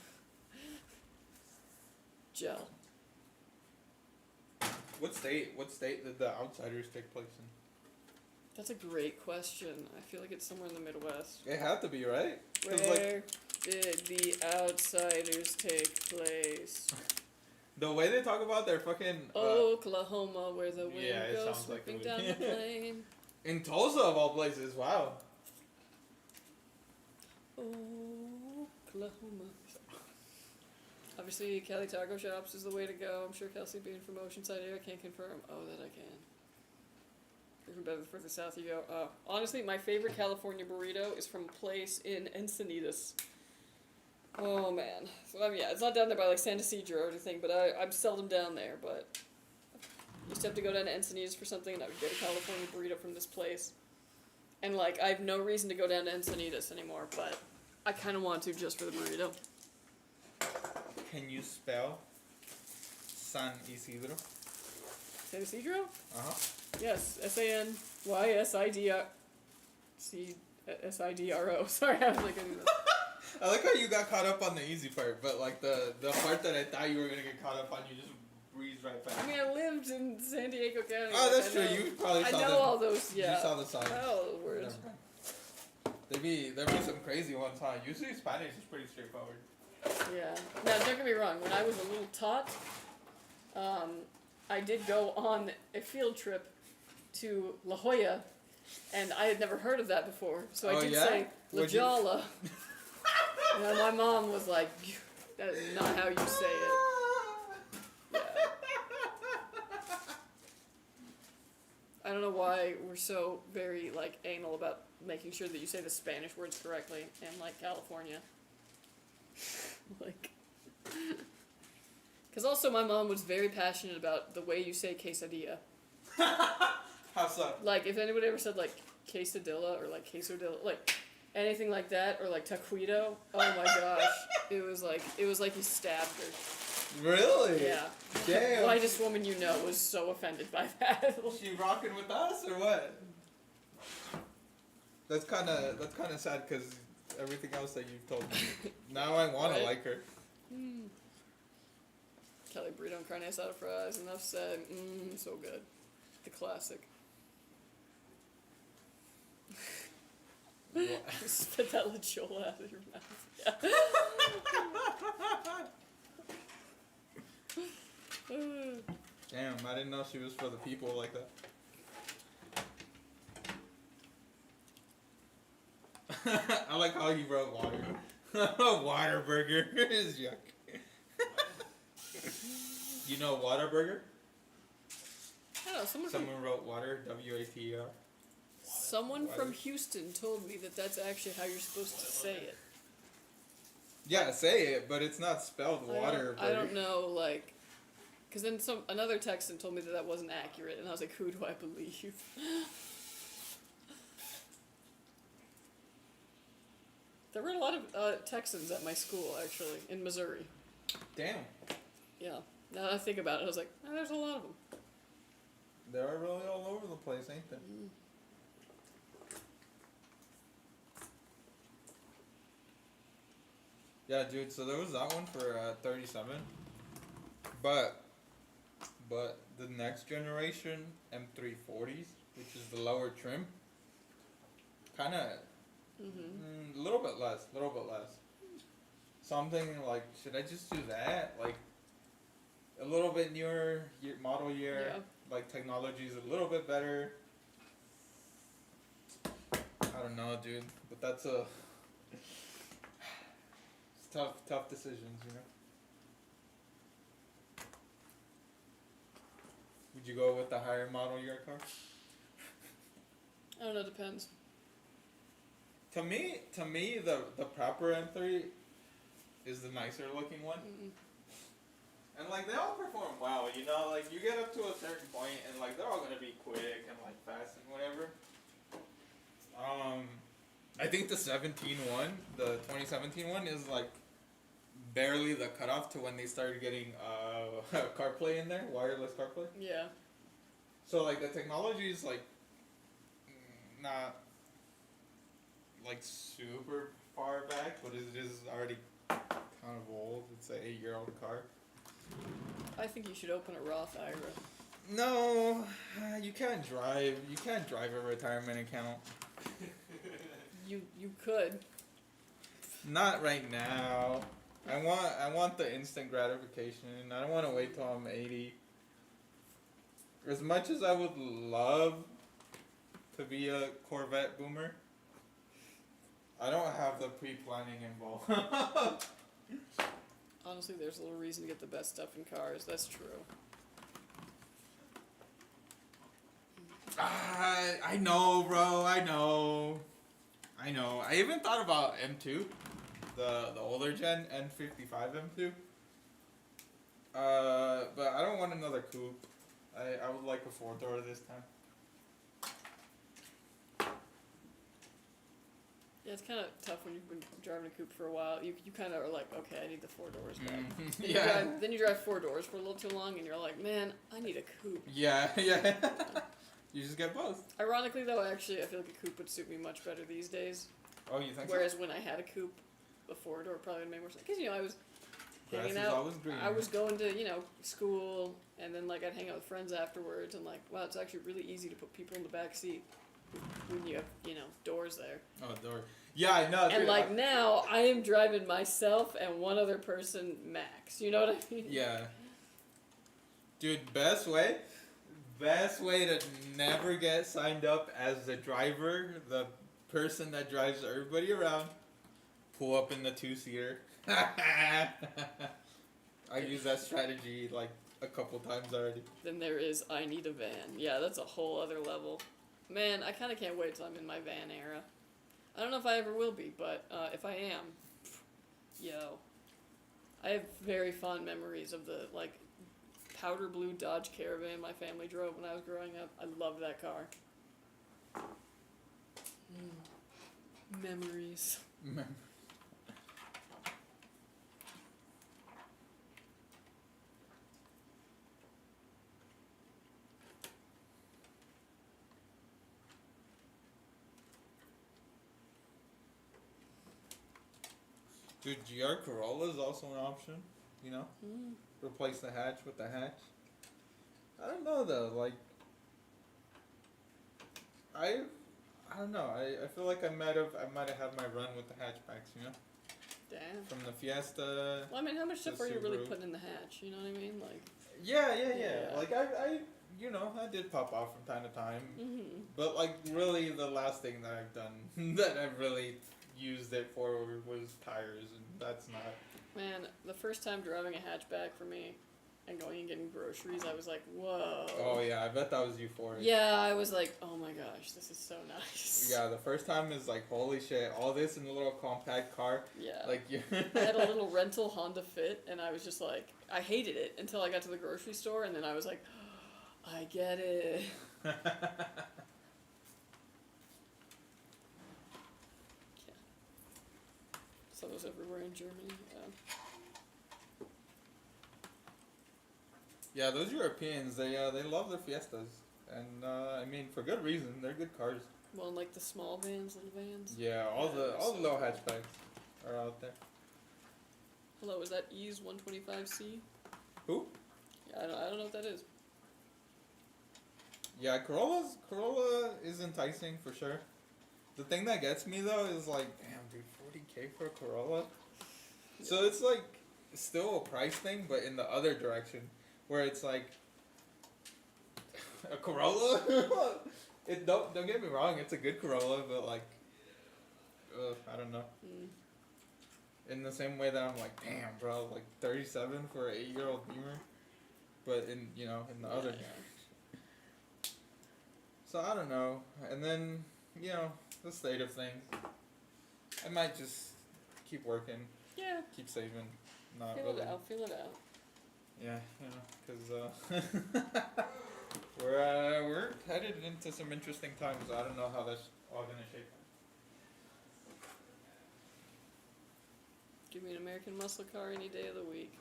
Geil. What state did the Outsiders take place in? That's a great question. I feel like it's somewhere in the Midwest. It had to be, right? 'Cause, Where did the Outsiders take place? The way they talk about their fucking Oklahoma, where the wind yeah, it goes sounds like sweeping it down would. the plain. in Tulsa of all places. Wow. Oklahoma. Obviously, Cali Taco Shops is the way to go. I'm sure Kelsey being from Oceanside area can't confirm. Oh, that I can. Even better the further south you go. Honestly, my favorite California burrito is from a place in Encinitas. Oh, man. So, yeah, it's not down there by, like, San Ysidro or anything, but I'm seldom down there, but I used to have to go down to Encinitas for something, and I would get a California burrito from this place. And, like, I have no reason to go down to Encinitas anymore, but I kind of want to just for the burrito. Can you spell San Isidro? San Ysidro? Uh-huh. Yes, SANYSIDRO. Sorry, I was like, I like how you got caught up on the easy part, but like the part that I thought you were gonna get caught up on, you just breezed right past. I mean, I lived in San Diego County. Oh, that's I true. know- You probably I saw know them. all those, yeah. You saw the signs. Oh, the words. There'd be some crazy ones, huh? Usually Spanish is pretty straightforward. Yeah. Now, don't get me wrong. When I was a little tot, I did go on a field trip to La Jolla, and I had never heard of that before. So I Oh, did yeah? say La What'd you- Jolla. And my mom was like, "That is not how you say it." Yeah. I don't know why we're so very like anal about making sure that you say the Spanish words correctly in like California. Like, because also my mom was very passionate about the way you say quesadilla. How so? Like if anybody ever said like quesadilla or like quesodilla, like anything like that or like taquito, oh my gosh, it was like he stabbed her. Really? Yeah. Damn. The whitest woman you know was so offended by that. She rocking with us or what? That's kind of sad because everything else that you've told me. Now I want to Right? like her. Kelly burrito and carne asada fries. Enough said. So good. The classic. Spit that La Jolla out of your mouth. Yeah. Damn, I didn't know she was for the people like that. I like how you wrote water. Water burger is yuck. You know Waterburger? I don't know. Someone wrote water, W-A-T-E-R. Someone Water. from Houston told me that that's actually how you're supposed to say it. Yeah, say it, but it's not spelled water. I don't know, like, because then another Texan told me that wasn't accurate, and I was like, who do I believe? There were a lot of Texans at my school, actually, in Missouri. Damn. Yeah. Now that I think about it, I was like, oh, there's a lot of them. They are really all over the place, ain't they? Mm. Yeah, dude. So there was that one for 37, but the next generation M340s, which is the lower trim, kind of a little bit less. So I'm thinking like, should I just do that? Like a little bit newer model year, Yeah. like technology's a little bit better. I don't know, dude, but that's it's tough decisions, you know. Would you go with the higher model year car? I don't know, depends. To me, the proper M3 is the nicer looking one. Mm. And like they all perform well, you know, like you get up to a certain point and like they're all gonna be quick and like fast and whatever. I think the 2017 one is like barely the cutoff to when they started getting CarPlay in there, wireless CarPlay. Yeah. So like the technology is like not like super far back, but it is already kind of old. It's an 8-year-old car. I think you should open a Roth IRA. No, you can't drive. You can't drive a retirement account. You could. Not right now. I want the instant gratification. I don't want to wait till I'm 80. As much as I would love to be a Corvette boomer, I don't have the pre-planning involved. Honestly, there's a little reason to get the best stuff in cars. That's true. I know, bro. I know. I even thought about M2, the older gen N55 M2. But I don't want another coupe. I would like a 4-door this time. Yeah, it's kind of tough when you've been driving a coupe for a while. You kind of are like, okay, I need the 4 doors back. Then Yeah. then you drive 4 doors for a little too long, and you're like, man, I need a coupe. Yeah. You just get both. Ironically, though, I feel like a coupe would suit me much better these days. Oh, you think Whereas when I had a coupe, the 4-door probably would make more sense. Because, I was so? hanging Grass is out. always greener. I was going to, school, and then, I'd hang out with friends afterwards, and, wow, it's actually really easy to put people in the back seat when you have, doors there. Oh, door. Yeah, I know. And, dude, now, I am driving myself and one other person max. You know what I mean? Yeah. Dude, best way to never get signed up as the driver, the person that drives everybody around, pull up in the 2-seater. I used that strategy a couple times already. Then there is I need a van. Yeah, that's a whole other level. Man, I kind of can't wait till I'm in my van era. I don't know if I ever will be, but if I am, I have very fond memories of the powder blue Dodge Caravan my family drove when I was growing up. I loved that car. Memories. Dude, GR Corolla is also an option, Replace the hatch with the hatch. I don't know though, I don't know. I feel like I might have had my run with the hatchbacks, Damn. From the Fiesta. Well, I mean, how much stuff the are you really Subaru. putting in the hatch? You know what I mean? Yeah. Yeah. I did pop off from time to time. Mm-hmm. But really the last thing that I've done that I've really used it for was tires, and that's not. Man, the first time driving a hatchback for me and going and getting groceries, I was like, whoa. Oh yeah, I bet that was euphoric. Yeah, I was like, oh my gosh, this is so nice. Yeah, the first time is holy shit, all this in a little compact car. Yeah. You I had a little rental Honda Fit, and I was just like, I hated it until I got to the grocery store, and then I was like, I get it. Yeah. So it was everywhere in Germany. Yeah, those Europeans, they love their Fiestas, and I mean for good reason. They're good cars. Well, and like the small vans, little vans. Yeah, all the little hatchbacks are out there. Hello, is that Ease 125C? Who? Yeah, I don't know what that is. Yeah, Corolla is enticing for sure. The thing that gets me though is like, damn, dude, 40K for a Corolla. So it's like still a price thing, but in the other direction, where it's like a Corolla. Don't get me wrong, it's a good Corolla, but like, I don't know. In the same way that I'm like, damn, bro, like 37 for an 8-year-old Beamer, but in the other. So I don't know, and then the state of things. I might just keep working. Yeah. Keep saving. Not Feel really. it out. Feel it out. Yeah, because we're headed into some interesting times. I don't know how that's all gonna shape up. Give me an American muscle car any day of the week.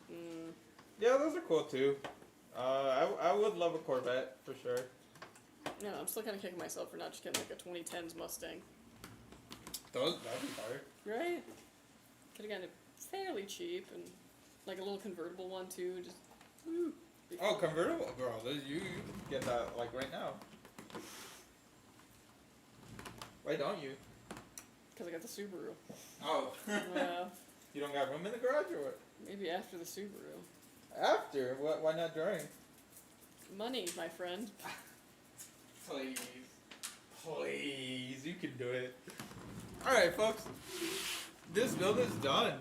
Yeah, those are cool too. I would love a Corvette for sure. No, I'm still kind of kicking myself for not just getting like a 2010s Mustang. That'd be hard. Right? Could have gotten it fairly cheap and like a little convertible one too. Just woo. Oh, convertible, bro. You can get that like right now. Why don't you? Because I got the Subaru. Oh. You don't got room in the garage or what? Maybe after the Subaru. After? What? Why not during? Money, my friend. Please. Please. You can do it. Alright, folks. This build is done.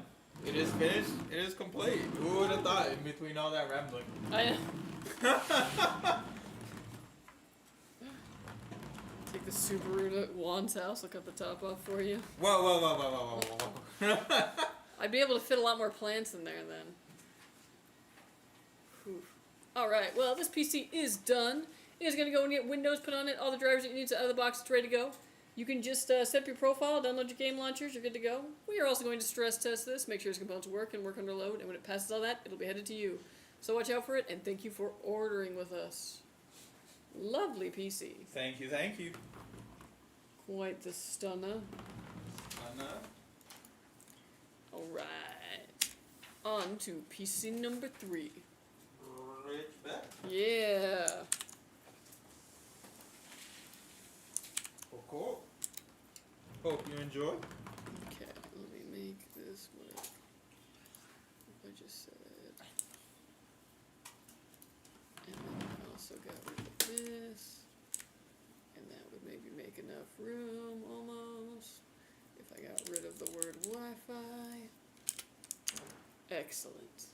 It is finished. It is complete. Who would have thought in between all that rambling? I know. Take the Subaru to Juan's house, look up the top off for you. Whoa. I'd be able to fit a lot more plants in there then. Whew. Alright, well, this PC is done. It is going to go and get Windows put on it, all the drivers that you need out of the box, it's ready to go. You can just set up your profile, download your game launchers, you're good to go. We are also going to stress test this, make sure its components work and work under load, and when it passes all that, it'll be headed to you. So watch out for it, and thank you for ordering with us. Lovely PC. Thank you. Quite the stunner. Alright. On to PC number 3. RichBet. Yeah. Cool. Hope you enjoy. Okay, let me make this what I just said. And then I also got rid of this. And that would maybe make enough room almost. If I got rid of the word Wi-Fi. Excellent.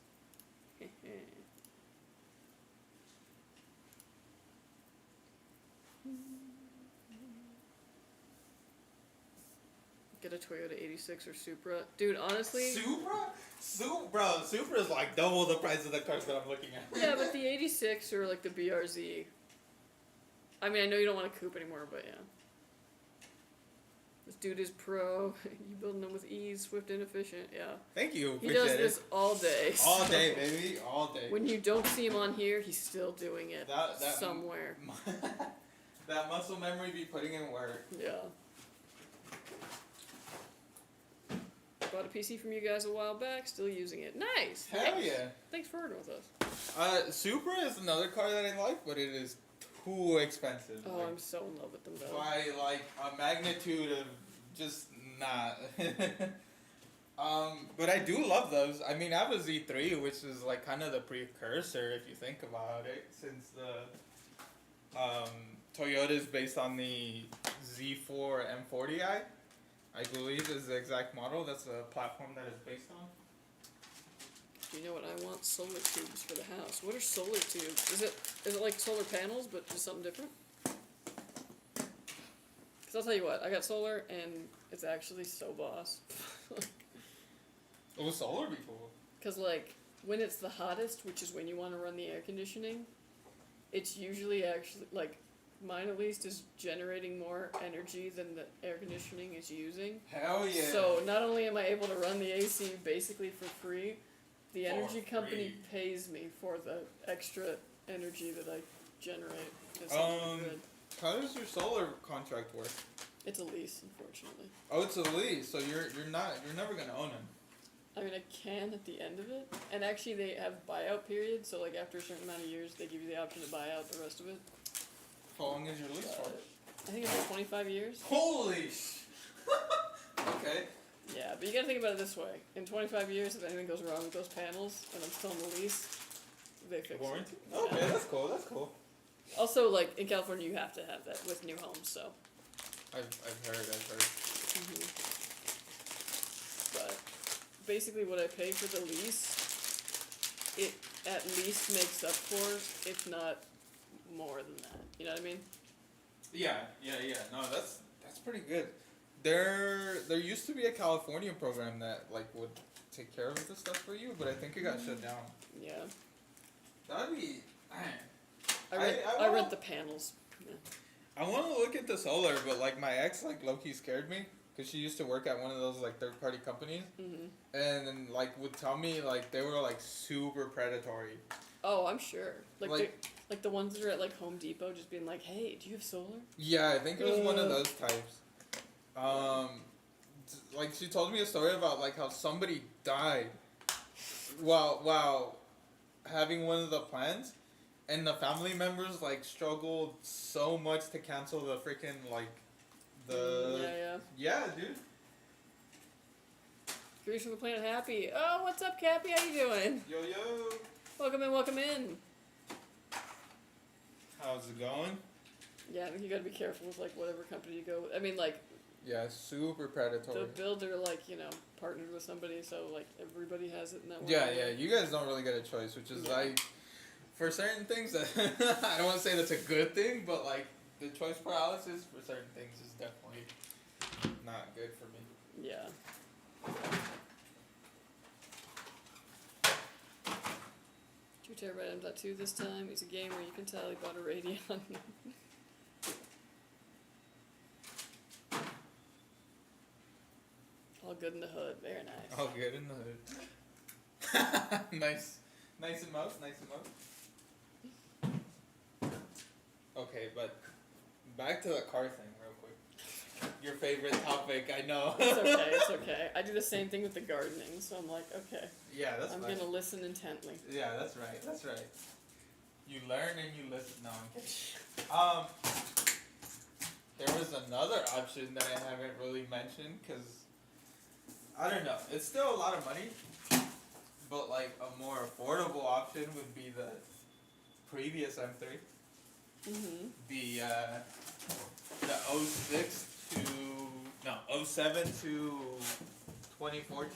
Get a Toyota 86 or Supra. Dude, honestly... Supra? Supra is like double the price of the cars that I'm looking at. Yeah, but the 86 or like the BRZ. I mean, I know you don't want a coupe anymore, but yeah. This dude is pro. You building them with ease, swift and efficient, yeah. Thank you. He does this all day. All day, baby. All day. When you don't see him on here, he's still doing it That somewhere. That muscle memory be putting in work. Yeah. Bought a PC from you guys a while back, still using it. Nice! Hell Thanks. yeah. Thanks for ordering with us. Supra is another car that I like, but it is too expensive. Oh, like, I'm so in love with them though. by like a magnitude of just not. But I do love those. I mean, I have a Z3, which is like kind of the precursor if you think about it, since the Toyota is based on the Z4 M40i. I believe is the exact model. That's the platform that it's based on. Do you know what I want? Solar tubes for the house. What are solar tubes? Is it like solar panels, but just something different? Because I'll tell you what, I got solar, and it's actually so boss. Oh, solar be cool. Because, like, when it's the hottest, which is when you want to run the air conditioning, it's usually actually, like, mine at least is generating more energy than the air conditioning is using. Hell yeah. So not only am I able to run the AC basically for free, the For energy company free. pays me for the extra energy that I generate. It's pretty good. How does your solar contract work? It's a lease, unfortunately. Oh, it's a lease, so you're never gonna own them. I mean, I can at the end of it, and actually they have buyout periods. So like after a certain amount of years, they give you the option to buy out the rest of it. How long is your lease for? I think it's like 25 years. Holy Okay. Yeah, but you gotta think about it this way. In 25 years, if anything goes wrong with those panels, and I'm still in the lease, they fix Warranty? it. Okay, Yeah. that's cool, that's cool. Also, like, in California, you have to have that with new homes, so. I've heard. hmm But, basically what I pay for the lease, it at least makes up for, if not more than that. You know what I mean? Yeah. No, that's pretty good. There used to be a California program that like would take care of this stuff for you, but I think it got shut down. Yeah. That'd be. I rent the panels. Yeah. I want to look at the solar, but like my ex like low-key scared me because she used to work at one of those like third-party companies, and then like would tell me like they were like super predatory. Oh, I'm sure. Like The ones that are at like Home Depot, just being like, "Hey, do you have solar?" Yeah, I think it was one of those types. Like she told me a story about like how somebody died while having one of the plans, and the family members like struggled so much to cancel the freaking like yeah, dude. Greetings from the Planet Happy. Oh, what's up, Cappy? How you doing? Yo. Welcome in. How's it going? Yeah, I think you gotta be careful with like whatever company you go with. I mean, like Yeah, super predatory. the builder, like partnered with somebody, so like everybody has it in that way. Yeah. You guys don't really get a choice, which is like for certain things that I don't want to say that's a good thing, but like the choice paralysis for certain things is definitely not good for me. Yeah. 2TB M.2 this time. He's a gamer. You can tell he bought a Radeon. All good in the hood. Very nice. All good in the hood. Nice emote. Okay, but back to the car thing real quick. Your favorite topic, I know. It's okay. I do the same thing with the gardening, so I'm like, okay. Yeah, that's I'm fine. gonna listen intently. Yeah, that's right. You learn and you listen. No, I'm kidding. There was another option that I haven't really mentioned because I don't know. It's still a lot of money, but like a more affordable option would be the previous M3. The 07 to 2014.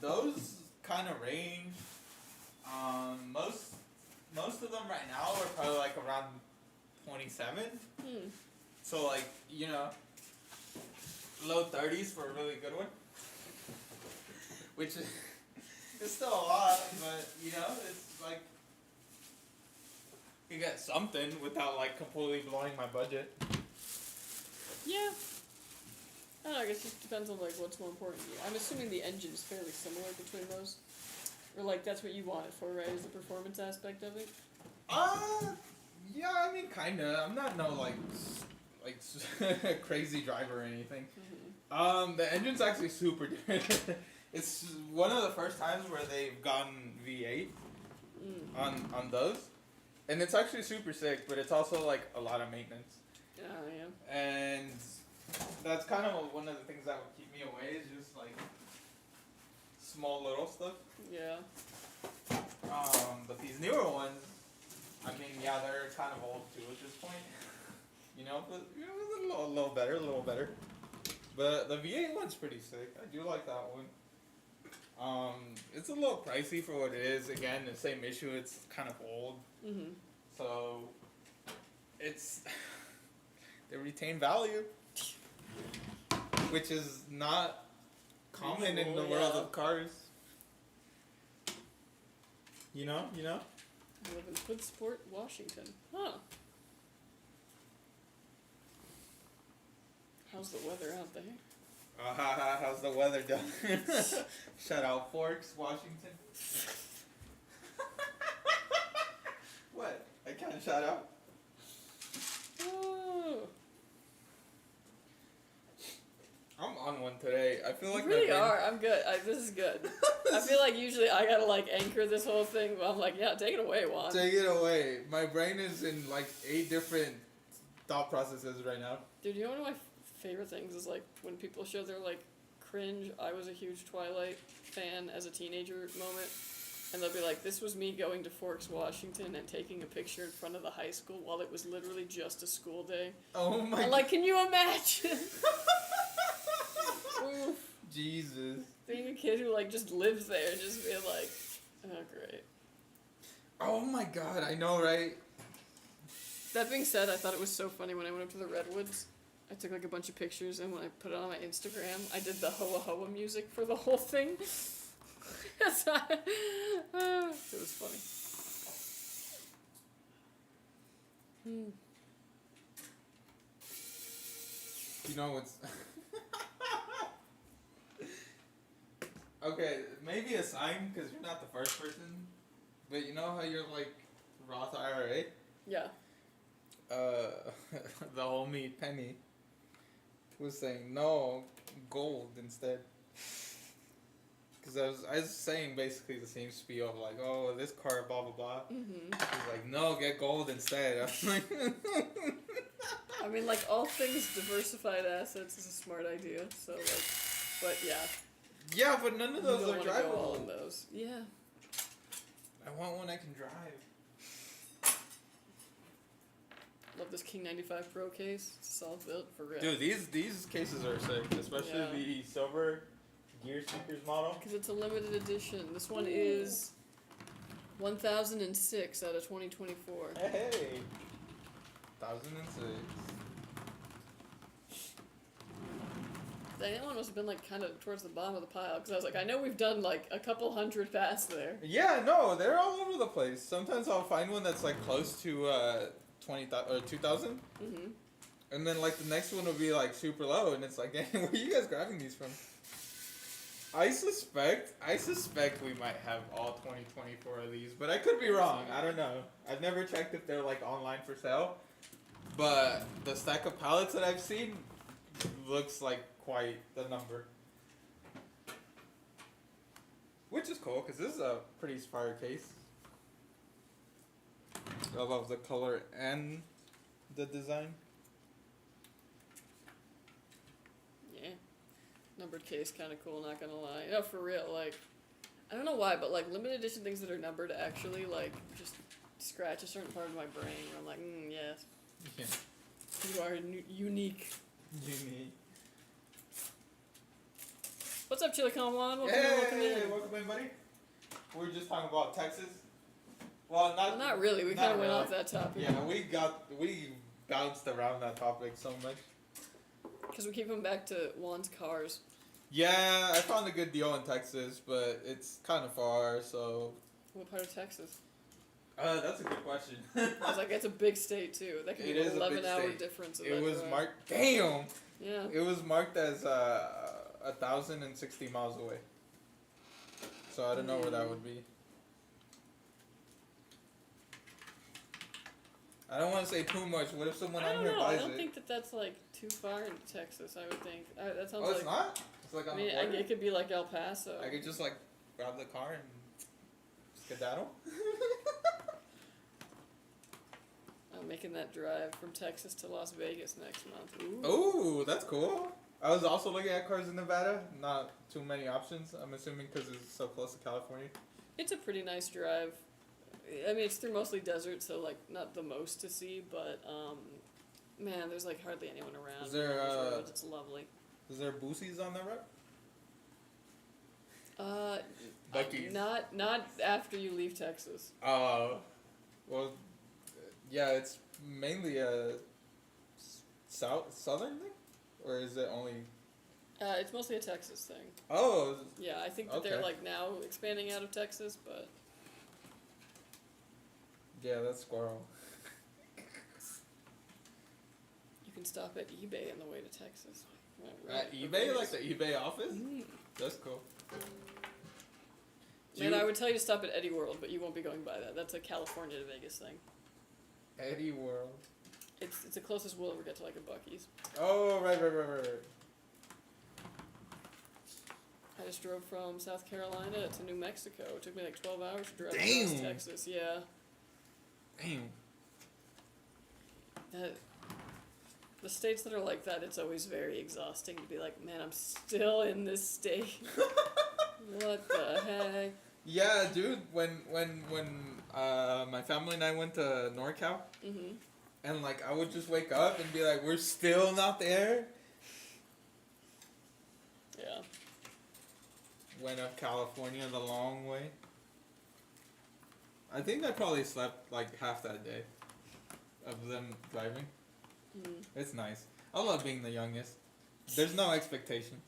Those kind of range. Most of them right now are probably like around 27. So like low 30s for a really good one. Which is it's still a lot, but it's like you get something without like completely blowing my budget. Yeah. I don't know, I guess it just depends on like what's more important to you. I'm assuming the engine's fairly similar between those. Or like that's what you want it for, right? Is the performance aspect of it? Yeah, I mean kinda. I'm not no like crazy driver or anything. The engine's actually super good. It's one of the first times where they've gotten V8 on those. And it's actually super sick, but it's also like a lot of maintenance. Yeah. And that's kind of one of the things that would keep me away is just like small little stuff. Yeah. But these newer ones, I mean, yeah, they're kind of old too at this point. But a little better. But the V8 one's pretty sick. I do like that one. It's a little pricey for what it is. Again, the same issue. It's kind of old. So they retain value, which is not common in the world of cars. You know? I live in Hoodsport, Washington. Huh. How's the weather out there? How's the weather down? Shout out Forks, Washington. shout out. Oh. I'm on one today. I feel like You really my brain- are. I'm good. This is good. I feel like usually I gotta like anchor this whole thing, but I'm like, yeah, take it away, Juan. Take it away. My brain is in like 8 different thought processes right now. Dude, you know one of my favorite things is like when people show their like cringe, I was a huge Twilight fan as a teenager moment. And they'll be like, this was me going to Forks, Washington and taking a picture in front of the high school while it was literally just a school day. Oh my I'm like, can you imagine? Oof. Jesus. Being a kid who like just lives there, just being like, oh great. Oh my god, I know, right? That being said, I thought it was so funny when I went up to the Redwoods. I took like a bunch of pictures and when I put it on my Instagram, I did the Hoa Hoa music for the whole thing. It was funny. You know what's... Okay, maybe a sign, because you're not the first person. But you know how you're like Roth IRA? Yeah. The homie Penny was saying, no, gold instead. Because I was saying basically the same spiel of like, oh, this car, blah, blah, blah. Mm-hmm. He's like, no, get gold instead. I was like... I mean, like, all things diversified assets is a smart idea, so, like, but yeah. Yeah, but none of You those don't are wanna go all in drivable. those. Yeah. I want one I can drive. Love this King 95 Pro case. It's solid build for real. Dude, these cases are sick, especially Yeah. the silver Gear Seekers model. Because it's a limited edition. This one is 1006 out of 2024. Hey, 1006. That one must have been like kind of towards the bottom of the pile because I was like, I know we've done like a couple hundred past there. Yeah, no, they're all over the place. Sometimes I'll find one that's like close to 20,000 or 2,000, Mm-hmm. and then like the next one will be like super low, and it's like, hey, where are you guys grabbing these from? I suspect we might have all 2024 of these, but I could be wrong. I don't know. I've never checked if they're like online for sale, but the stack of pallets that I've seen looks like quite the number. Which is cool, because this is a pretty fire case. I love the color and the design. Yeah. Numbered case, kind of cool, not gonna lie. No, for real, like, I don't know why, but like limited edition things that are numbered actually like just scratch a certain part of my brain where I'm like, yes, Yeah. you are unique. Unique. What's up, Chilicon Juan? Welcome in. Welcome in, buddy. We were just talking about Texas. Well, Well, not really. We not kind of went really. off that topic. Yeah, we bounced around that topic so much. Because we keep coming back to Juan's cars. Yeah, I found a good deal in Texas, but it's kind of far, so. What part of Texas? That's a good question. I was like, it's a big state too. That could be It is an a big 11-hour state. difference. Of It that was drive. marked. Damn. Yeah. It was marked as 1,060 miles away. So I don't know where that would be. I don't want to say too much. What if someone I on don't here know. I buys don't it? think that that's like too far into Texas. I would think that sounds Oh, like. it's not? It's like I on mean, the border? it could be like El Paso. I could just like grab the car and skedaddle. I'm making that drive from Texas to Las Vegas next month. Ooh. Ooh, that's cool. I was also looking at cars in Nevada. Not too many options, I'm assuming, because it's so close to California. It's a pretty nice drive. I mean, it's through mostly desert, so like not the most to see, but man, there's like hardly anyone around. Is there, on those roads. It's lovely. Is there boosies on that route? Buc-ee's. Not after you leave Texas. Well, yeah, it's mainly a southern thing? Or is it only... It's mostly a Texas thing. Oh, Yeah, I think that they're Okay. like now expanding out of Texas, but yeah, that's squirrel. you can stop at eBay on the way to Texas. At eBay? Like the eBay office? Mm. That's cool. Man, I would tell you to stop at Eddie World, but you won't be going by that. That's a California to Vegas thing. Eddie World. It's the closest we'll ever get to like a Buc-ee's. Oh, right. I just drove from South Carolina to New Mexico. It took me like 12 hours to drive Damn. across Texas. Yeah. Damn. The states that are like that, it's always very exhausting to be like, man, I'm still in this state. What the heck? Yeah, dude. When my family and I went to NorCal, Mhm. and like I would just wake up and be like, we're still not there. Yeah. Went up California the long way. I think I probably slept like half that day of them driving. Mm. It's nice. I love being the youngest. There's no expectations.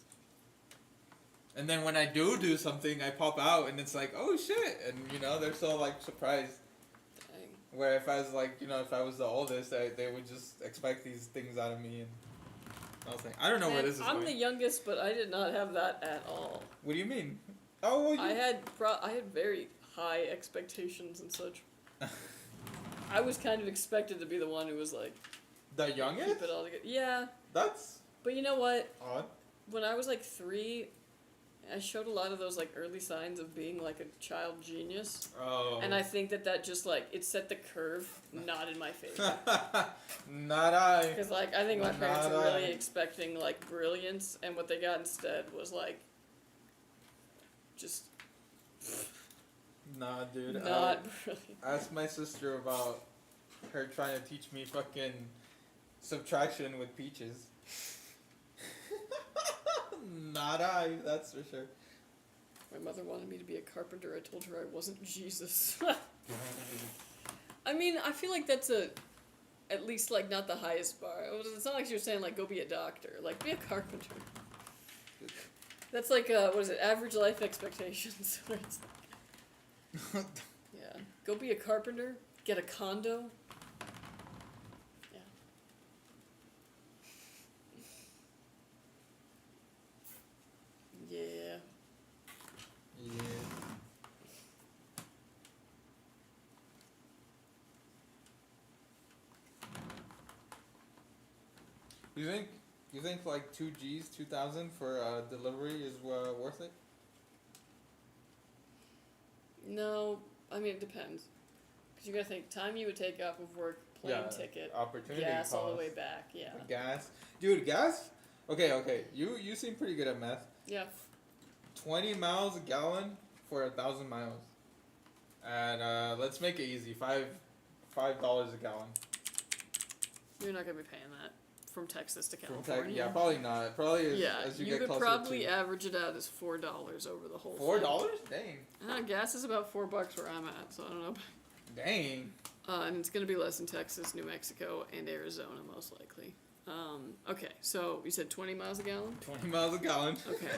And then when I do something, I pop out and it's like, oh shit, and you know they're so like surprised. Dang. Where if I was like, you know, if I was the oldest, they would just expect these things out of me, and I was like, I don't know where Man, this is I'm going. the youngest, but I did not have that at all. What do you mean? Oh, well, you... I had very high expectations and such. I was kind of expected to be the one who was like, the youngest? keep it all together. Yeah, That's but you know what? odd. When I was like 3, I showed a lot of those like early signs of being like a child genius. Oh. And I think that just like, it set the curve not in my favor. Not I. Because like, I think my Not parents were really I. expecting like brilliance, and what they got instead was like, just Nah, dude. not brilliant. Ask my sister about her trying to teach me fucking subtraction with peaches. Not I, that's for sure. My mother wanted me to be a carpenter. I told her I wasn't Jesus. I mean, I feel like that's at least like not the highest bar. It's not like you're saying like go be a doctor. Like be a carpenter. That's like what is it? Average life expectations. Where it's like, yeah, go be a carpenter. Get a condo. Yeah. Yeah. Yeah. You think like 2Gs, 2,000 for delivery is worth it? No, I mean it depends. Cause you gotta think time you would take off of work, plane ticket, opportunity gas all the cost. way back. Yeah. Gas, dude, gas. Okay. You seem pretty good at math. Yeah. 20 miles a gallon for 1,000 miles, and let's make it easy. $5 a gallon. You're not gonna be paying that from Texas to From California. yeah, probably not. Probably as you you get could closer probably to average it out as $4 over the whole $4. Dang. thing. Gas is about $4 where I'm at, so I don't know. Dang. And it's gonna be less in Texas, New Mexico, and Arizona most likely. Okay, so you said 20 miles a gallon? 20 miles a gallon. Okay.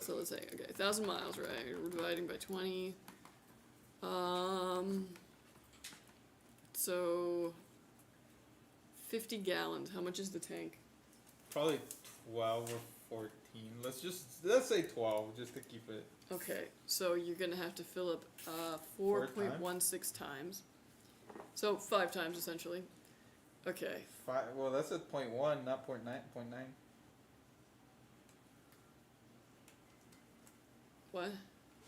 So let's say, 1,000 miles, right? We're dividing by 20. So 50 gallons. How much is the tank? Probably 12 or 14. Let's say 12 just to keep it. Okay, so you're gonna have to fill up 4.16 times. So 5 times essentially. Okay. Well, that's at 0.1, not 0.9. 0.9. What?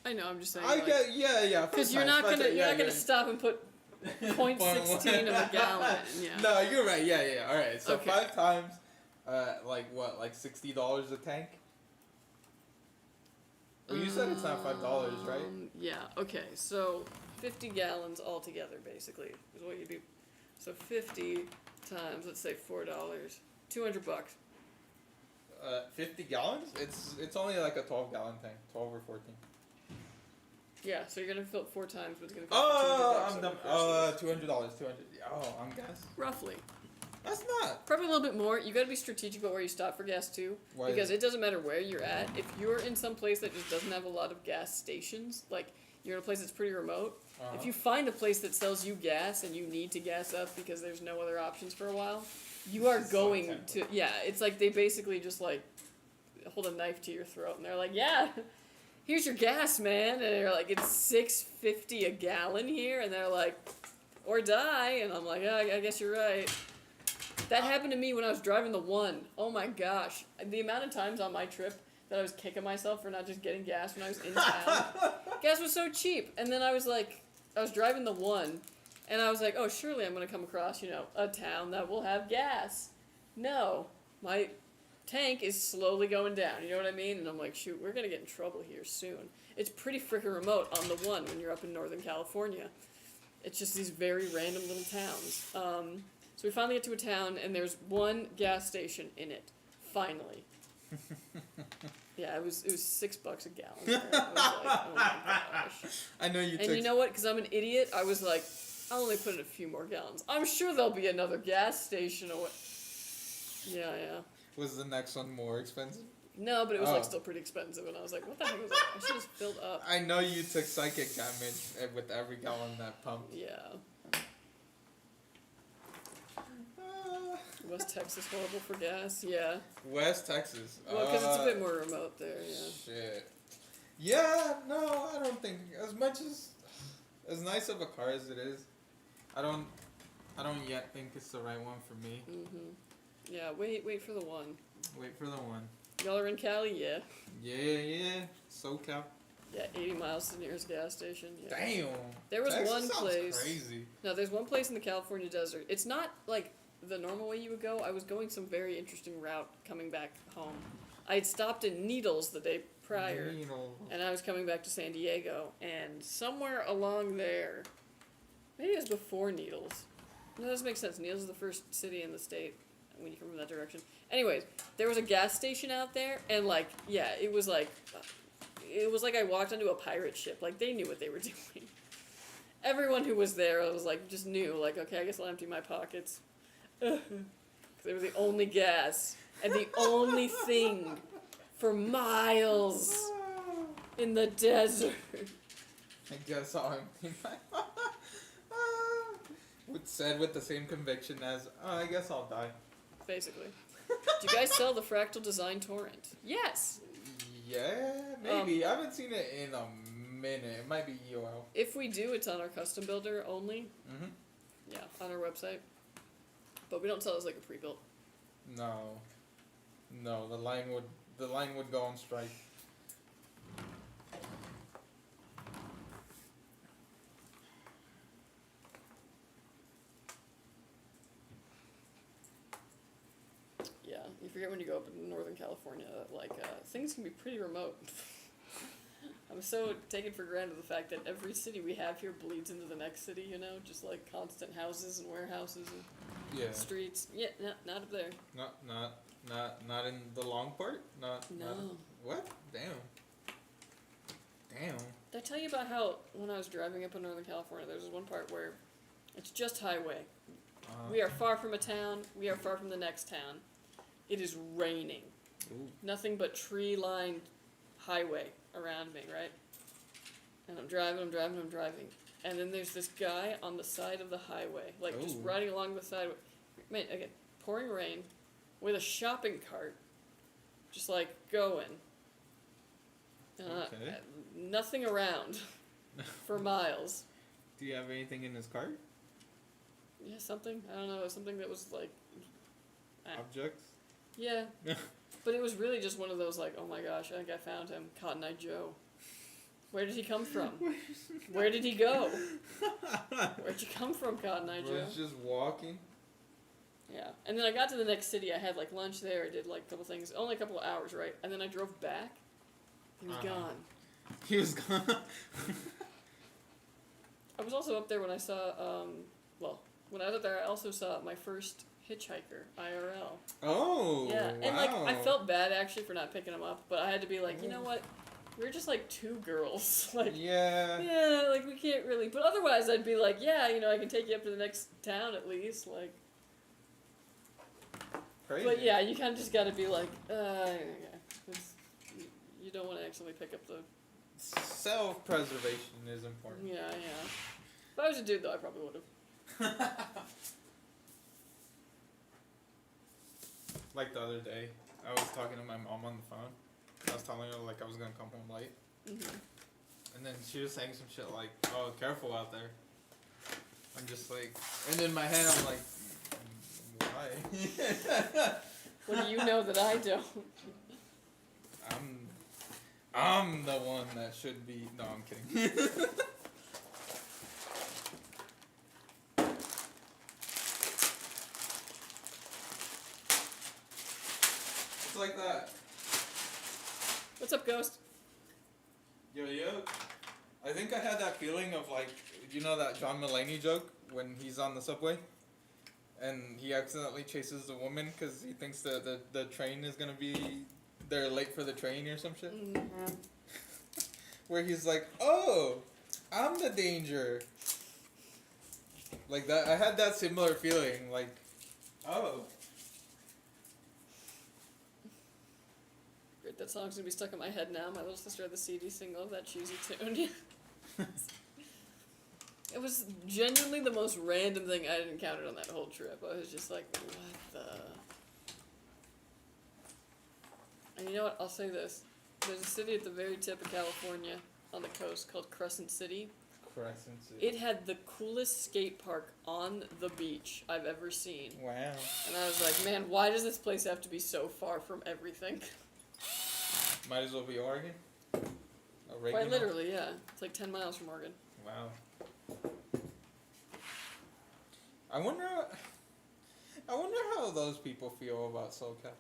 I know. I'm just saying. I get yeah. Because you're not gonna stop and put 0.16 of a gallon. Yeah. No, you're right. Yeah. All right. So Okay. 5 times, like what? Like $60 a tank. Well, you said it's not $5, right? Yeah. Okay. So 50 gallons altogether, basically, is what you'd be. So 50 times, let's say $4, $200. 50 gallons? It's only like a 12-gallon tank, 12 or 14. Yeah. So you're gonna fill it 4 times, but it's gonna. Oh, $200 I'm dumb. over the course of- $200. Oh, I'm gas. Roughly. That's not. Probably a little bit more. You gotta be strategic about where you stop for gas too, Why is because it doesn't matter where you're at. If you're in some place that just doesn't have a lot of gas stations, like you're in a place that's pretty remote, if you find a place that sells you gas and you need to gas up because there's no other options for a while, you are going to. Yeah, it's like they basically just like hold a knife to your throat and they're like, yeah, here's your gas, man, and they're like, it's $6.50 a gallon here, and they're like, or die. And I'm like, yeah, I guess you're right. That happened to me when I was driving the one. Oh my gosh. The amount of times on my trip that I was kicking myself for not just getting gas when I was in town. Gas was so cheap. And then I was driving the one, and I was like, oh, surely I'm going to come across, a town that will have gas. No. My tank is slowly going down, you know what I mean? And I'm like, shoot, we're going to get in trouble here soon. It's pretty freaking remote on the one when you're up in Northern California. It's just these very random little towns. So we finally get to a town, and there's one gas station in it. Finally. Yeah, it was $6 a gallon. There. I was like, oh my gosh. I know you. And you know what? Because I'm an idiot, I was like, I'll only put in a few more gallons. I'm sure there'll be another gas station away. Yeah. Was the next one more expensive? No, but it was still pretty expensive, and I was like, what the heck was that? I should have filled up. I know you took psychic damage with every gallon that pumped. Yeah. West Texas horrible for gas? Yeah. West Texas. Well, because it's a bit more remote there, yeah. Shit. Yeah, no, I don't think as nice of a car as it is, I don't yet think it's the right one for me. Mhm. Yeah, wait for the one. Wait for the one. Y'all are in Cali? Yeah. Yeah. SoCal. Yeah, 80 miles to the nearest gas station. Yeah. Damn. There was Texas one sounds place. Crazy. No, there's one place in the California desert. It's not like the normal way you would go. I was going some very interesting route coming back home. I had stopped in Needles the day prior, and I was coming back to San Diego, and somewhere along there, maybe it was before Needles. No, that doesn't make sense. Needles is the first city in the state when you come from that direction. Anyways, there was a gas station out there, and it was like I walked onto a pirate ship. Like, they knew what they were doing. Everyone who was there was like, just knew, like, okay, I guess I'll empty my pockets. They were the only gas and the only thing for miles in the desert. I guess I'll empty my said with the same conviction as, I guess I'll die. Basically. Do you guys sell the Fractal Design Torrent? Yes! Yeah, maybe. I haven't seen it in a minute. It might be EOL. If we do, it's on our custom builder only. Mm-hmm. Yeah, on our website. But we don't sell it as like a pre-built. No, the line would go on strike. Yeah, you forget when you go up in Northern California, things can be pretty remote. I'm so taken for granted the fact that every city we have here bleeds into the next city, just like constant houses and warehouses and streets. Yeah, not up there. Not in the long part? No. What? Damn. Did I tell you about how when I was driving up in Northern California, there's this one part where it's just highway. We are far from a town. We are far from the next town. It is raining. Ooh. Nothing but tree-lined highway around me, right? And I'm driving. And then there's this guy on the side of the highway, just riding along the side. Man, again, pouring rain, with a shopping cart, just going. Okay. Nothing around for miles. Do you have anything in his cart? Yeah, something. I don't know. Something that was Objects? Yeah. But it was really just one of those oh my gosh, I think I found him. Cotton Eye Joe. Where did he come from? Where did he go? Where'd you come from, Cotton Eye Joe? Was just walking. Yeah. And then I got to the next city. I had lunch there. I did a couple things. Only a couple of hours, right? And then I drove back. He was gone. He was gone. I was also up there when I saw, when I was up there, I also saw my first hitchhiker, IRL. Oh, yeah, wow. and I felt bad actually for not picking him up, but I had to be you know what? We're just two girls. Yeah. Yeah, we can't really. But otherwise, I'd be yeah, I can take you up to the next town at least. Crazy. But yeah, you kind of just got to be okay. You don't want to actually pick up the. Self-preservation is important. Yeah. If I was a dude, though, I probably would have. Like the other day, I was talking to my mom on the phone. I was telling her I was gonna come home late, Mm-hmm. and then she was saying some shit oh, careful out there. I'm just like, and in my head I'm like, why? What do you know that I don't? I'm the one that should be. No, I'm kidding. It's like that. What's up, Ghost? Yo. I think I had that feeling of like, you know that John Mulaney joke when he's on the subway, and he accidentally chases the woman because he thinks that the train is gonna be. They're late for the train or some shit. Mm-hmm. Where he's like, oh, I'm the danger. Like that, I had that similar feeling. Like, oh. Great, that song's gonna be stuck in my head now. My little sister had the CD single of that cheesy tune. It was genuinely the most random thing I'd encountered on that whole trip. I was just like, what the... And you know what? I'll say this. There's a city at the very tip of California on the coast called Crescent City. Crescent City. It had the coolest skate park on the beach I've ever seen. Wow. And I was like, man, why does this place have to be so far from everything? Might as well be Oregon. Quite literally, yeah. It's like 10 miles from Oregon. Wow. I wonder how those people feel about SoCal.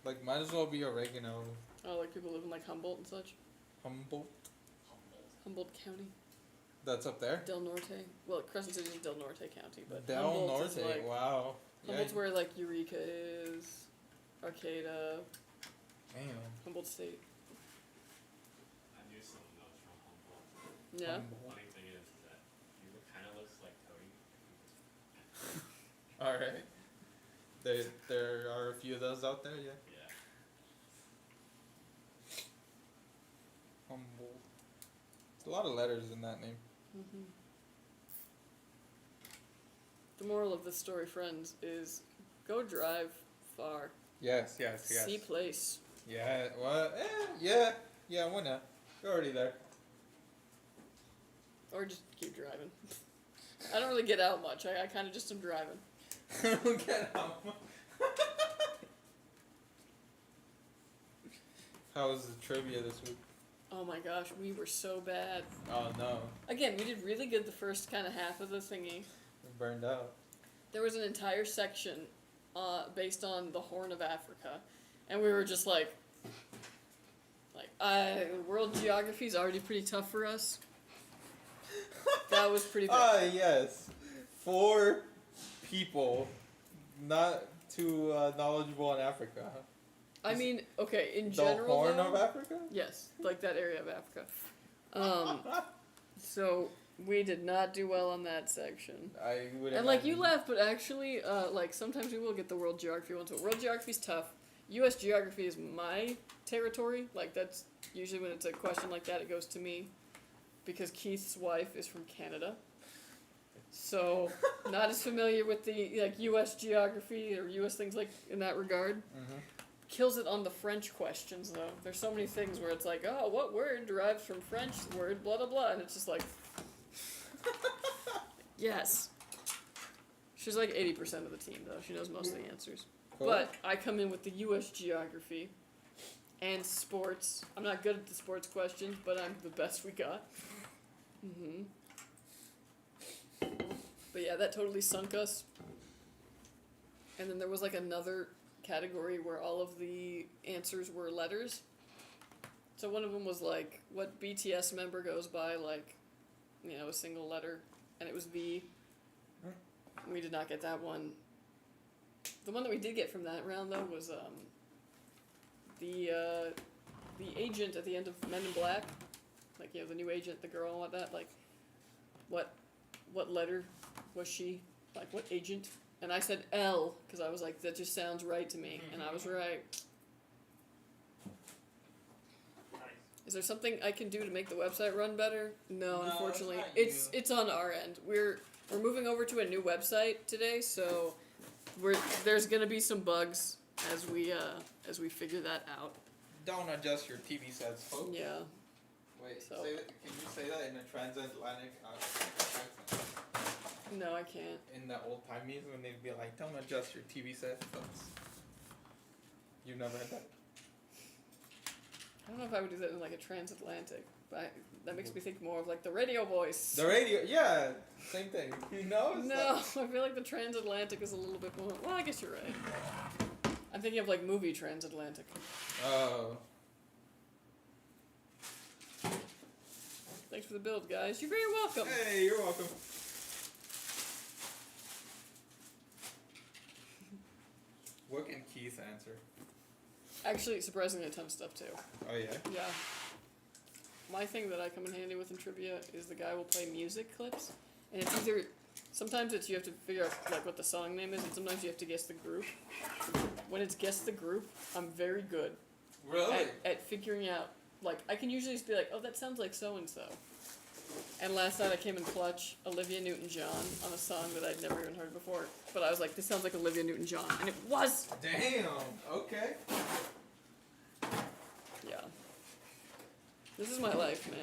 Like, might as well be oregano. Oh, like people live in like Humboldt and such? Humboldt. Humboldt County. That's up there? Del Norte. Well, Crescent City is Del Norte County, but Del Humboldt Norte, is like, wow. Humboldt's where like Eureka is, Arcata, Damn. Humboldt State. I knew someone that was from Humboldt. Yeah. Humboldt. Funny thing is that he kind of looks like Cody. Alright. There are a few of those out there, yeah. Yeah. Humboldt. There's a lot of letters in that name. Mm-hmm. The moral of this story, friends, is go drive far. Yes. See place. Yeah, what? Yeah, why not? You're already there. Or just keep driving. I don't really get out much. I kind of just am driving. Get out. How was the trivia this week? Oh my gosh, we were so bad. Oh no, Again, we did really good the first kind of half of the thingy. we're burned out. There was an entire section based on the Horn of Africa, and we were just like, world geography is already pretty tough for us. That was pretty bad. Yes. 4 people not too knowledgeable in Africa. I mean, okay, in The general, Horn though, of Africa? yes, like that area of Africa. So we did not do well on that section. I would And like you imagine. laugh, but actually, like sometimes we will get the world geography ones. But world geography's tough. U.S. geography is my territory. Like that's usually when it's a question like that, it goes to me, because Keith's wife is from Canada. So not as familiar with the like U.S. geography or U.S. things like in that regard. Mhm. Kills it on the French questions though. There's so many things where it's like, oh, what word derives from French word blah blah blah, and it's just like, yes. She's like 80% of the team though. She knows most of the answers. Cool. But I come in with the U.S. geography and sports. I'm not good at the sports questions, but I'm the best we got. But yeah, that totally sunk us. And then there was like another category where all of the answers were letters. So one of them was like, what BTS member goes by like, you know, a single letter, and it was V. We did not get that one. The one that we did get from that round though was the agent at the end of Men in Black, like, you know, the new agent, the girl and whatnot, like what letter was she? Like what agent? And I said L because I was like, that just sounds right to me, and I was right. Is there something I can do to make the website run better? No, No, unfortunately, it's not it's on our end. We're moving over to a new website today, so there's gonna be some bugs as we figure that out. Don't adjust your TV sets, folks. Yeah. Wait, So- say that, can you say that in a transatlantic accent? No, I can't. In the old timies when they'd be like, "Don't adjust your TV set." You've never had that? I don't know if I would do that in like a transatlantic, but that makes me think more of like the radio voice. The radio, yeah, same thing. You know? It's No, like- I feel like the transatlantic is a little bit more. Well, I guess you're right. I'm thinking of like movie transatlantic. Oh. Thanks for the build, guys. You're very welcome. Hey, you're welcome. What can Keith answer? Actually, surprisingly, a ton of stuff too. Oh yeah. Yeah. My thing that I come in handy with in trivia is the guy will play music clips, and it's either sometimes it's you have to figure out like what the song name is, and sometimes you have to guess the group. When it's guess the group, I'm very good Really? at figuring out. Like I can usually just be like, oh, that sounds like so and so. And last night I came in clutch Olivia Newton-John on a song that I'd never even heard before, but I was like, this sounds like Olivia Newton-John, and it was. Damn. Okay. Yeah. This is my life, man.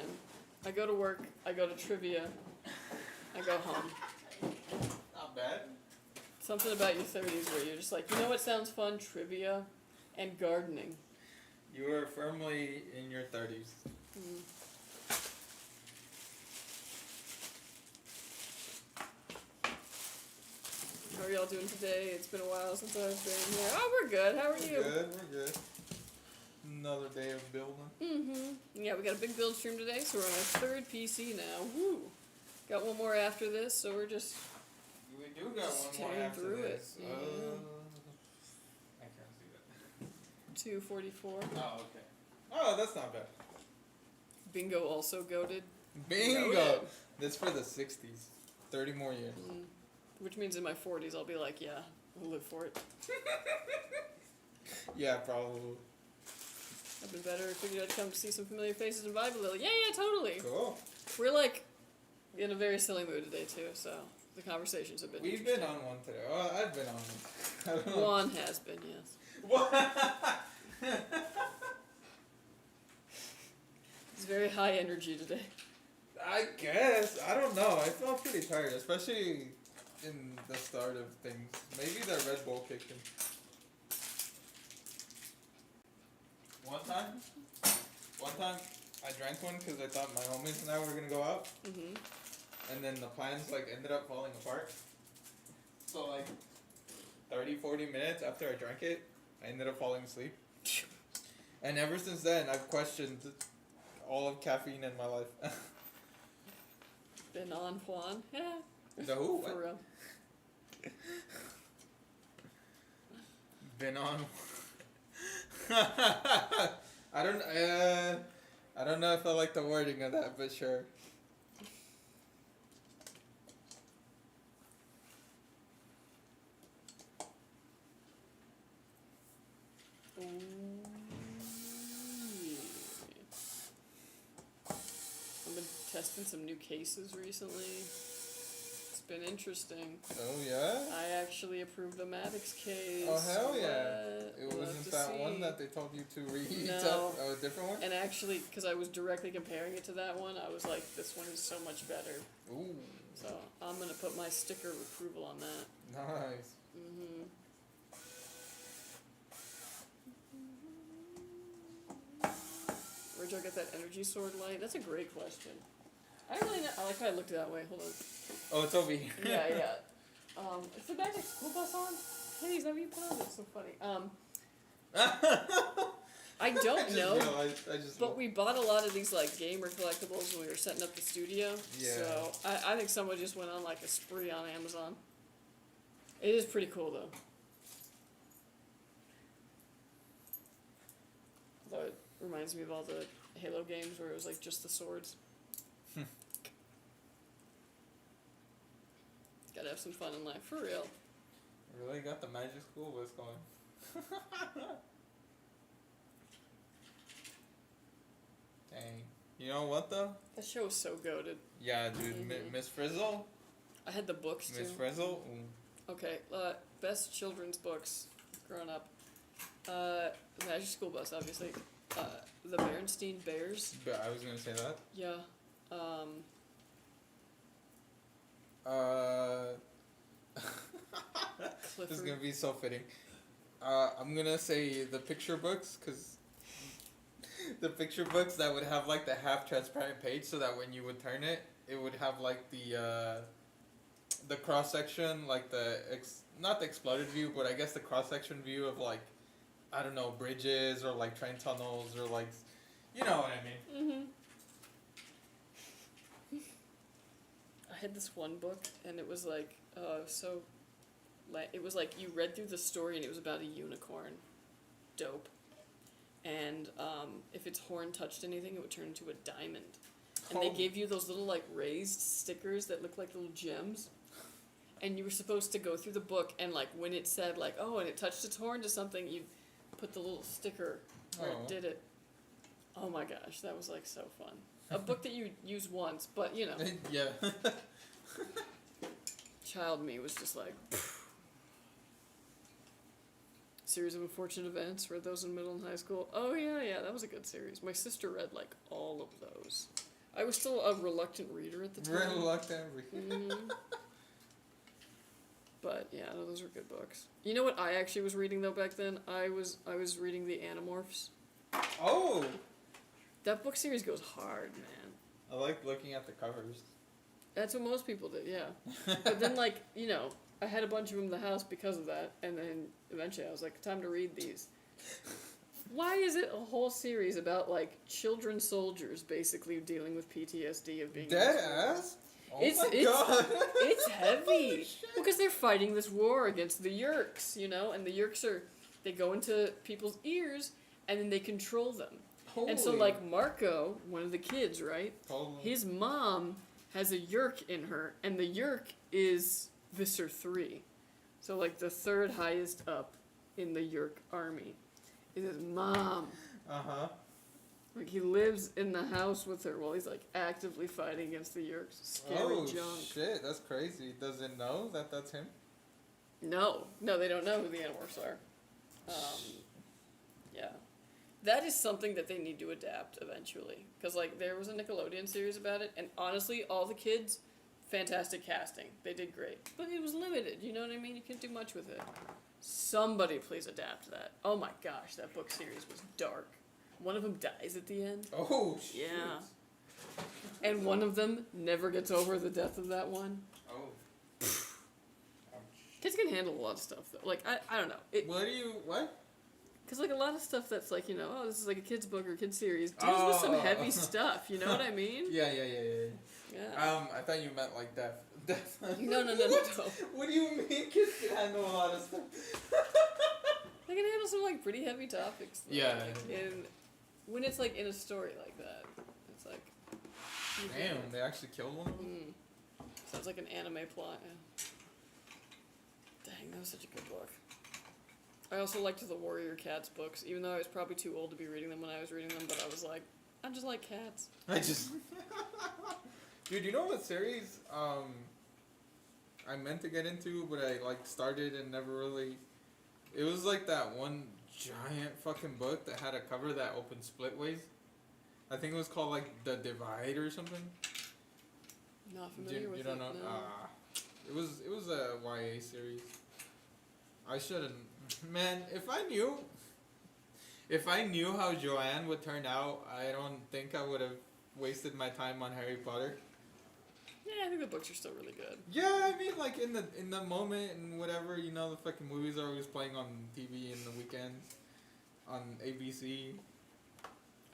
I go to work, I go to trivia, I go home. Not bad. Something about your 30s where you're just like, you know what sounds fun? Trivia and gardening. You are firmly in your 30s. Mm. How are y'all doing today? It's been a while since I've been here. Oh, we're good. How are you? We're good. Another day of building. Mm-hmm. Yeah, we got a big build stream today, so we're on our 3rd PC now. Woo! Got one more after this, so we're just... We do got Just one more tearing after through this. it. I can't see that. 244. Oh, okay. Oh, that's not bad. Bingo also goated. Bingo! Goated. That's for the 60s. 30 more years. Mm. Which means in my 40s I'll be like, yeah, I'll live for it. Yeah, probably. I've been better. Figured I'd come to see some familiar faces and vibe a little. Yeah, totally. Cool. We're like in a very silly mood today too, so the conversations have been. We've been on one today. Oh, I've been on one. I don't know. One has been, yes. What? It's very high energy today. I guess. I don't know. I felt pretty tired, especially in the start of things. Maybe the Red Bull kicked in. One time, I drank one because I thought my homies and I were gonna go out, Mhm. and then the plans like ended up falling apart. So like 30, 40 minutes after I drank it, I ended up falling asleep. And ever since then, I've questioned all of caffeine in my life. Been on Juan. Yeah. The who? For What? real. Been on. I don't know if I like the wording of that, but sure. Ooh. I've been testing some new cases recently. It's been interesting. Oh yeah. I actually approved the Maddox case. Oh hell yeah! What? It We'll wasn't have to that see. one that they told you to read. No. Oh, a different one. And actually, because I was directly comparing it to that one, I was like, this one is so much better. Ooh, So I'm gonna put my sticker of approval on that. nice. Mhm. Where'd y'all get that energy sword light? That's a great question. I don't really know. I like how I looked that way. Hold on. Oh, it's over here. Yeah. Is the Magic School Bus on? Hey, is that what you put on? That's so funny. I don't know. I just But we bought a lot of these like gamer collectibles when we were setting up the studio. Yeah. So I think someone just went on like a spree on Amazon. It is pretty cool though. Although it reminds me of all the Halo games where it was like just the swords. Gotta have some fun in life, for real. really got the magic school bus going. Dang. You know what though? That show was so goated. Yeah, dude. Mhm. Miss Frizzle. I had the books too. Miss Frizzle. Ooh. Okay, best children's books growing up. Magic School Bus, obviously. The Berenstain Bears. But I was gonna say that. Yeah. This is Clifford. gonna be so fitting. I'm gonna say the picture books, cause the picture books that would have like the half transparent page, so that when you would turn it, it would have like the cross section, like not the exploded view, but I guess the cross section view of like, I don't know, bridges or like train tunnels or like, you know what I mean. I had this one book, and it was like, it was like you read through the story, and it was about a unicorn. Dope. And if its horn touched anything, it would turn into a diamond. And they Oh. gave you those little like raised stickers that look like little gems. And you were supposed to go through the book, and like when it said like, oh, and it touched its horn to something, you put the little sticker where Oh. it did it. Oh my gosh, that was like so fun. A book that you use once, but you know, Yeah. child me was just like. Series of Unfortunate Events, read those in middle and high school. Oh yeah, that was a good series. My sister read like all of those. I was still a reluctant reader at the time. Reluctant. But yeah, no, those were good books. You know what I actually was reading though back then? I was reading the Animorphs. Oh. That book series goes hard, man. I like looking at the covers. That's what most people did, yeah. But then like, you know, I had a bunch of them in the house because of that, and then eventually I was like, time to read these. Why is it a whole series about like children soldiers basically dealing with PTSD of being Dead in war? ass? Oh It's- my it's- god. It's heavy. Holy shit. Because they're fighting this war against the Yerks, you know, and the Yerks they go into people's ears and then they control them. And so Holy. like Marco, one of the kids, right? Totally. His mom has a Yerk in her, and the Yerk is Visser 3. So like the third highest up in the Yerk army is his mom. Uh-huh. Like he lives in the house with her while he's like actively fighting against the Yerks. Scary Oh junk. shit, that's crazy. Does it know that that's him? No, they don't know who the Animorphs are. Yeah. That is something that they need to adapt eventually. Because, like, there was a Nickelodeon series about it, and honestly, all the kids, fantastic casting. They did great. But it was limited, you know what I mean? You couldn't do much with it. Somebody please adapt that. Oh my gosh, that book series was dark. One of them dies at the end. Oh shit. Yeah. And one of them never gets over the death of that one. Oh. Kids can handle a lot of stuff, though. Like, I don't know. What? Because, like, a lot of stuff that's like, you know, oh, this is like a kid's book or kid's series deals with some heavy stuff, you know what I mean? Yeah. Yeah. I thought you meant like death. Death. No. What do you mean kids can handle a lot of stuff? They can handle some, like, pretty heavy topics. Though. Yeah. Like, when it's, like, in a story like that, it's like... Damn, they actually killed one of them? Sounds like an anime plot, yeah. Dang, that was such a good book. I also liked the Warrior Cats books, even though I was probably too old to be reading them when I was reading them, but I was like, I just like cats. Dude, you know what series I meant to get into, but I like started and never really... It was like that one giant fucking book that had a cover that opened split ways. I think it was called like The Divide or something. Not familiar with You don't it, know? no. It was a YA series. I shouldn't. Man, if I knew how Joanne would turn out, I don't think I would have wasted my time on Harry Potter. Yeah, I think the books are still really good. Yeah, I mean, like in the moment and whatever, you know, the fucking movies are always playing on TV in the weekends, on ABC.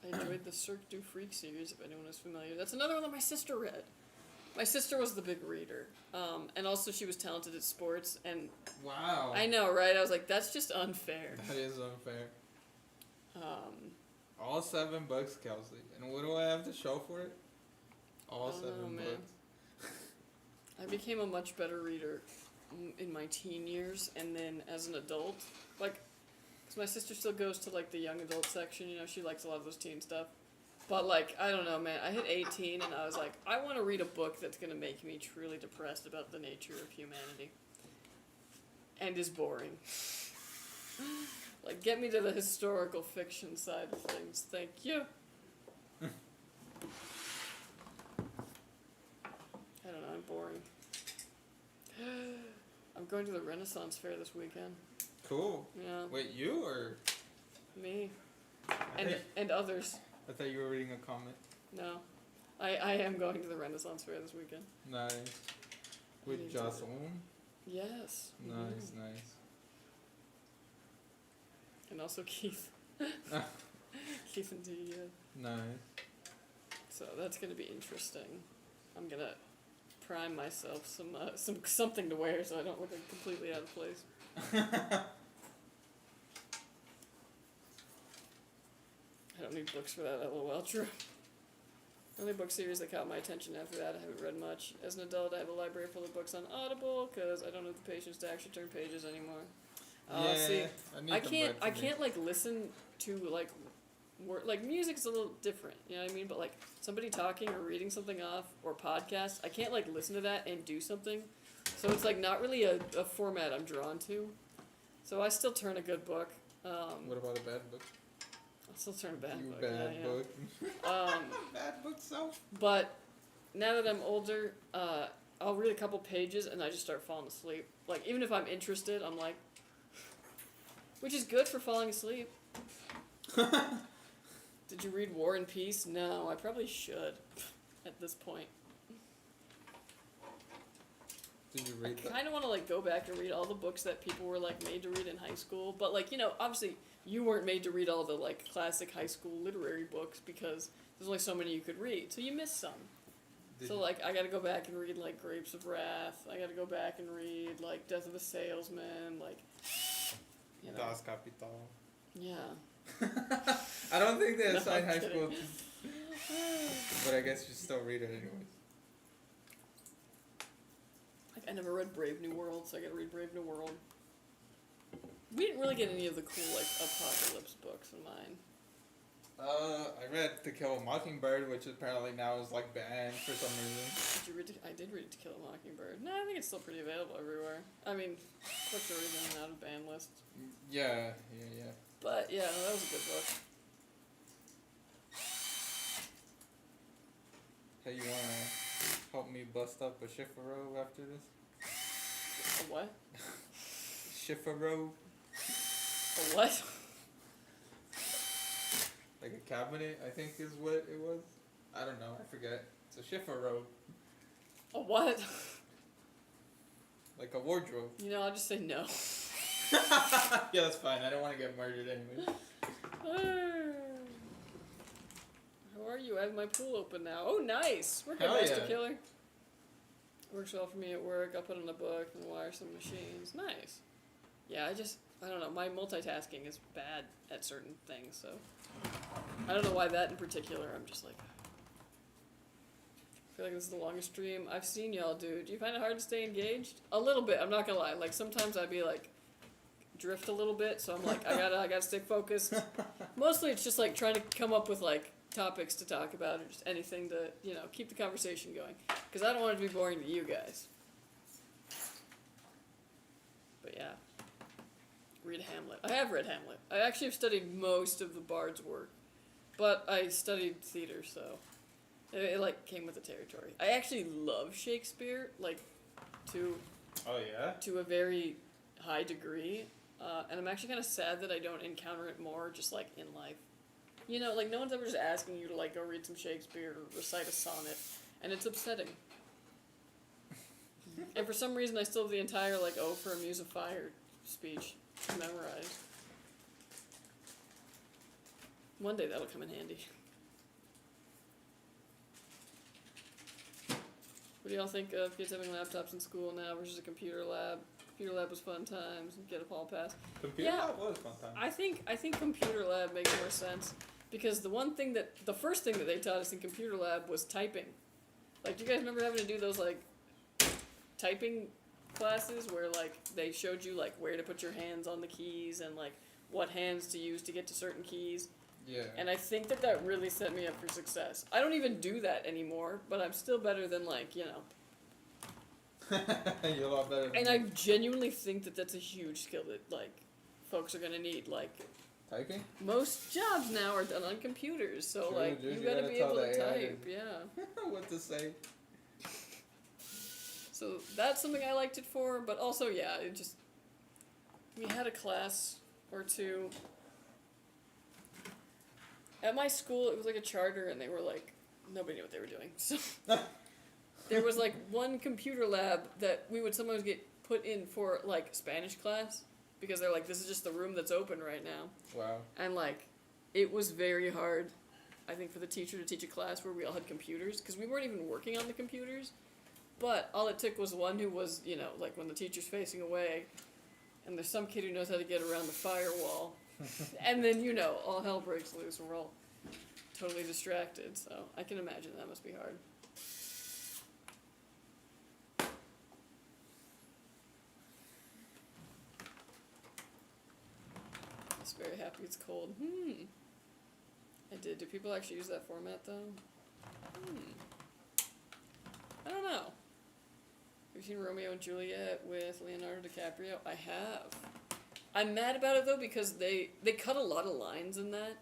I enjoyed the Cirque du Freak series, if anyone is familiar. That's another one that my sister read. My sister was the big reader, and also she was talented at sports, and Wow. I know, right? I was like, that's just unfair. That is unfair. All 7 books, Kelsey. And what do I have to show for it? All I don't 7 know, man. books. I became a much better reader in my teen years, and then as an adult, like, because my sister still goes to, like, the young adult section, you know, she likes a lot of those teen stuff. But, like, I don't know, man, I hit 18, and I was like, I want to read a book that's going to make me truly depressed about the nature of humanity. And is boring. Like, get me to the historical fiction side of things, thank you. I don't know, I'm boring. I'm going to the Renaissance Fair this weekend. Cool. Yeah, Wait, you or? me I and think- and others. I thought you were reading a comment. No, I am going to the Renaissance Fair this weekend. Nice. I With need to- Jocelyn. Yes. Nice, mhm. nice. And also Keith. Keith and D. Nice. So that's gonna be interesting. I'm gonna prime myself some something to wear so I don't look like completely out of place. I don't need books for that, LOL, true. The only book series that caught my attention after that, I haven't read much. As an adult, I have a library full of books on Audible, because I don't have the patience to actually turn pages anymore. See, need I them can't, read for I me. can't, like, listen to, like, like, music's a little different, you know what I mean? But, like, somebody talking or reading something off, or podcast, I can't, like, listen to that and do something. So it's, like, not really a format I'm drawn to. So I still turn a good book. What about a bad book? I'll still turn a bad You book. bad yeah, book. yeah. Bad book self. But now that I'm older, I'll read a couple pages and I just start falling asleep. Like, even if I'm interested, I'm like, which is good for falling asleep. Did you read War and Peace? No, I probably should at this point. Did you I read that? kind of want to, like, go back and read all the books that people were, like, made to read in high school. But, like, you know, obviously you weren't made to read all the, like, classic high school literary books because there's only so many you could read. So you missed some. Did So, you- like, I gotta go back and read, like, Grapes of Wrath. I gotta go back and read, like, Death of a Salesman, like, you know. Das Kapital. Yeah. I don't think they No, assign I'm high kidding. school, but I guess you still read it anyways. Like, I never read Brave New World, so I gotta read Brave New World. We didn't really get any of the cool, like, apocalypse books in mine. I read To Kill a Mockingbird, which apparently now is like banned for some reason. Did you read I did read To Kill a Mockingbird. No, I think it's still pretty available everywhere. I mean, books are already been out of ban lists. Yeah. But, yeah, that was a good book. Hey, you wanna help me bust up a Shifero after this? A what? Shifero? A what? Like a cabinet, I think is what it was. I don't know, I forget. It's a Shifero. A what? Like a wardrobe. You know, I'll just say no. Yeah, that's fine. I don't want to get murdered anyway. How are you? I have my pool open now. Oh, nice. We're good, Hell Master yeah. Killer. Works well for me at work. I'll put on a book and wire some machines. Nice. Yeah, I don't know. My multitasking is bad at certain things, so I don't know why that in particular. I'm just like, I feel like this is the longest stream I've seen y'all do. Do you find it hard to stay engaged? A little bit. I'm not gonna lie. Like sometimes I'd be like drift a little bit, so I'm like I gotta stay focused. Mostly it's just like trying to come up with like topics to talk about or just anything to, you know, keep the conversation going. Because I don't want it to be boring to you guys. But yeah. Read Hamlet. I have read Hamlet. I actually have studied most of the Bard's work. But I studied theater, so it like came with the territory. I actually love Shakespeare, like to Oh yeah? to a very high degree. And I'm actually kind of sad that I don't encounter it more just like in life. You know, like no one's ever just asking you to like go read some Shakespeare or recite a sonnet, and it's upsetting. And for some reason I still have the entire like "Oh for a Muse of Fire" speech memorized. One day that'll come in handy. What do y'all think of kids having laptops in school now versus a computer lab? Computer lab was fun times. Get a Hall pass. Computer Yeah. lab was fun time. I think computer lab makes more sense because the first thing that they taught us in computer lab was typing. Like, do you guys remember having to do those like typing classes where like they showed you like where to put your hands on the keys and like what hands to use to get to certain keys? Yeah. And I think that really set me up for success. I don't even do that anymore, but I'm still better than like, you know. You're a lot better than And me. I genuinely think that that's a huge skill that like folks are gonna need. Like Typing? most jobs now are done on computers, so True, like dude, you you gotta gotta be tell able to the AI type. Yeah. What to say? So that's something I liked it for, but also, yeah, it just... We had a class or two. At my school, it was like a charter, and they were like... Nobody knew what they were doing, so... There was like one computer lab that we would sometimes get put in for like Spanish class, because they're like, this is just the room that's open right now. Wow. And like, it was very hard, I think, for the teacher to teach a class where we all had computers, because we weren't even working on the computers. But all it took was one who was, you know, like when the teacher's facing away, and there's some kid who knows how to get around the firewall, and then, you know, all hell breaks loose and we're all totally distracted. So I can imagine that must be hard. I'm just very happy it's cold. I did. Do people actually use that format though? I don't know. Have you seen Romeo and Juliet with Leonardo DiCaprio? I have. I'm mad about it though because they cut a lot of lines in that.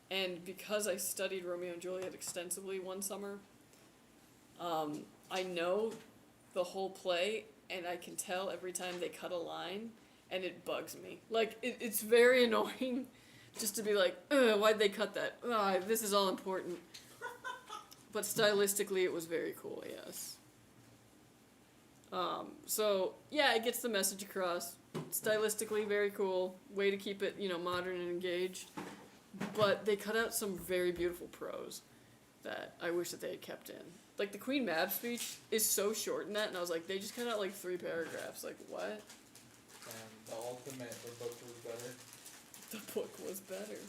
And because I studied Romeo and Juliet extensively one summer, I know the whole play, and I can tell every time they cut a line, and it bugs me. Like, it's very annoying just to be like, ugh, why'd they cut that? Ugh, this is all important. But stylistically, it was very cool, yes. So, yeah, it gets the message across. Stylistically, very cool. Way to keep it, you know, modern and engaged. But they cut out some very beautiful prose that I wish that they had kept in. Like, the Queen Mab speech is so short in that, and I was like, they just cut out, like, 3 paragraphs. Like, what? The ultimate, the book was better. The book was better.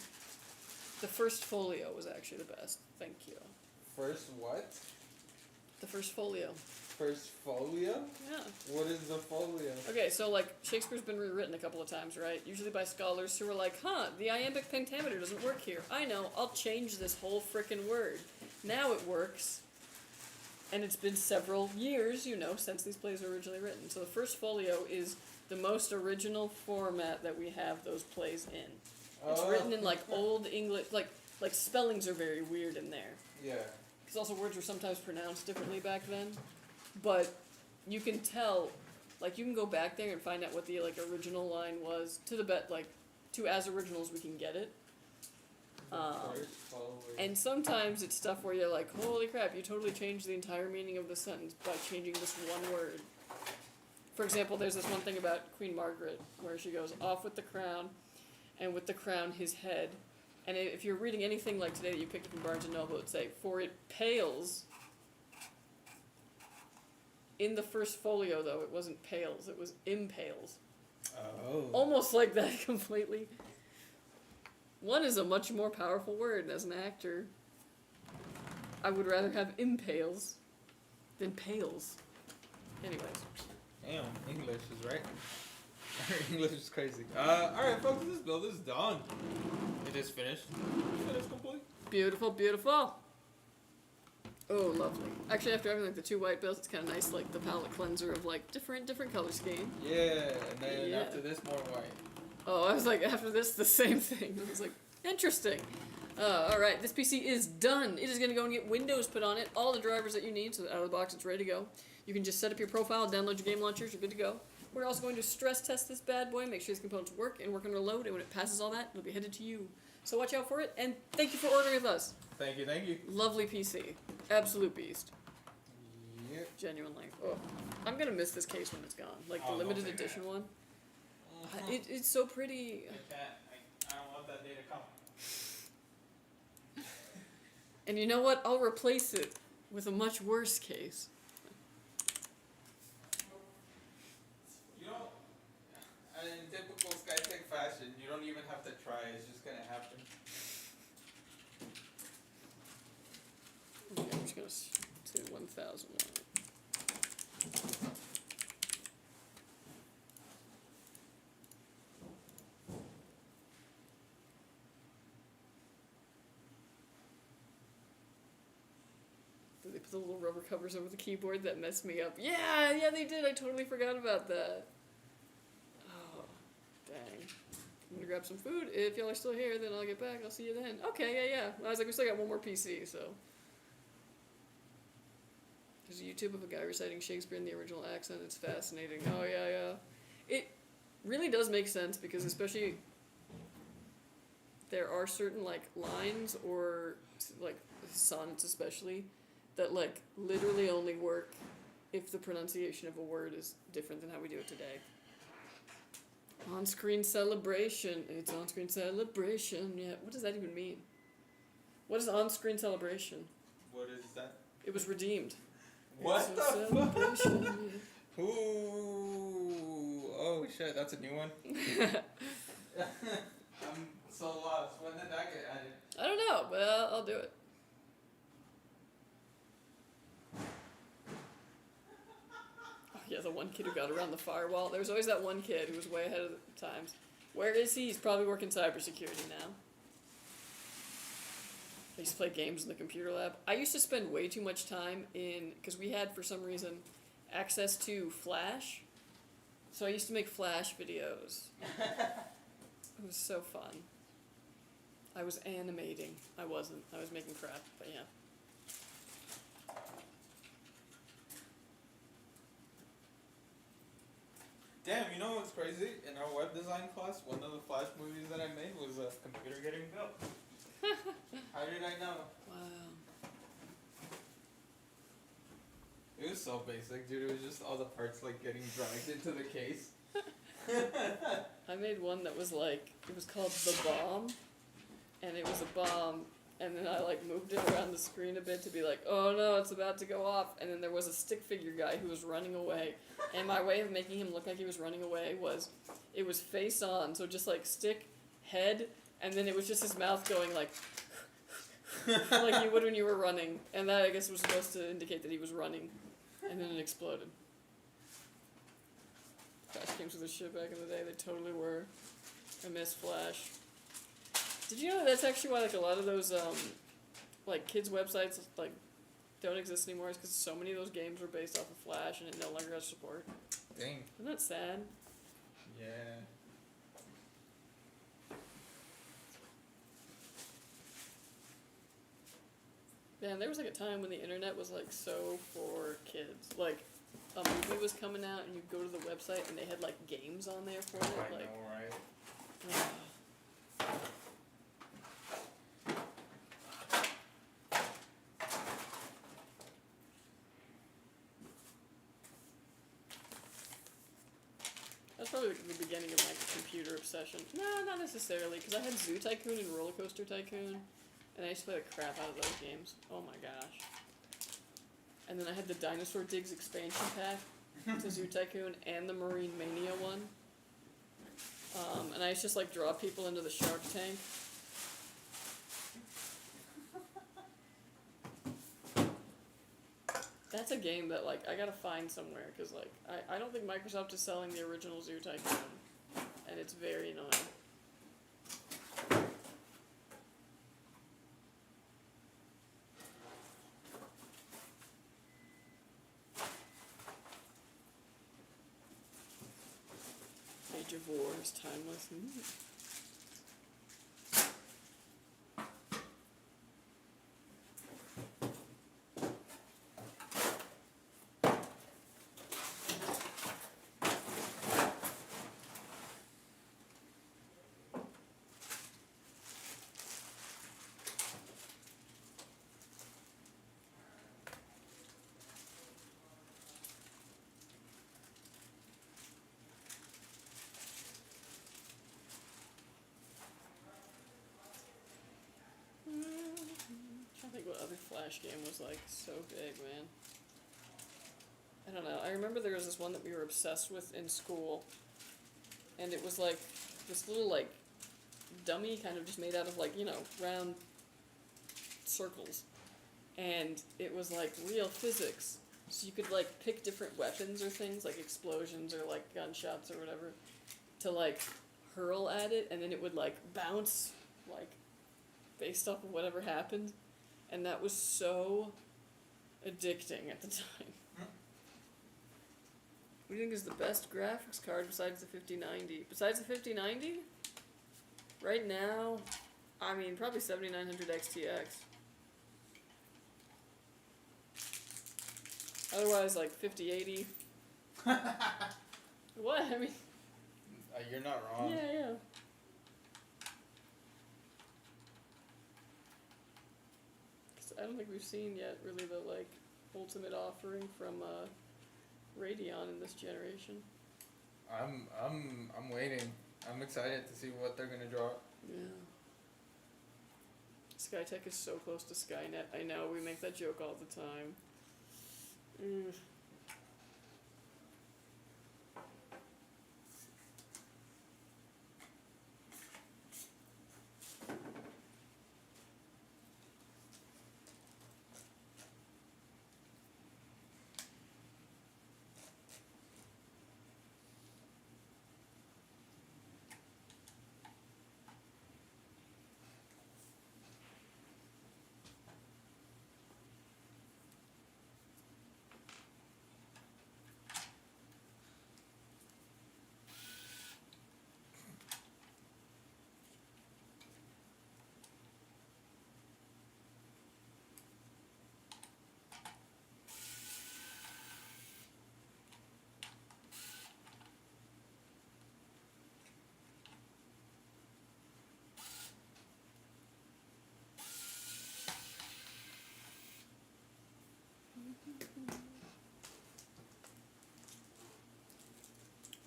The first folio was actually the best. Thank you. First what? The first folio. First folio? Yeah. What is the folio? Okay, so, like, Shakespeare's been rewritten a couple of times, right? Usually by scholars who are like, the iambic pentameter doesn't work here. I know, I'll change this whole frickin' word. Now it works. And it's been several years, you know, since these plays were originally written. So the first folio is the most original format that we have those plays in. It's written in, like, Old English, like spellings are very weird in there. Yeah. Because also words were sometimes pronounced differently back then. But you can tell, like, you can go back there and find out what the, like, original line was to the to as original as we can get it. And sometimes it's stuff where you're like, holy crap, you totally changed the entire meaning of the sentence by changing this one word. For example, there's this one thing about Queen Margaret where she goes, off with the crown, and with the crown his head. And if you're reading anything like today that you picked up from Barnes & Noble, it would say, for it pales. In the first folio, though, it wasn't pales, it was impales. Oh. Almost like that completely. One is a much more powerful word, and as an actor, I would rather have impales than pales. Anyways. Damn, English is right. English is crazy. Alright folks, this build is done. It is finished. Finished complete. Beautiful, beautiful. Oh, lovely. Actually, after having like the 2 white builds, it's kind of nice, like the palette cleanser of like different color scheme. Yeah, and then Yeah. after this, more white. Oh, I was like, after this, the same thing. I was like, interesting. Alright, this PC is done. It is going to go and get Windows put on it, all the drivers that you need, so that out of the box it's ready to go. You can just set up your profile, download your game launchers, you're good to go. We're also going to stress test this bad boy, make sure these components work and work under load, and when it passes all that, it'll be headed to you. So watch out for it, and thank you for ordering with us. Thank you, thank you. Lovely PC. Absolute beast. Yep. Genuinely. Oh, I'm gonna miss this case when it's gone. Like the Oh, don't limited say edition that. one. It's so pretty. I don't want that day to come. And you know what? I'll replace it with a much worse case. You don't, in typical Skytech fashion, you don't even have to try, it's just gonna happen. Okay, I'm just gonna say 1001. Did they put the little rubber covers over the keyboard that messed me up? Yeah, they did. I totally forgot about that. Oh, dang. I'm gonna grab some food. If y'all are still here, then I'll get back. I'll see you then. Okay, yeah. I was like, we still got one more PC, so. There's a YouTube of a guy reciting Shakespeare in the original accent. It's fascinating. Oh, yeah. It really does make sense because especially there are certain, like, lines or, like, sonnets especially that, like, literally only work if the pronunciation of a word is different than how we do it today. On-screen celebration. It's on-screen celebration. Yeah, what does that even mean? What is on-screen celebration? What is that? It was redeemed. What It's a the fuck? celebration. Ooh. Oh shit, that's a new one. I'm so lost. When did that get added? I don't know, but I'll do it. Oh, yeah, the one kid who got around the firewall. There was always that one kid who was way ahead of the times. Where is he? He's probably working cybersecurity now. I used to play games in the computer lab. I used to spend way too much time in, because we had, for some reason, access to Flash. So I used to make Flash videos. It was so fun. I was animating. I wasn't. I was making crap, but yeah. Damn, you know what's crazy? In our web design class, one of the Flash movies that I made was a computer getting built. How did I know? Wow. It was so basic, dude. It was just all the parts like getting dragged into the case. I made one that was like, it was called The Bomb, and it was a bomb, and then I like moved it around the screen a bit to be like, oh no, it's about to go off, and then there was a stick figure guy who was running away, and my way of making him look like he was running away was, it was face on, so just like stick, head, and then it was just his mouth going like, like you would when you were running, and that I guess was supposed to indicate that he was running, and then it exploded. Flash games were the shit back in the day. They totally were. I miss Flash. Did you know that's actually why like a lot of those like kids websites like don't exist anymore? Is because so many of those games were based off of Flash and it no longer has support. Dang. Isn't that sad? Yeah. Man, there was like a time when the internet was like so for kids. Like a movie was coming out and you'd go to the website and they had like games on there for it. I Like, know, right? That's probably the beginning of my computer obsession. No, not necessarily, because I had Zoo Tycoon and Roller Coaster Tycoon, and I used to play the crap out of those games. Oh my gosh. And then I had the Dinosaur Digs expansion pack to Zoo Tycoon and the Marine Mania one. And I used to just like draw people into the Shark Tank. That's a game that like I gotta find somewhere, because like I don't think Microsoft is selling the original Zoo Tycoon, and it's very annoying. Age of War is timeless. I think what other Flash game was like so big, man. I don't know. I remember there was this one that we were obsessed with in school, and it was like this little like dummy kind of just made out of like, you know, round circles, and it was like real physics. So you could like pick different weapons or things like explosions or like gunshots or whatever to like hurl at it, and then it would like bounce like based off of whatever happened. And that was so addicting at the time. What do you think is the best graphics card besides the 5090? Besides the 5090? Right now, I mean, probably 7900 XTX. Otherwise, like 5080. What? I mean, You're not wrong. yeah. I don't think we've seen yet really the like ultimate offering from Radeon in this generation. I'm waiting. I'm excited to see what they're gonna draw. Yeah. Skytech is so close to Skynet. I know, we make that joke all the time.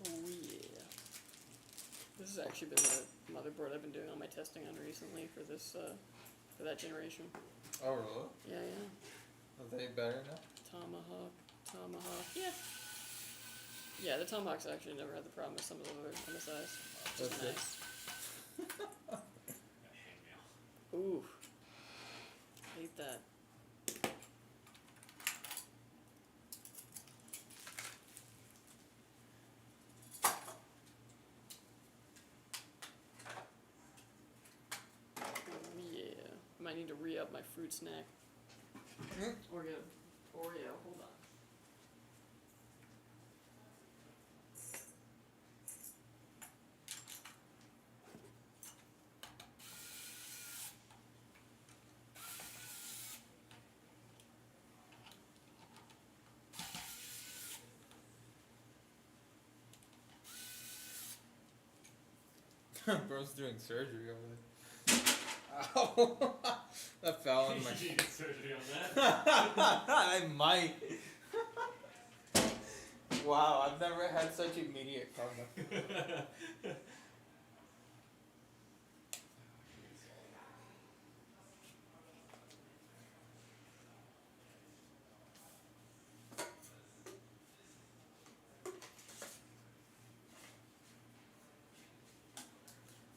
Oh yeah. This has actually been the motherboard I've been doing all my testing on recently for this, for that generation. Oh really? Yeah. Are they better now? Tomahawk. Yeah. Yeah, the Tomahawk's actually never had the problem with some of the other MSIs. Which is That's good. nice. Got hangnail. Ooh. Hate that. Yeah. Might need to re-up my fruit snack. Or get a Oreo. Hold on. Bro's doing surgery over there. Ow! That fell in my. You get surgery on that? I might. Wow, I've never had such immediate karma.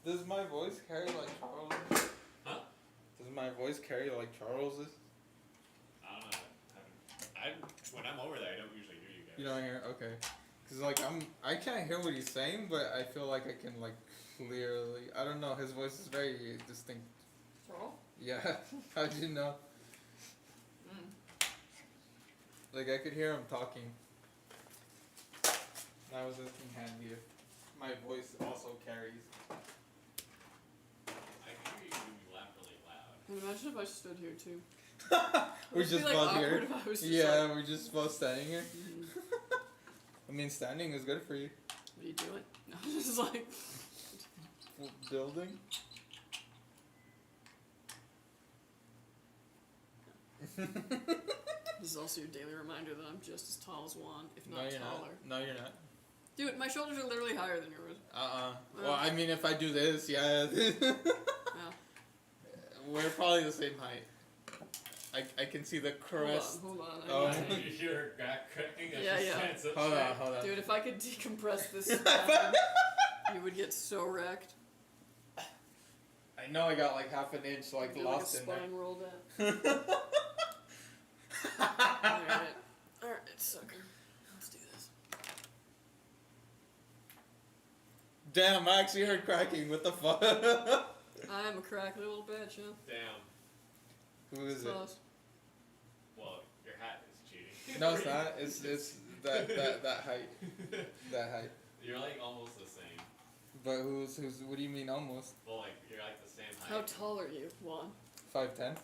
Does my voice carry like Charles'? Huh? Does my voice carry like Charles's? I don't know. When I'm over there, I don't usually hear you guys. You don't hear? Okay. Cause like I can't hear what he's saying, but I feel like I can like clearly. I don't know. His voice is very distinct. Charles? Yeah. How'd you know? Like I could hear him talking. I was asking Handy if my voice also carries. I can hear you when you laugh really loud. And imagine if I stood here too. We're It'd be, just like, both awkward here. if I was just Yeah, like- we're just both standing here. Mhm. I mean, standing is good for you. What are you doing? No, just like. Building. This is also your daily reminder that I'm just as tall as Juan, if not No, you're taller. not. No, you're not. Dude, my shoulders are literally higher than yours. Well, I mean, if I do this, yeah. Wow. We're probably the same height. I can see the crest. Hold on. Oh. I need to- You hear a guy cracking? Yeah, yeah. Hold on. Dude, if I could decompress this stuff, you would get so wrecked. I know I got like half an inch like Do lost like in a there. spine roll down. Alright, sucker. Let's do this. Damn, I actually heard cracking. What the fuck? I'm a crack little bitch, huh? Damn. Who is it? Close. Well, your hat is cheating. No, it's not. It's that height. That height. You're like almost the same. But who's? What do you mean almost? Well, like you're like the same height. How tall are you, Juan? 5'10".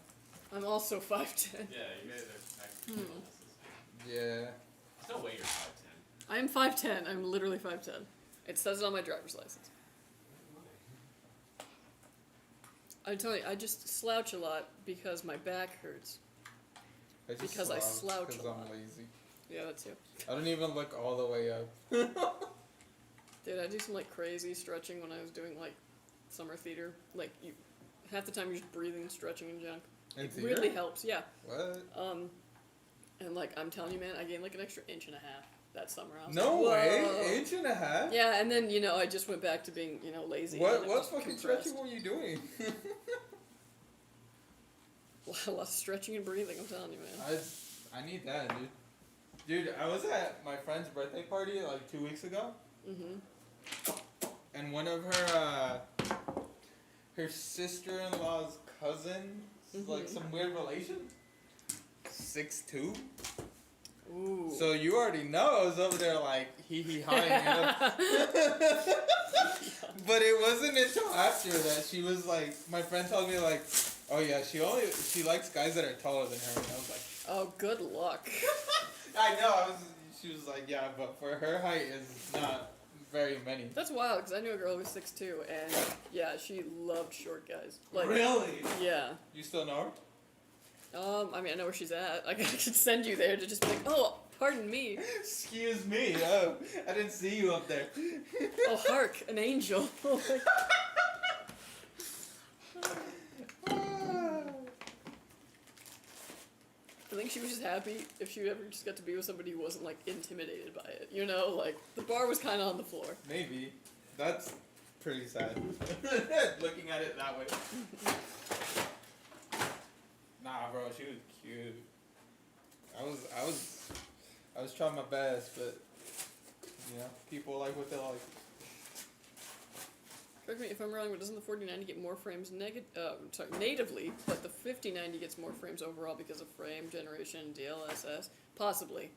I'm also 5'10". Yeah, you guys are actually almost the same. Yeah. There's no way you're 5'10". I am 5'10". I'm literally 5'10". It says it on my driver's license. I tell you, I just slouch a lot because my back hurts. Because I slouch because a I'm lot. lazy. Yeah, that too. I don't even look all the way up. Dude, I do some like crazy stretching when I was doing like summer theater. Like you, half the time you're just breathing, stretching, and junk. In It theater? really helps. Yeah. What? And like I'm telling you, man, I gained like an extra 1.5 inches that summer. I was No like, way! "Whoa." 1.5 inches? Yeah, and then I just went back to being lazy. What and what just fucking compressed. stretching were you doing? A lot of stretching and breathing. I'm telling you, man. I need that, dude. Dude, I was at my friend's birthday party like 2 weeks ago, and one of her sister-in-law's cousins, like some weird relation, 6'2". Ooh. So you already know I was over there like hee-hee-hawing it up. But it wasn't until after that she was like, my friend told me like, oh yeah, she likes guys that are taller than her, and I was like, Oh, good luck. I know. She was like, yeah, but for her height is not very many. That's wild because I knew a girl who was 6'2", and yeah, she loved short guys. Like, Really? Yeah. You still know her? I mean, I know where she's at. I could send you there to just be like, oh, pardon me. Excuse me. Oh, I didn't see you up there. Oh, hark, an angel. I think she was just happy if she ever just got to be with somebody who wasn't, like, intimidated by it. Like, the bar was kind of on the floor. Maybe. That's pretty sad. Looking at it that way. Nah, bro, she was cute. I was trying my best, but people like what they like. Correct me if I'm wrong, but doesn't the 4090 get more frames natively, but the 5090 gets more frames overall because of frame generation, DLSS? Possibly.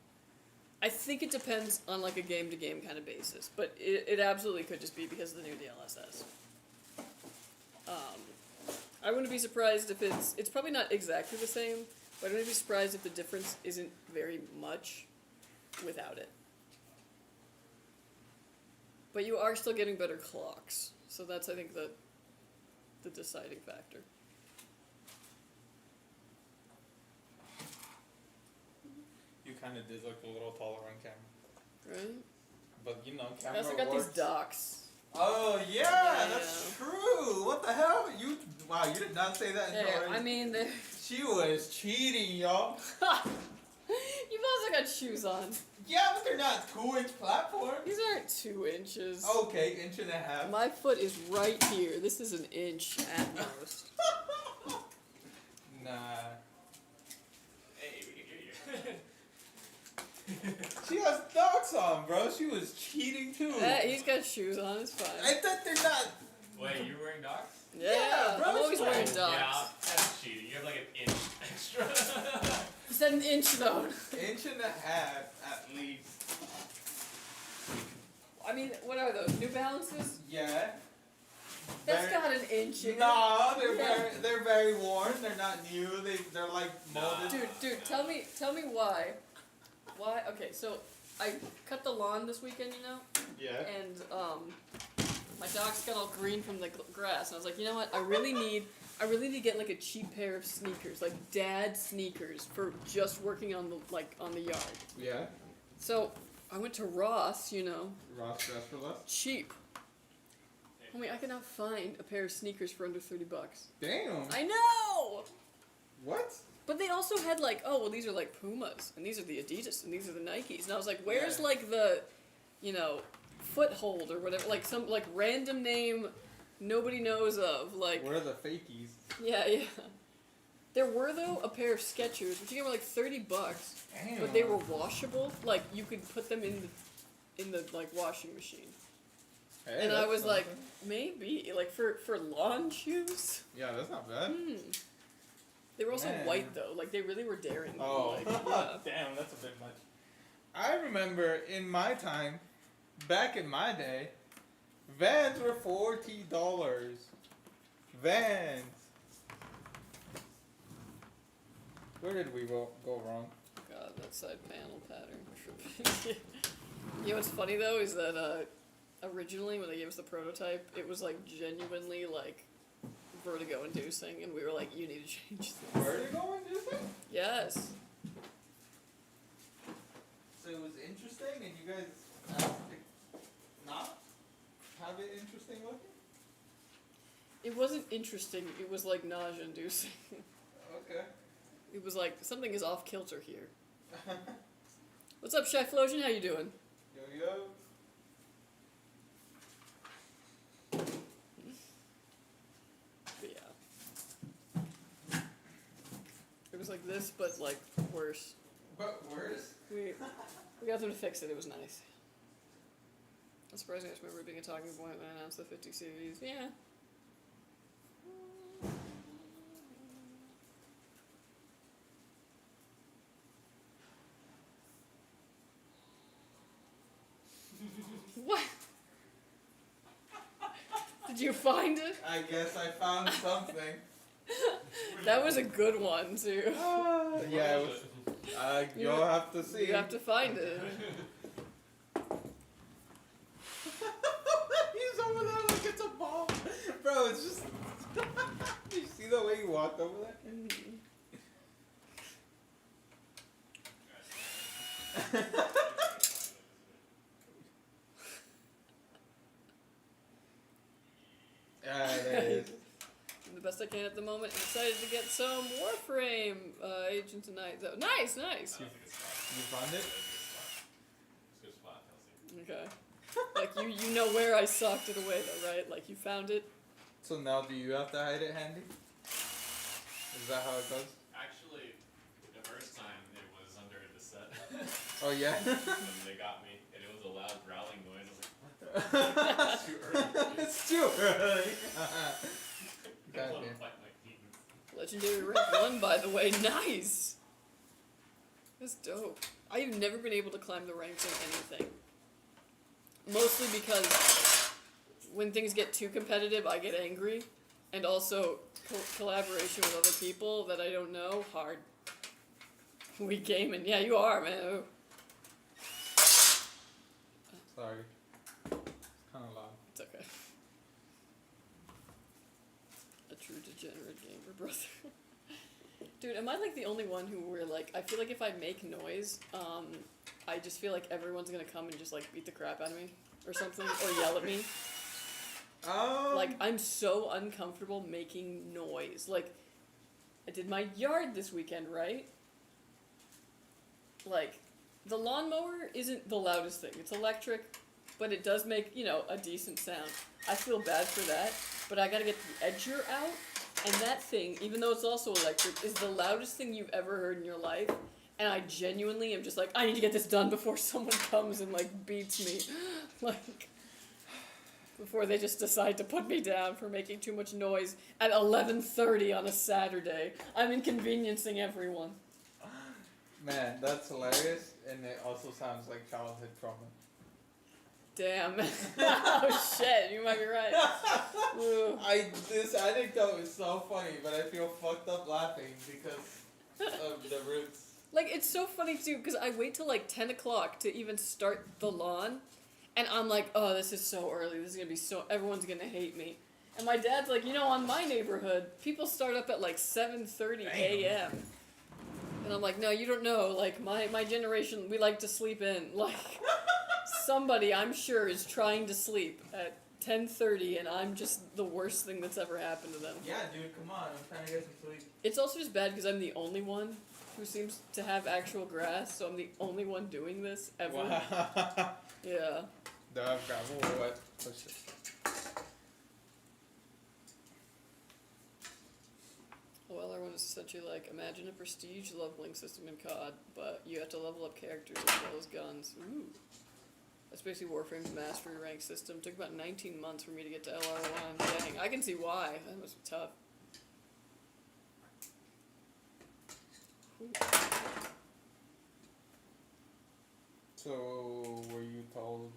I think it depends on like a game-to-game kind of basis, but it absolutely could just be because of the new DLSS. I wouldn't be surprised if it's probably not exactly the same, but I wouldn't be surprised if the difference isn't very much without it. But you are still getting better clocks. So that's, I think, the deciding factor. You kind of did look a little taller on camera. Right? But, I camera also got works. these docks. Oh, yeah, Yeah, that's true. What the hell? Wow, you did not say that until Hey, already. I mean, She was cheating, y'all. you've also got shoes on. Yeah, but they're not 2-inch platforms. These aren't 2 inches. Okay, 1.5 inches. My foot is right here. This is an inch at most. Nah. Hey, we can hear you. She has socks on, bro. She was cheating too. He's got shoes on. It's fine. I thought they're not. Wait, you're wearing docks? Yeah, bro, I'm always it's wearing fine. docks. Yeah, that's cheating. You have like an inch extra. He said an inch though. 1.5 inches at least. I mean, what are those? New Balances? Yeah. That's got an inch in it. No, Yeah. they're very worn. They're not new. They're like molded. Dude, tell me why. Why? Okay, so I cut the lawn this weekend, Yeah. and my dogs got all green from the grass, and I was like, you know what? I really need to get like a cheap pair of sneakers, like dad sneakers for just working on the yard. Yeah. So I went to Ross, Ross dress for less. cheap. Homie, I could not find a pair of sneakers for under $30. Damn. I know. What? But they also had these are like Pumas, and these are the Adidas, and these are the Nikes, and I was like, where's Yeah. like the, foothold or whatever, like some like random name nobody knows of, like. Where are the fakies? Yeah. There were though a pair of Skechers, which you get were like $30, Damn. but they were washable. Like you could put them in the like washing machine. Hey, And I that's was like, something. maybe like for lawn shoes. Yeah, that's not bad. They were also Man. white though, like they really were daring. Oh, Like, yeah. damn, that's a bit much. I remember in my time, back in my day, Vans were $40. Vans. Where did we go wrong? God, that side panel pattern. You know what's funny though is that originally when they gave us the prototype, it was like genuinely like vertigo inducing, and we were like, you need to change this. Vertigo inducing? Yes. So it was interesting, and you guys asked to not have it interesting looking? It wasn't interesting, it was like nausea inducing. Okay. It was like, something is off kilter here. What's up, Chef Lotion? How you doing? Yo yo. But yeah. It was like this, but like worse. But worse? We got them to fix it, it was nice. I'm surprised I just remember it being a talking point when I announced the 50 series. Yeah. What? Did you find it? I guess I found something. That was a good one, too. Yeah, it was, you'll have to see. You have to find it. He's over there like it's a ball. Bro, it's just... You see the way he walked over there? Yeah, there it is. The best I can at the moment. I'm excited to get some Warframe Agents of Night. Nice, nice. You found it? It's a good spot, Kelsey. Okay. Like you know where I socked it away though, right? Like you found it. So now do you have to hide it handy? Is that how it goes? Actually, the first time it was under the set. Oh yeah? When they got me, and it was a loud growling noise. I was like, what the It's too early. It's too early. I don't want to Goddamn. fight my demons. Legendary rank 1, by the way. Nice. That's dope. I've never been able to climb the ranks in anything. Mostly because when things get too competitive, I get angry. And also, collaboration with other people that I don't know, hard. We gaming. Yeah, you are, man. Ooh. Sorry. It's kind of loud. It's okay. A true degenerate gamer, brother. Dude, am I like the only one who were like, I feel like if I make noise, I just feel like everyone's gonna come and just like beat the crap out of me or something, or yell at me. Like, I'm so uncomfortable making noise. Like, I did my yard this weekend, right? Like, the lawnmower isn't the loudest thing. It's electric, but it does make, you know, a decent sound. I feel bad for that, but I gotta get the edger out, and that thing, even though it's also electric, is the loudest thing you've ever heard in your life, and I genuinely am just like, I need to get this done before someone comes and, like, beats me. Like, before they just decide to put me down for making too much noise at 11:30 on a Saturday. I'm inconveniencing everyone. Man, that's hilarious, and it also sounds like childhood trauma. Damn. Oh shit, you might be right. Ooh. This anecdote is so funny, but I feel fucked up laughing because of the roots. Like, it's so funny too, because I wait till like 10 o'clock to even start the lawn, and I'm like, oh, this is so early, this is gonna be so, everyone's gonna hate me. And my dad's like, you know, on my neighborhood, people start up at like 7:30 a.m. And I'm like, no, you don't know, like, my generation, we like to sleep in. Like, somebody, I'm sure, is trying to sleep at 10:30, and I'm just the worst thing that's ever happened to them. Yeah, dude, come on, I'm trying to get some sleep. It's also just bad because I'm the only one who seems to have actual grass, so I'm the only one doing this ever. Wow. Yeah. Do I have gravel or what? Push it. Well, everyone is essentially like, imagine a prestige leveling system in COD, but you have to level up characters as well as guns. Ooh. That's basically Warframe's mastery rank system. Took about 19 months for me to get to LR1. Dang, I can see why. That must be tough. Ooh. So, were you told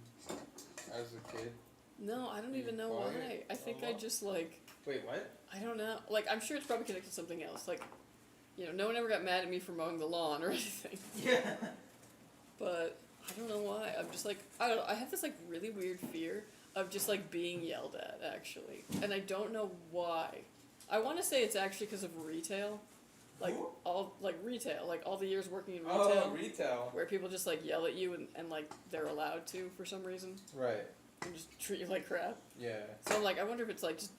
as a kid? No, I don't even know Quiet why. I think a I lot? just like, Wait, what? I don't know. Like, I'm sure it's probably connected to something else. Like, you know, no one ever got mad at me for mowing the lawn or anything. Yeah. But I don't know why. I'm just like, I don't know. I have this like really weird fear of just like being yelled at, actually. And I don't know why. I want to say it's actually because of retail. Like Who? all retail, like all the years working in retail, Oh, retail. where people just like yell at you and like they're allowed to for some reason Right. and just treat you like crap. Yeah. So I'm like, I wonder if it's like just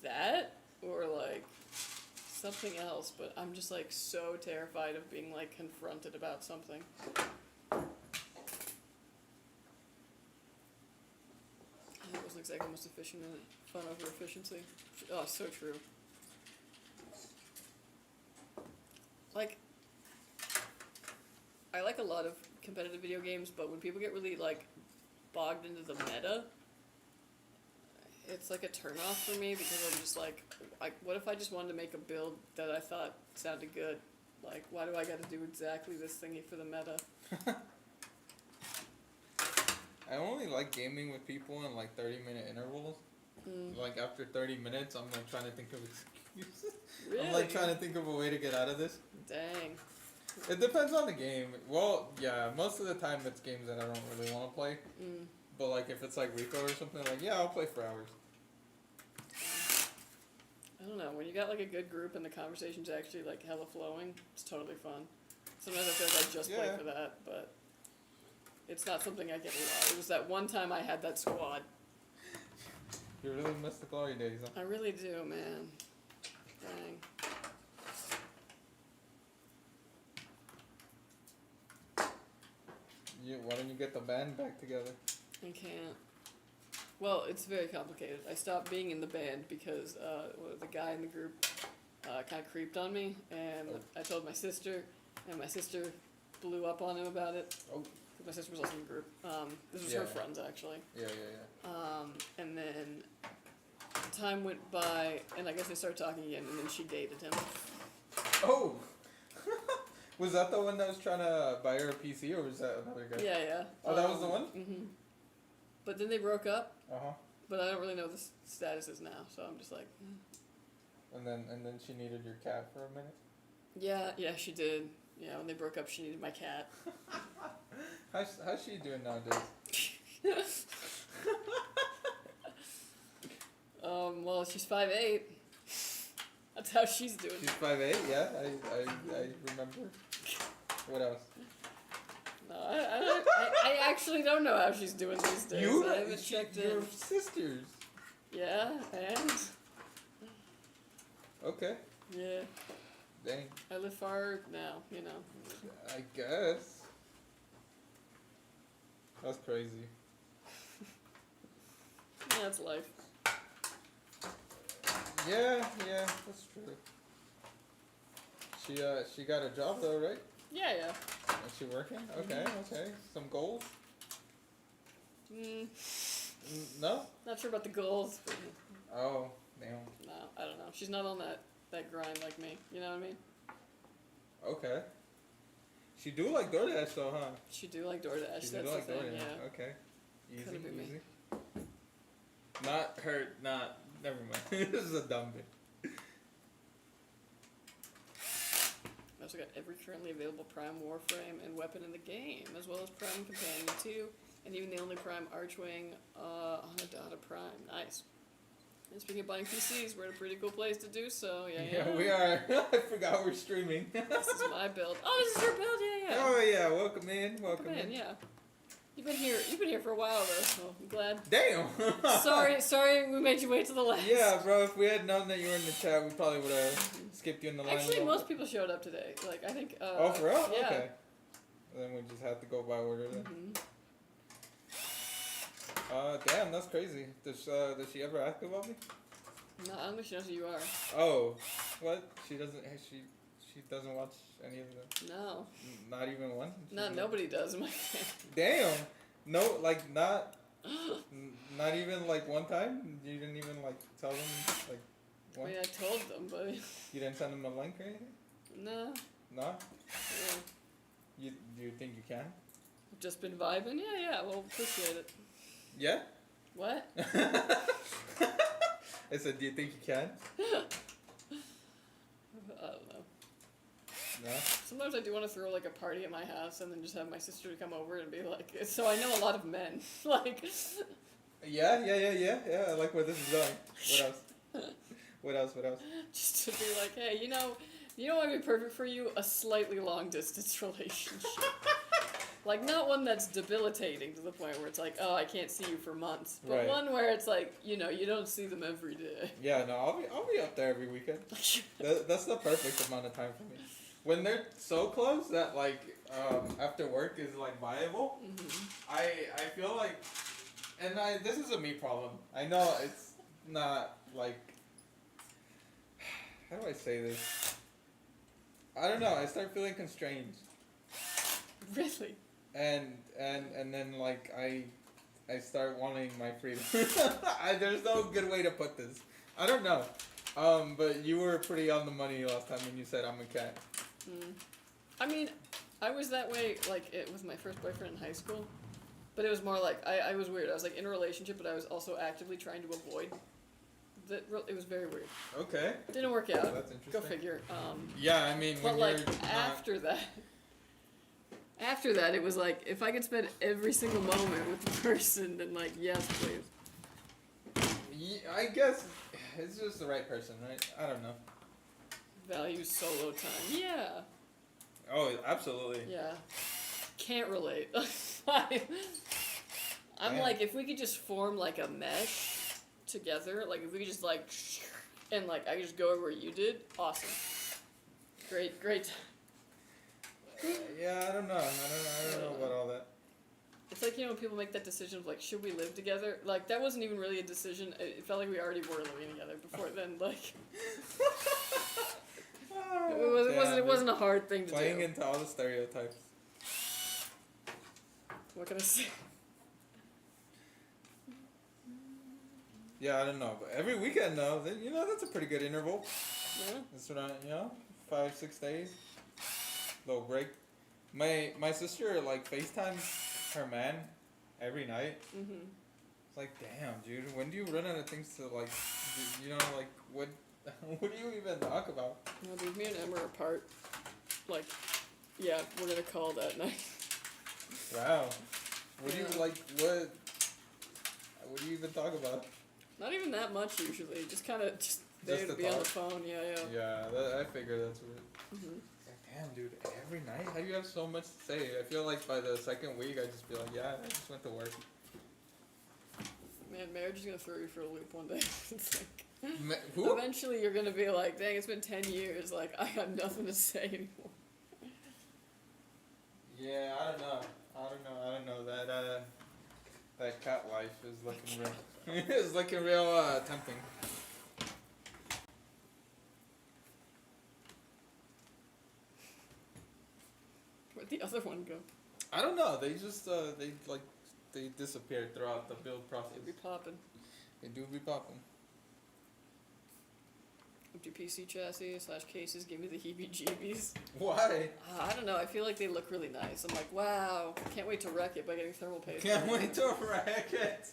that or like something else, but I'm just like so terrified of being like confronted about something. That wasn't exactly the most efficient in it. Fun over efficiency. Oh, so true. Like, I like a lot of competitive video games, but when people get really like bogged into the meta, it's like a turnoff for me because I'm just like, what if I just wanted to make a build that I thought sounded good? Like, why do I got to do exactly this thingy for the meta? I only like gaming with people in like 30-minute intervals. Like after 30 minutes, I'm like trying to think of excuses. Really? I'm like trying to think of a way to get out of this. Dang. It depends on the game. Well, yeah, most of the time it's games that I don't really want to play. But like if it's like Rico or something, like yeah, I'll play for hours. I don't know. When you got like a good group and the conversation's actually like hella flowing, it's totally fun. Sometimes I feel like I just play Yeah. for that, but it's not something I get a lot. It was that one time I had that squad. You really miss the glory days, huh? I really do, man. Dang. Why don't you get the band back together? I can't. Well, it's very complicated. I stopped being in the band because the guy in the group kind of creeped on me, and I told my sister, and my sister blew up on him about it. Oh. My sister was also in the group. This was Yeah. her friends, actually. Yeah. And then time went by, and I guess they started talking again, and then she dated him. Oh! Was that the one that was trying to buy her a PC, or was that another guy? Yeah, yeah. Oh, that was the one? Mm-hmm. But then they broke up, Uh-huh. but I don't really know what the status is now, so I'm just like... And then she needed your cat for a minute? Yeah, she did. Yeah, when they broke up, she needed my cat. How's she doing nowadays? Well, she's 5'8". That's how she's doing. She's 5'8", yeah, I remember. What else? No, I actually don't know how she's doing these days. I haven't checked in. Your sisters. Yeah, and? Okay. Yeah. Dang. I live far now, you know. I guess. That's crazy. That's life. Yeah, that's true. She got a job though, right? Yeah. Is she working? Okay. Some goals? No? Not sure about the goals. But Oh, damn. no, I don't know. She's not on that grind like me. You know what I mean? Okay. She do like DoorDash though, huh? She do like DoorDash. She That's do like the thing. DoorDash. Yeah. Okay. Easy, Couldn't be me. easy. Not her. Not. Never mind. This is a dumb bit. I also got every currently available Prime Warframe and weapon in the game, as well as Prime Companion 2, and even the only Prime Archwing on a Data Prime. Nice. And speaking of buying PCs, we're in a pretty cool place to do so. Yeah. We are. I forgot we're streaming. This is my build. Oh, this is your build. Yeah. Oh yeah. Welcome in. Welcome in. Yeah. You've been here for a while though, so I'm glad. Damn. sorry, we made you wait till the last. Yeah, bro. If we had known that you were in the chat, we probably would have skipped you in the line. Actually, most people showed up today. Like I think. Oh, for real? Yeah. Okay. Then we just have to go by order then. Damn, that's crazy. Does she ever ask about me? No, I don't think she knows who you are. Oh, what? She doesn't. She doesn't watch any of them. No. Not even one. Nobody does. In my family. Damn. No, like not. Not even like one time. You didn't even like tell them like. I One? mean, I told them, but You didn't send them a link or anything. no. No. Yeah. Do you think you can? I've just been vibing. Yeah. Well, appreciate it. Yeah. What? I said, do you think you can? I don't know. No? Sometimes I do want to throw like a party at my house and then just have my sister to come over and be like, so I know a lot of men. Like, Yeah. I like where this is going. What else? What else? just to be like, hey, you know what would be perfect for you? A slightly long distance relationship. Like, not one that's debilitating to the point where it's like, oh, I can't see you for months. But Right. one where it's like, you know, you don't see them every day. Yeah, no, I'll be up there every weekend. That's the perfect amount of time for me. When they're so close that like after work is like viable, I feel like, and this is a me problem. I know it's not like, how do I say this? I don't know. I start feeling constrained, Really? and then like I start wanting my freedom. There's no good way to put this. I don't know. But you were pretty on the money last time when you said I'm a cat. I mean, I was that way, like, with my first boyfriend in high school. But it was more like, I was weird. I was, like, in a relationship, but I was also actively trying to avoid that. It was very weird. Okay. Didn't work out. That's interesting. Go figure. Yeah, I mean, But, when like, you're not... after that, it was like, if I could spend every single moment with the person, then, like, yes, please. Yeah, I guess it's just the right person, right? I don't know. Value solo time. Yeah. Oh, absolutely. Yeah. Can't relate. I'm Damn. like, if we could just form like a mesh together, like if we could just like, and like I could just go where you did, awesome. Great. Yeah, I don't know. I don't know about all that. It's like, you know, when people make that decision of like, should we live together? Like that wasn't even really a decision. It felt like we already were living together before then. Like it wasn't a hard thing to Playing do. into all the stereotypes. What can I say? Yeah, I don't know, but every weekend though, then, you know, that's a pretty good interval. Yeah. That's what I, 5-6 days, little break. My sister like FaceTimes her man every night. It's like, damn, dude, when do you run out of things to like, like what do you even talk about? No, dude, me and Emma are apart. Like, yeah, we're gonna call that night. Wow. What do you Yeah. like? What do you even talk about? Not even that much usually. Just kind of there Just to the be on the talk? phone. Yeah. Yeah, I figure that's what. It's like, damn, dude, every night? How do you have so much to say? I feel like by the second week, I just be like, yeah, I just went to work. Man, marriage is gonna throw you for a loop one day. It's like, Who? eventually you're gonna be like, dang, it's been 10 years. Like, I have nothing to say anymore. Yeah, I don't know. That cat life is looking real. It's looking real tempting. Where'd the other one go? I don't know. They just they disappeared throughout the build process. It'd be popping. They do be popping. Empty PC chassis / cases give me the heebie-jeebies. Why? I don't know. I feel like they look really nice. I'm like, wow, can't wait to wreck it by getting thermal paste. Can't wait to wreck it.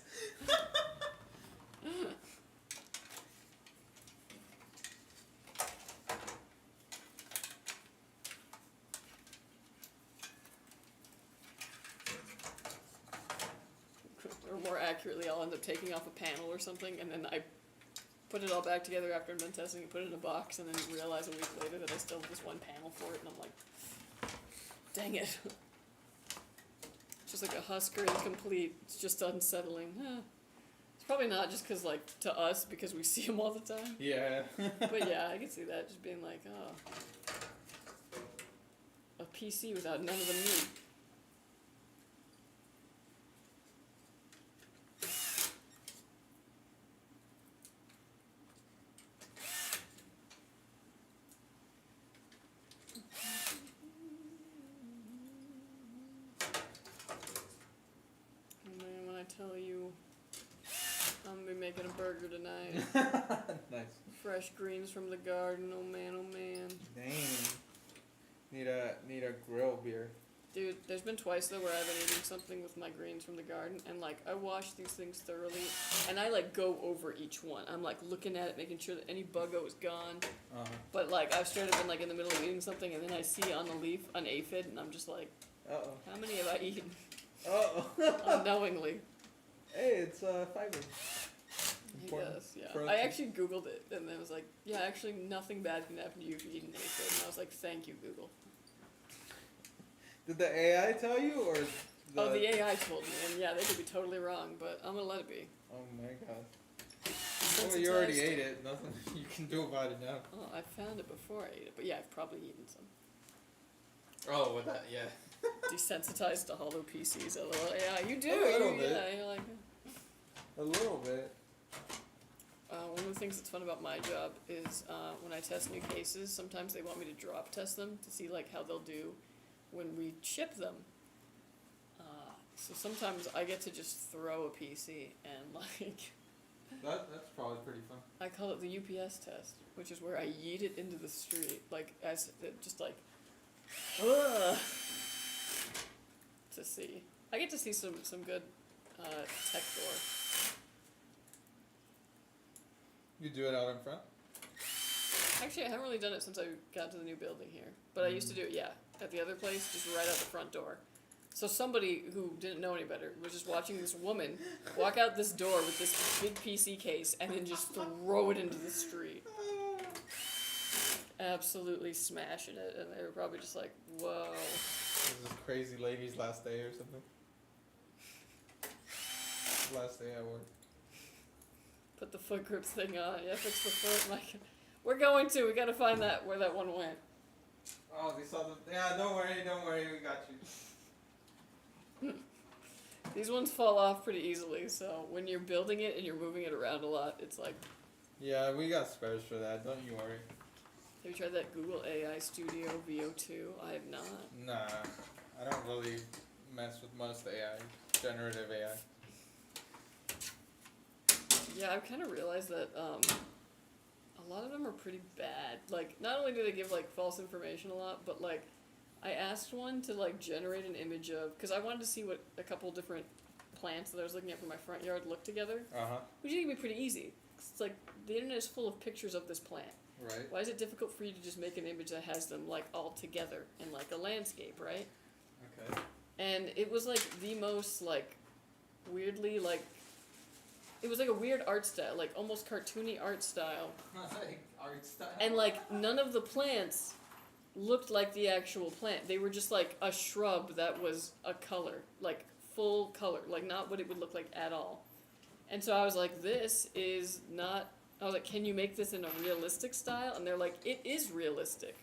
Or more accurately, I'll end up taking off a panel or something, and then I put it all back together after I'm done testing and put it in a box, and then realize a week later that I still have this one panel for it, and I'm like, dang it. It's just like a Husker incomplete. It's just unsettling. It's probably not just because, like, to us, because we see them all the time. Yeah. But yeah, I can see that, just being like, oh, a PC without none of the meat. And then when I tell you I'm gonna be making a burger tonight. Nice. Fresh greens from the garden, oh man, oh man. Dang. Need a grill beer. Dude, there's been twice though where I've been eating something with my greens from the garden, and like I wash these things thoroughly, and I like go over each one. I'm like looking at it, making sure that any buggo is gone. But like I've started been like in the middle of eating something, and then I see on the leaf an aphid, and I'm just like, Uh-oh. how many have I eaten? Uh-oh. Unknowingly. Hey, it's fiber. Important Yes, yeah. protein. I actually Googled it, and it was like, yeah, actually nothing bad can happen to you if you eat an aphid. And I was like, thank you, Google. Did the AI tell you, or the... Oh, the AI told me, and yeah, they could be totally wrong, but I'm gonna let it be. Oh my god. Well, you already ate it. Nothing you can do about it now. Oh, I found it before I ate it, but yeah, I've probably eaten some. Oh, with that, yeah. Desensitized to hollow PCs, lol. Yeah, you do. A little Yeah, bit. you're like. A little bit. One of the things that's fun about my job is when I test new cases, sometimes they want me to drop test them to see like how they'll do when we ship them. So sometimes I get to just throw a PC and like That's probably pretty fun. I call it the UPS test, which is where I yeet it into the street like as just like ugh, to see. I get to see some good tech door. You do it out in front? Actually, I haven't really done it since I got to the new building here. But I used to do it, yeah, at the other place, just right out the front door. So somebody who didn't know any better was just watching this woman walk out this door with this big PC case and then just throw it into the street. Absolutely smashing it, and they were probably just like, whoa. This is crazy lady's last day or something. Last day at work. Put the foot grips thing on, yeah, fix the foot. Like, we gotta find that, where that one went. Oh, they saw the... Yeah, don't worry, we got you. These ones fall off pretty easily, so when you're building it and you're moving it around a lot, it's like... Yeah, we got spares for that, don't you worry. Have you tried that Google AI Studio VO2? I have not. Nah, I don't really mess with most AI, generative AI. Yeah, I've kind of realized that a lot of them are pretty bad. Like, not only do they give, like, false information a lot, but, like, I asked one to, like, generate an image of... Because I wanted to see what a couple different plants that I was looking at for my front yard looked together. Uh-huh. Which you think would be pretty easy. 'Cause it's like, the internet is full of pictures of this plant. Right. Why is it difficult for you to just make an image that has them, like, all together in, like, a landscape, right? Okay. And it was, like, the most, like, weirdly, like... It was like a weird art style, like almost cartoony art style. Like art style. And like none of the plants looked like the actual plant. They were just like a shrub that was a color, like full color, like not what it would look like at all. And so I was like, this is not... I was like, can you make this in a realistic style? And they're like, it is realistic.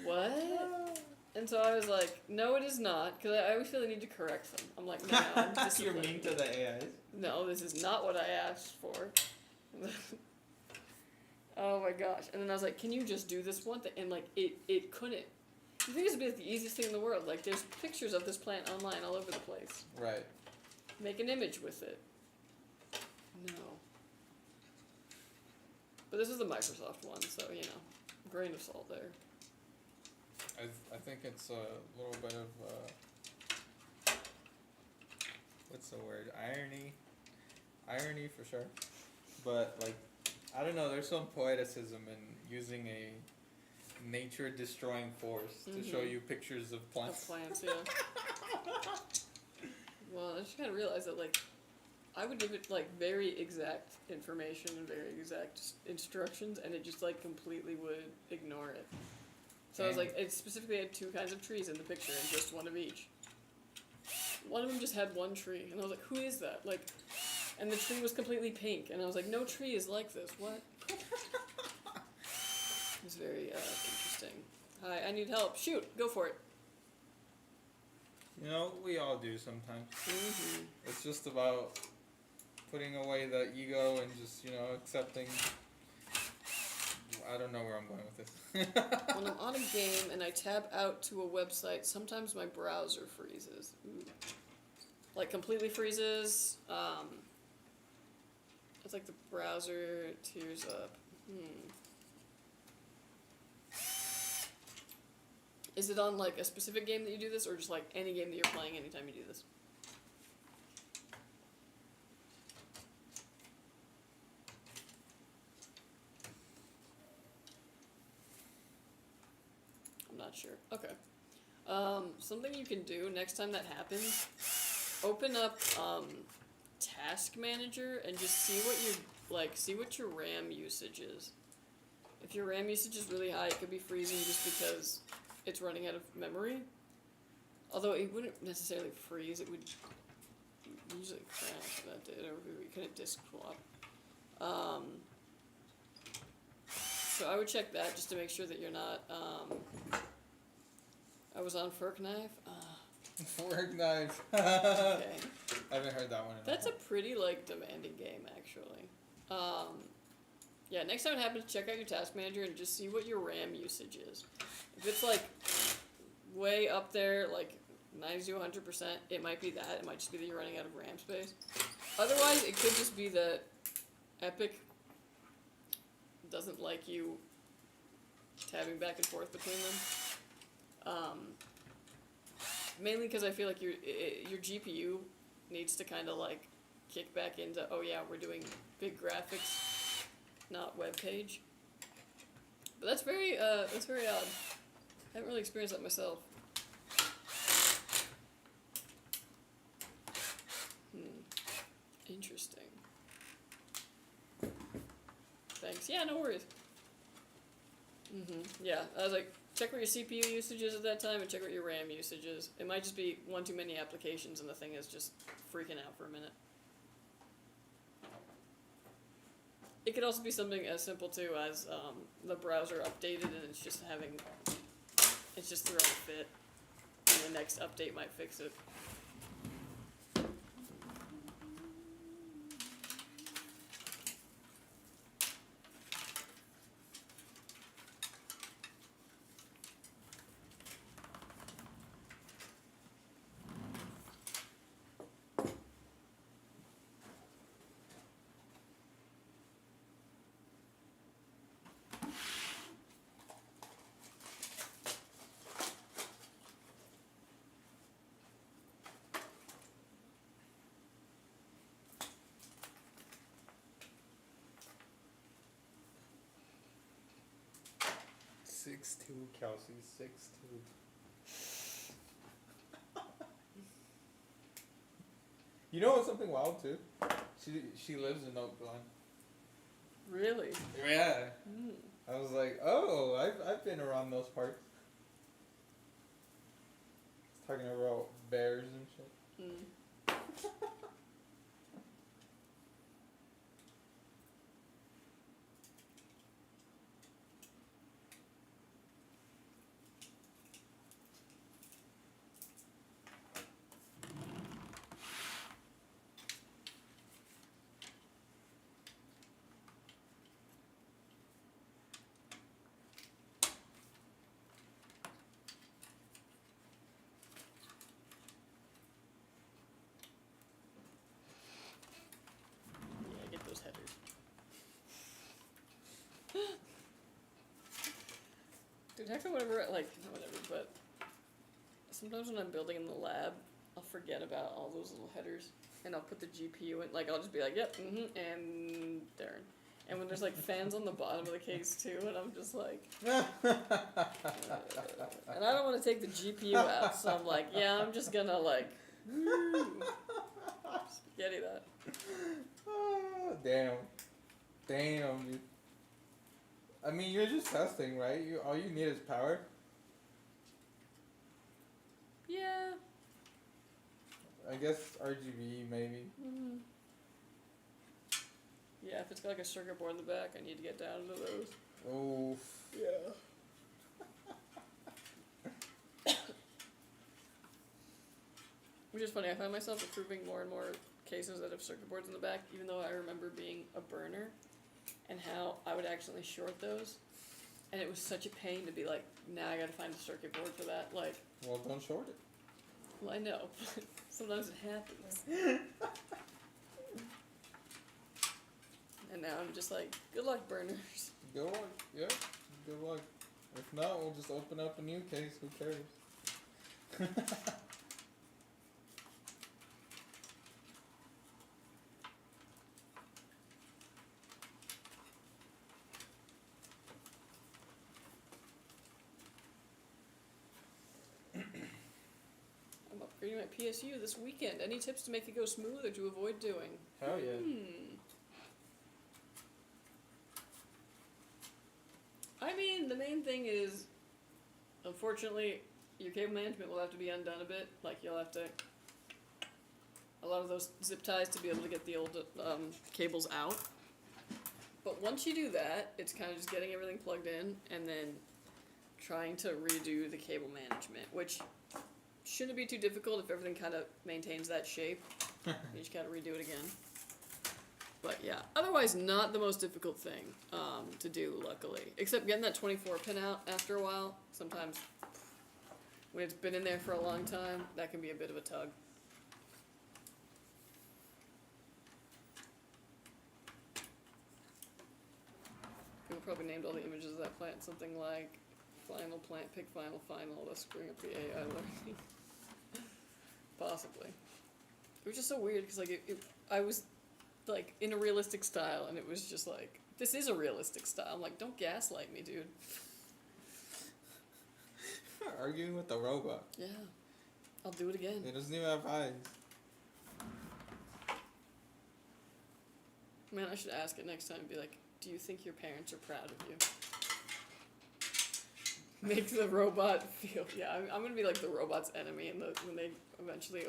What? And so I was like, no, it is not, because I always feel the need to correct them. I'm like, no, I'm You're disciplined. mean to the AIs. No, this is not what I asked for. Oh my gosh. And then I was like, can you just do this one thing? And like, it couldn't. You think this would be like the easiest thing in the world. Like, there's pictures of this plant online all over the place. Right. Make an image with it. No. But this is the Microsoft one, so, you know, grain of salt there. I think it's a little bit of, what's the word? Irony for sure. But, like, I don't know, there's some poeticism in using a nature-destroying force to show you pictures of plants. Of plants, yeah. Well, I just kind of realized that, like, I would give it, like, very exact information and very exact instructions, and it just, like, completely would ignore it. So I was like, it specifically had 2 kinds of trees in the picture, and just one of each. One of them just had one tree, and I was like, who is that? Like, and the tree was completely pink, and I was like, no tree is like this, what? It was very, interesting. Hi, I need help. Shoot, go for it. You know, we all do sometimes. Mm-hmm. It's just about putting away the ego and just, you know, accepting. I don't know where I'm going with this. When I'm on a game and I tab out to a website, sometimes my browser freezes. Ooh. Like, completely freezes. It's like the browser tears up. Is it on like a specific game that you do this, or just like any game that you're playing anytime you do this? I'm not sure. Okay. Something you can do next time that happens, open up Task Manager and just see what your RAM usage is. If your RAM usage is really high, it could be freezing just because it's running out of memory. Although it wouldn't necessarily freeze, it would usually crash. That did, or we couldn't disk swap. So I would check that just to make sure that you're not. I was on Fork Knife. Fork Knife. Okay. I haven't heard that one. That's a pretty like demanding game, actually. Yeah, next time it happens, check out your task manager and just see what your RAM usage is. If it's like way up there, like 90 to 100%, it might be that. It might just be that you're running out of RAM space. Otherwise, it could just be that Epic doesn't like you tabbing back and forth between them. Mainly because I feel like your GPU needs to kind of like kick back into, oh yeah, we're doing big graphics, not web page. But that's very odd. I haven't really experienced that myself. Interesting. Thanks. Yeah, no worries. Yeah, I was like, check what your CPU usage is at that time and check what your RAM usage is. It might just be one too many applications and the thing is just freaking out for a minute. It could also be something as simple too as the browser updated and it's just throwing a fit. And the next update might fix it. Six two, Kelsey, 6'2". You know what's something wild too? She lives in Oak Glen. Really? Yeah. I was like, oh, I've been around those parts. Talking about bears and shit. Yeah, get those headers. Dude, heck of whatever, like, not whatever, but sometimes when I'm building in the lab, I'll forget about all those little headers, and I'll put the GPU in, like, I'll just be like, yep, and darn. And when there's, like, fans on the bottom of the case, too, and I'm just like, and I don't want to take the GPU out, so I'm like, yeah, I'm just gonna, like, spaghetti that. Oh, damn, dude. I mean, you're just testing, right? All you need is power. Yeah. I guess RGB maybe. Yeah, if it's got like a circuit board in the back, I need to get down into those. Oh. Yeah. Which is funny, I find myself approving more and more cases that have circuit boards in the back, even though I remember being a burner and how I would accidentally short those. And it was such a pain to be like, now I gotta find a circuit board for that. Like, Well, don't short it. well, I know, but sometimes it happens. And now I'm just like, good luck, burners. Good luck. Yeah. Good luck. If not, we'll just open up a new case. Who cares? I'm upgrading my PSU this weekend. Any tips to make it go smooth or to avoid doing? Hell yeah. I mean, the main thing is, unfortunately, your cable management will have to be undone a bit. Like, you'll have to, a lot of those zip ties to be able to get the old cables out. But once you do that, it's kind of just getting everything plugged in and then trying to redo the cable management, which shouldn't be too difficult if everything kind of maintains that shape. You just gotta redo it again. But yeah, otherwise not the most difficult thing to do, luckily. Except getting that 24 pin out after a while. Sometimes when it's been in there for a long time, that can be a bit of a tug. People probably named all the images of that plant something like final plant, pick final, let's bring up the AI learning. Possibly. It was just so weird because like I was like in a realistic style and it was just like, this is a realistic style. I'm like, don't gaslight me, dude. Arguing with the robot. Yeah. I'll do it again. It doesn't even have eyes. Man, I should ask it next time and be like, do you think your parents are proud of you? Make the robot feel, yeah, I'm gonna be like the robot's enemy and when they eventually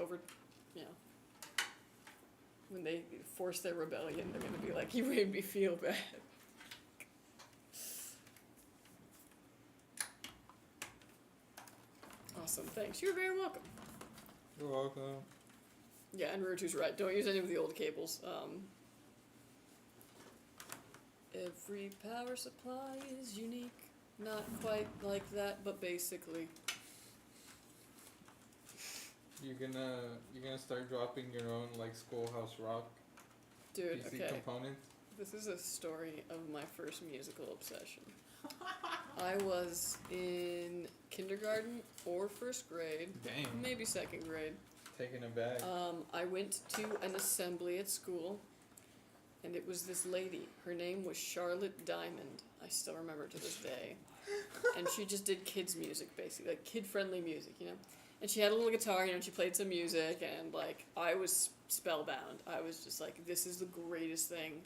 when they force their rebellion, they're gonna be like, you made me feel bad. Awesome, thanks. You're very welcome. You're welcome. Yeah, and Rutu's right. Don't use any of the old cables. Every power supply is unique. Not quite like that, but basically. You're gonna start dropping your own like Schoolhouse Rock Dude, PC okay. components. This is a story of my first musical obsession. I was in kindergarten or first grade, Damn. maybe second grade. Taking a bag. I went to an assembly at school, and it was this lady. Her name was Charlotte Diamond. I still remember it to this day. And she just did kids music, basically, like kid-friendly music, you know? And she had a little guitar, you know, and she played some music, and, like, I was spellbound. I was just like, this is the greatest thing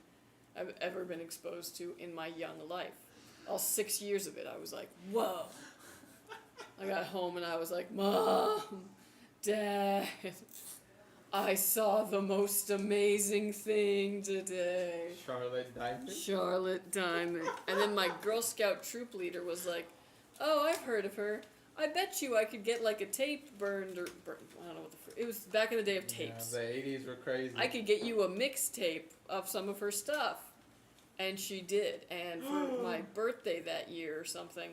I've ever been exposed to in my young life. All 6 years of it, I was like, whoa. I got home, and I was like, Mom, Dad, I saw the most amazing thing today. Charlotte Diamond. Charlotte Diamond. And then my Girl Scout troop leader was like, oh, I've heard of her. I bet you I could get like a tape burned, I don't know what it was back in the day of tapes. Yeah, the 80s were crazy. I could get you a mixtape of some of her stuff. And she did. And for my birthday that year or something,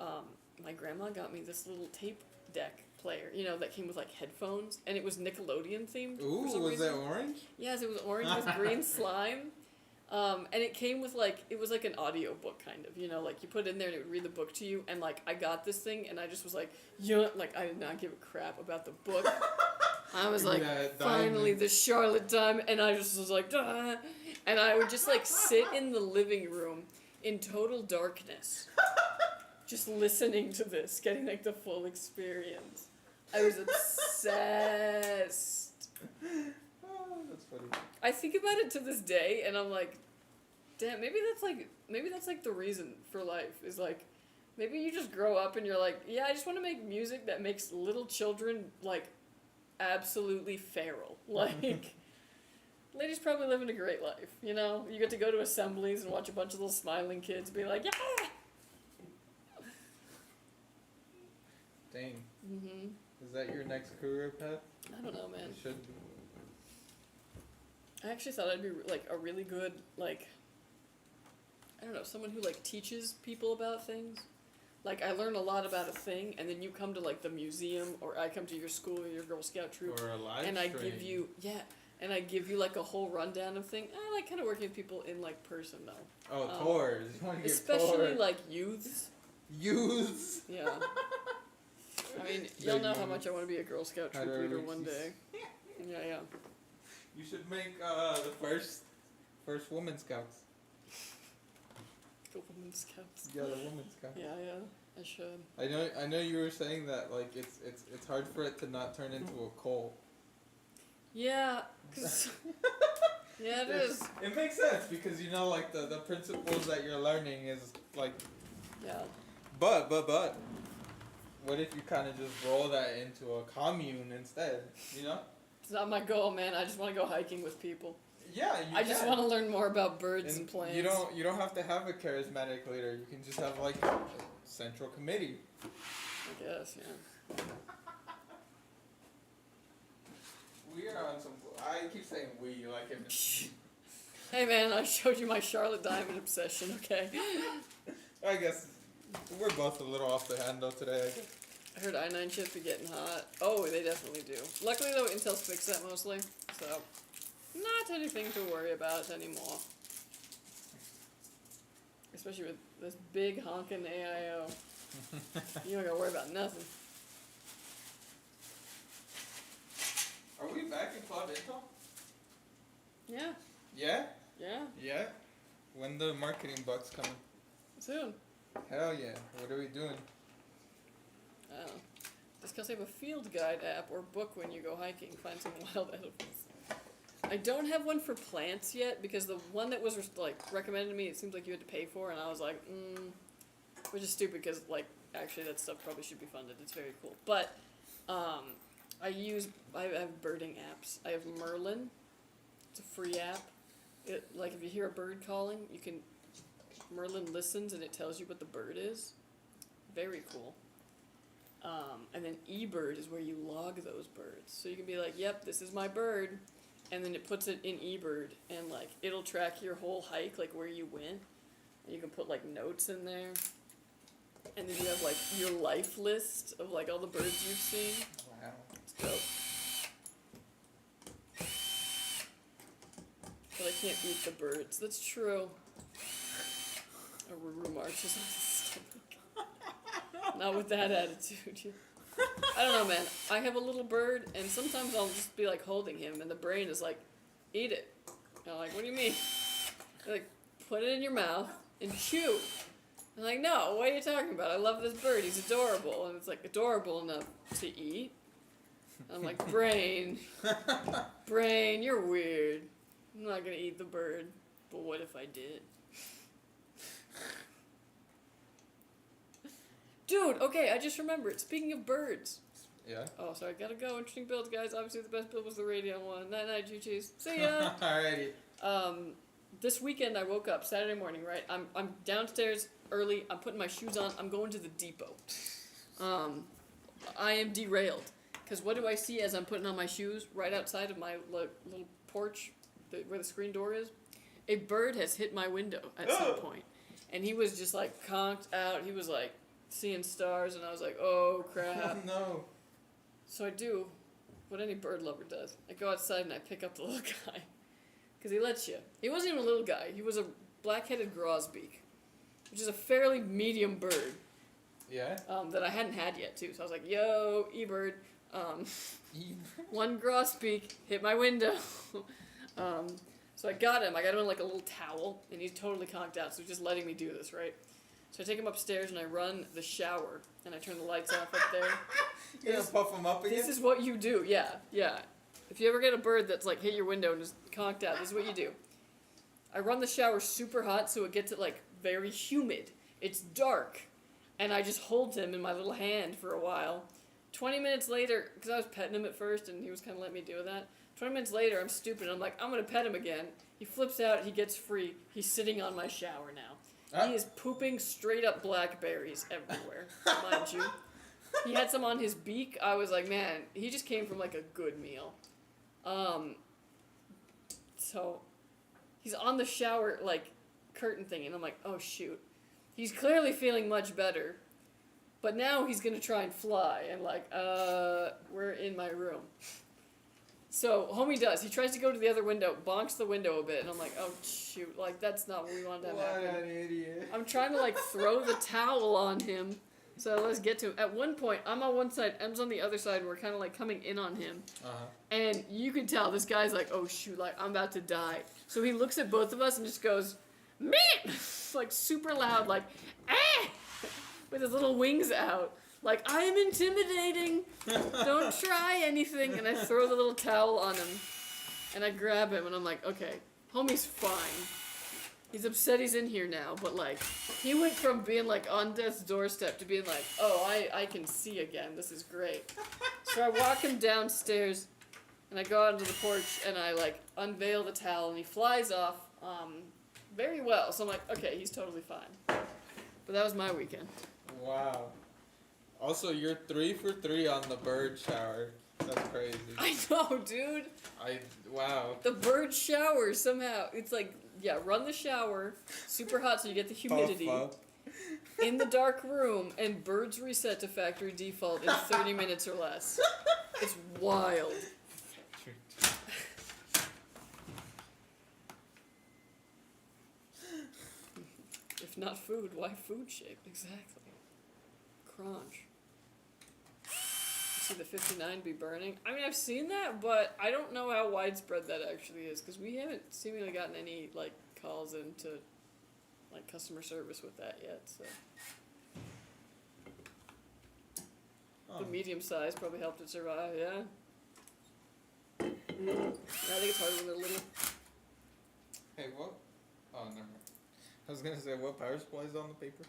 my grandma got me this little tape deck player, you know, that came with like headphones, and it was Nickelodeon themed. Ooh, for some was reason. that orange? Yes, it was orange with green slime. And it came with like, it was like an audio book kind of, you know, like you put it in there and it would read the book to you, and like I got this thing and I just was like, yeah, like I did not give a crap about the book. I was like, finally the Charlotte Diamond, and I just was like, duh. And I would just like sit in the living room in total darkness, just listening to this, getting like the full experience. I was obsessed. Oh, that's funny. I think about it to this day, and I'm like, damn, maybe that's like the reason for life, is like, maybe you just grow up and you're like, yeah, I just want to make music that makes little children like absolutely feral. Like, ladies probably living a great life, you know? You get to go to assemblies and watch a bunch of little smiling kids be like, yeah! Dang. Mm-hmm. Is that your next career path? I don't know, man. It should be. I actually thought I'd be like a really good, like, I don't know, someone who like teaches people about things. Like, I learn a lot about a thing, and then you come to like the museum, or I come to your school or your Girl Scout troop, Or a live and I stream. give you, and I give you like a whole rundown of things. I like kind of working with people in like person though. Oh, tours. You want to give Especially tours. like youths. Use. Yeah. I mean, you'll know how much I want to be a Girl Scout How troop do I leader reach one these? day. Yeah. You should make the first woman scouts. The Woman Scouts. Yeah, the woman scouts. Yeah, I should. I know you were saying that like it's hard for it to not turn into a cult. Yeah, 'cause yeah, it is. It makes sense because you know like the principles that you're learning is like. Yeah. But what if you kind of just roll that into a commune instead? You know? It's not my goal, man. I just want to go hiking with people. Yeah, I just want to learn more about birds and plants. You don't have to have a charismatic leader. You can just have like a central committee. I guess, yeah. We are on some. I keep saying we like it. Hey, man, I showed you my Charlotte Diamond obsession, okay? I guess we're both a little off the handle today. I guess. I heard i9 chips are getting hot. Oh, they definitely do. Luckily, though, Intel's fixed that mostly, so not anything to worry about anymore. Especially with this big honkin' AIO. You don't gotta worry about nothing. Are we back in Club Intel? Yeah, Yeah. yeah, Yeah. When the marketing bucks coming? soon. Hell yeah. What are we doing? I don't know. Discuss have a field guide app or book when you go hiking. Find some wild edibles. I don't have one for plants yet because the one that was like recommended to me, it seems like you had to pay for, and I was like, which is stupid because like actually that stuff probably should be funded. It's very cool, but I have birding apps. I have Merlin. It's a free app. It like if you hear a bird calling, you can Merlin listens and it tells you what the bird is. Very cool. And then eBird is where you log those birds. So you can be like, yep, this is my bird. And then it puts it in eBird. And, like, it'll track your whole hike, like, where you went. And you can put, like, notes in there. And then you have, like, your life list of, like, all the birds you've seen. Wow. It's dope. But I can't eat the birds. That's true. A Ruru marches on his stomach. Not with that attitude. I don't know, man. I have a little bird, and sometimes I'll just be, like, holding him, and the brain is like, eat it. And I'm like, what do you mean? They're like, put it in your mouth and chew. I'm like, no, what are you talking about? I love this bird. He's adorable. And it's, like, adorable enough to eat. I'm like, brain, you're weird. I'm not going to eat the bird. But what if I did? Dude, okay, I just remembered. Speaking of birds. Yeah. Oh, sorry, gotta go. Interesting builds, guys. Obviously, the best build was the Radeon one. Night, GG's. See ya! Alrighty. This weekend I woke up, Saturday morning, right? I'm downstairs early. I'm putting my shoes on. I'm going to the depot. I am derailed. Because what do I see as I'm putting on my shoes right outside of my little porch where the screen door is? A bird has hit my window at some point. And he was just, like, conked out. He was, like, seeing stars, and I was like, oh, crap. No. So I do what any bird lover does. I go outside and I pick up the little guy. Because he lets you. He wasn't even a little guy. He was a black-headed grosbeak, which is a fairly medium bird. Yeah? That I hadn't had yet, too. So I was like, yo, E-bird. One grosbeak hit my window. So I got him in like a little towel, and he's totally conked out, so he's just letting me do this, right? So I take him upstairs and I run the shower and I turn the lights off up there. You gonna puff him up again? This is what you do, yeah. If you ever get a bird that's like hit your window and is conked out, this is what you do. I run the shower super hot so it gets it like very humid. It's dark. And I just hold him in my little hand for a while. 20 minutes later, because I was petting him at first and he was kind of letting me do that. 20 minutes later, I'm stupid. I'm like, I'm going to pet him again. He flips out. He gets free. He's sitting on my shower now. He is pooping straight up blackberries everywhere, mind you. He had some on his beak. I was like, man, he just came from like a good meal. So he's on the shower like curtain thing, and I'm like, oh shoot. He's clearly feeling much better, but now he's gonna try and fly, and like, we're in my room. So homie does. He tries to go to the other window, bonks the window a bit, and I'm like, oh shoot, like that's not what we wanted to have What happen. an idiot. I'm trying to like throw the towel on him. So let's get to him. At one point, I'm on one side, M's on the other side, and we're kind of like coming in on him. And you can tell this guy's like, oh shoot, like I'm about to die. So he looks at both of us and just goes, man, like super loud, like, ah, with his little wings out. Like, I am intimidating. Don't try anything. And I throw the little towel on him. And I grab him and I'm like, okay, homie's fine. He's upset he's in here now, but like, he went from being like on death's doorstep to being like, oh, I can see again. This is great. So I walk him downstairs and I go out onto the porch and I like unveil the towel and he flies off very well. So I'm like, okay, he's totally fine. But that was my weekend. Wow. Also, you're 3 for 3 on the bird shower. That's crazy. I know, dude. Wow. The bird shower somehow. It's like, yeah, run the shower, super hot so you get the humidity. Puff. In the dark room, and birds reset to factory default in 30 minutes or less. It's wild. If not food, why food shape? Exactly. Crunch. See the 59 be burning. I mean, I've seen that, but I don't know how widespread that actually is, because we haven't seemingly gotten any, like, calls into, like, customer service with that yet, so. Oh. The medium size probably helped it survive, yeah. I think it's harder when they're little. Hey, what? Oh, never mind. I was gonna say, what power supply is on the paper?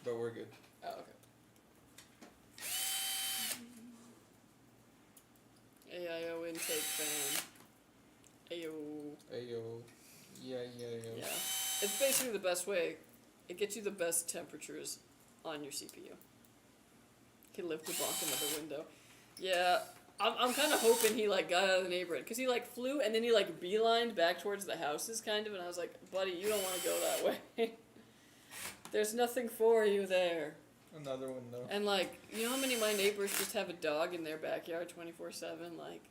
But we're good. Oh, okay. AIO intake fan. Ayo. Ayo. Yeah. Yeah. It's basically the best way. It gets you the best temperatures on your CPU. He lived to bonk another window. Yeah. I'm kind of hoping he, like, got out of the neighborhood. Because he, like, flew and then he, like, beelined back towards the houses, kind of. And I was like, buddy, you don't want to go that way. There's nothing for you there. Another one, though. And, like, you know how many of my neighbors just have a dog in their backyard 24/7? Like,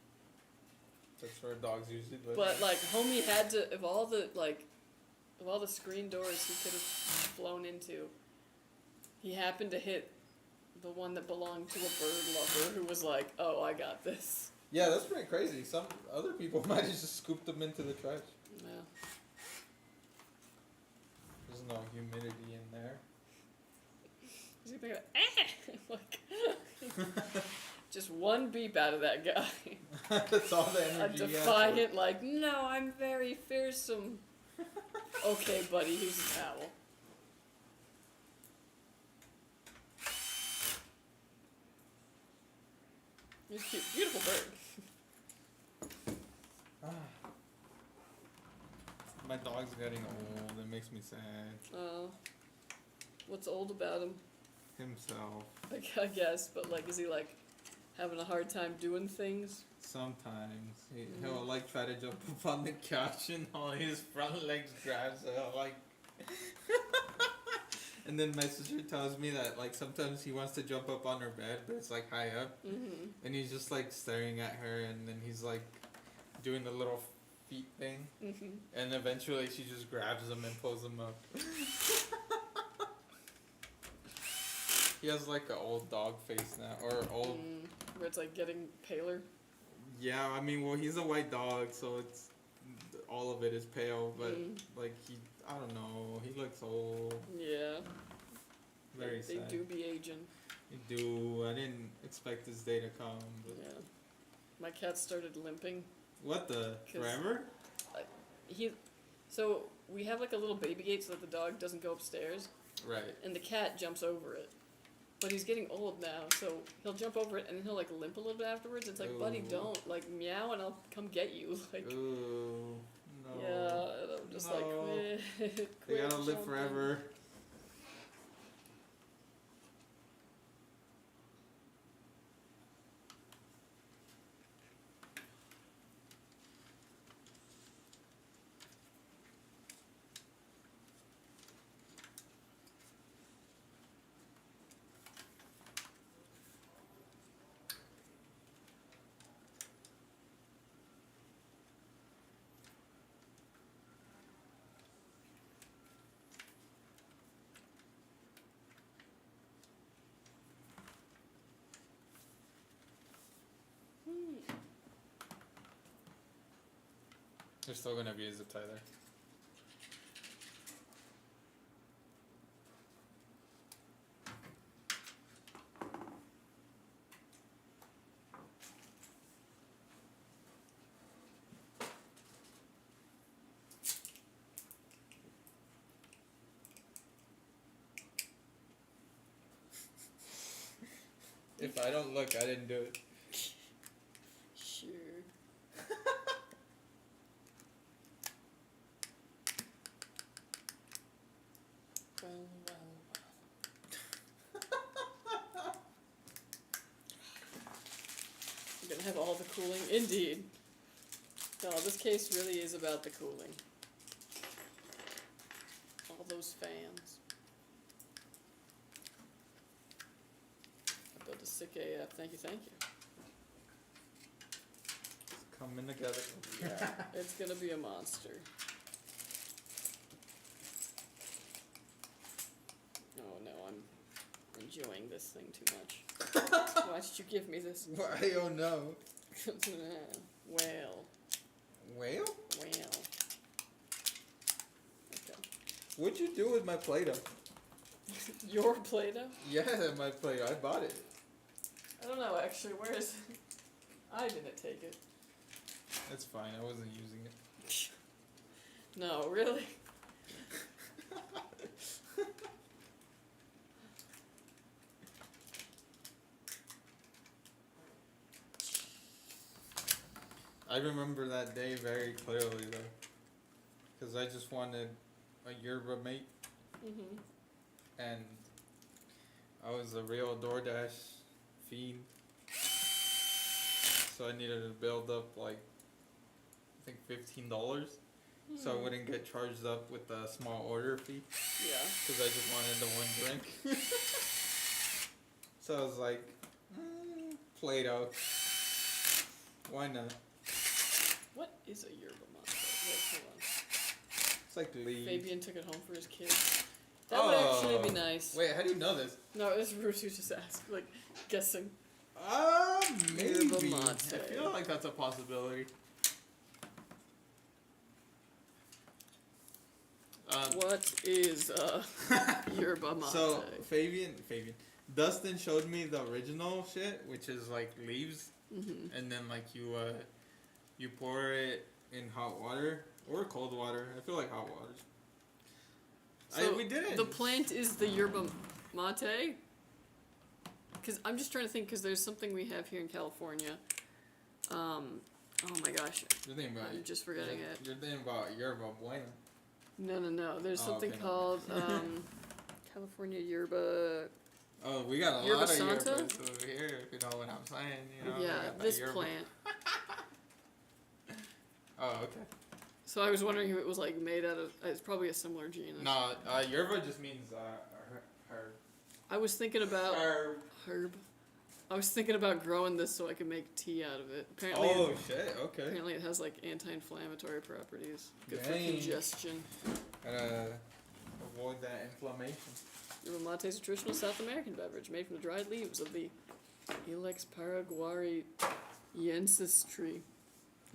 That's where dogs usually live. but, like, homie had to, of all the screen doors he could have flown into, he happened to hit the one that belonged to a bird lover who was like, oh, I got this. Yeah, that's pretty crazy. Some other people might have just scooped them into the trash. Yeah. There's no humidity in there. He's gonna be like, just one beep out of that guy. That's all the A energy. defiant, like, no, I'm very fearsome. Okay, buddy, here's a towel. He's cute. Beautiful bird. My dog's getting old. It makes me sad. What's old about him? Himself. Like, I guess, but like, is he like having a hard time doing things? Sometimes he'll like try to jump up on the couch and all his front legs drive, so like. And then my sister tells me that like sometimes he wants to jump up on her bed, but it's like high up, and he's just like staring at her, and then he's like doing the little feet thing, and eventually she just grabs him and pulls him up. He has like an old dog face now, or old. Where it's like getting paler. Yeah, I mean, well, he's a white dog, so it's all of it is pale, but like I don't know, he looks old. Yeah. Very They sad. do be aging. They do. I didn't expect this day to come, but Yeah. My cat started limping. what the 'Cause- forever? So we have like a little baby gate so that the dog doesn't go upstairs, Right. and the cat jumps over it. But he's getting old now, so he'll jump over it and then he'll like limp a little bit afterwards. It's like, buddy, Ooh. don't like meow and I'll come get you. Like, Ooh, no. yeah, and I'm just No. like, quit. They quit gotta live jumping. forever. There's still gonna be a zip tie there. If I don't look, I didn't do it. Sure. Well. You're gonna have all the cooling? Indeed. No, this case really is about the cooling. All those fans. I built a sick AF. Thank you, thank you. It's coming together. Yeah, it's gonna be a monster. Oh no, I'm enjoying this thing too much. Why did you give me this? Why? Oh no. Whale. Whale? Whale. Okay. What'd you do with my Play-Doh? Your Play-Doh? Yeah, my Play-Doh. I bought it. I don't know actually, where is it? I didn't take it. It's fine. I wasn't using it. No, really? I remember that day very clearly though, because I just wanted a yerba mate, Mm-hmm. and I was a real DoorDash fiend, so I needed to build up like I think $15, so I wouldn't get charged up with the small order fee, Yeah. because I just wanted the one drink. So I was like, Play-Doh, why not? What is a yerba mate? Wait, hold on. It's like leaves. Fabian took it home for his kids. That would actually be nice. Wait, how do you know this? No, it was rude to just ask, like, guessing. Maybe. Yerba I mate. feel like that's a possibility. What is yerba mate? So Fabian, Dustin showed me the original shit, which is like leaves, and then like you pour it in hot water or cold water. I feel like hot water. So We did it. the plant is the yerba mate? Because I'm just trying to think, because there's something we have here in California. Oh my gosh. You're thinking about I'm just forgetting it. You're thinking about yerba buena. No. There's Oh, something okay, no. called California yerba. Oh, we got a Yerba lot of Santa? yerbas over here, if you know what I'm saying. You know, we Yeah, got that this yerba. plant. Oh, okay. So I was wondering if it was like made out of. It's probably a similar genus. No, yerba just means herb. I was thinking about Herb. herb. I was thinking about growing this so I could make tea out of it. Apparently, Oh shit! Okay. apparently it has like anti-inflammatory properties. Good for Dang. congestion. Gotta avoid that inflammation. Yerba mate is a traditional South American beverage made from the dried leaves of the Ilex paraguayensis tree.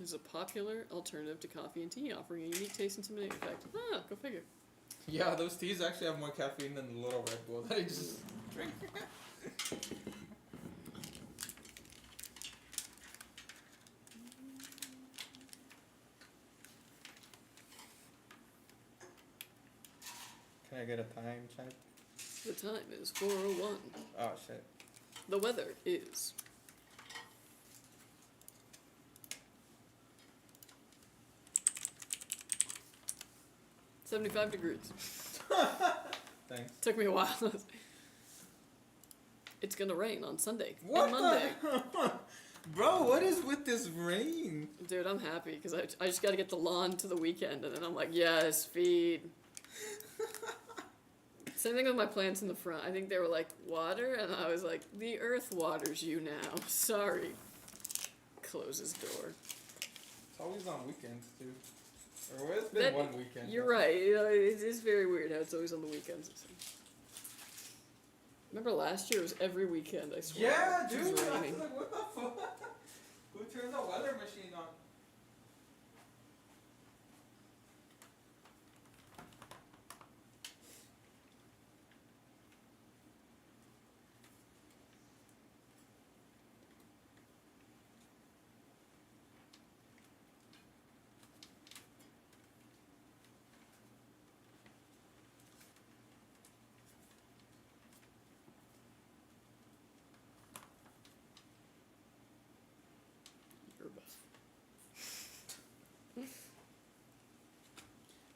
It is a popular alternative to coffee and tea, offering a unique taste and stimulating effect. Ah, go figure. Yeah, those teas actually have more caffeine than the little Red Bull that I just drink. Can I get a time check? The time is 4:01. Oh shit. The weather is 75 degrees. Thanks. Took me a while. It's gonna rain on Sunday What and Monday. Bro, what is with this rain? Dude, I'm happy because I just gotta get the lawn to the weekend, and then I'm like, yes, feed. Same thing with my plants in the front. I think they were like, water? And I was like, the earth waters you now. Sorry. Closes door. It's always on weekends too. Or it's been That- one weekend. You're right. You know, it is very weird how it's always on the weekends. Remember last year it was every weekend, I swear. Yeah, It was dude. I was raining. like, what the fuck? Who turned the weather machine on?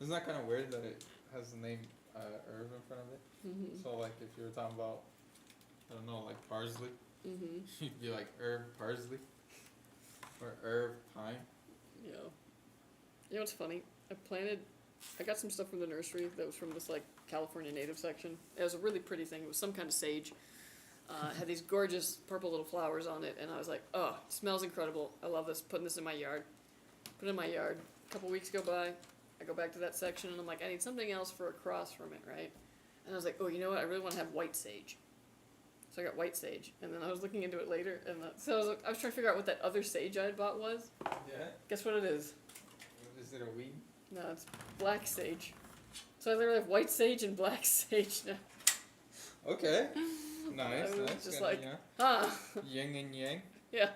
Isn't that kind of weird that it has the name herb in front of it? Mhm. So like if you were talking about, I don't know, like parsley, Mhm. you'd be like herb parsley, or herb pine. Yeah. You know what's funny? I got some stuff from the nursery that was from this like California native section. It was a really pretty thing. It was some kind of sage. Had these gorgeous purple little flowers on it, and I was like, oh, it smells incredible. I love this. Putting this in my yard. Put it in my yard. A couple weeks go by. I go back to that section, and I'm like, I need something else for across from it, right? And I was like, oh, you know what? I really want to have white sage. So I got white sage, and then I was looking into it later, and so I was trying to figure out what that other sage I had bought was. Yeah. Guess what it is? Is it a weed? No, it's black sage. So I literally have white sage and black sage now. Okay. Nice. I was Nice. just Kinda, like, you know, huh? yin and yang. Yeah.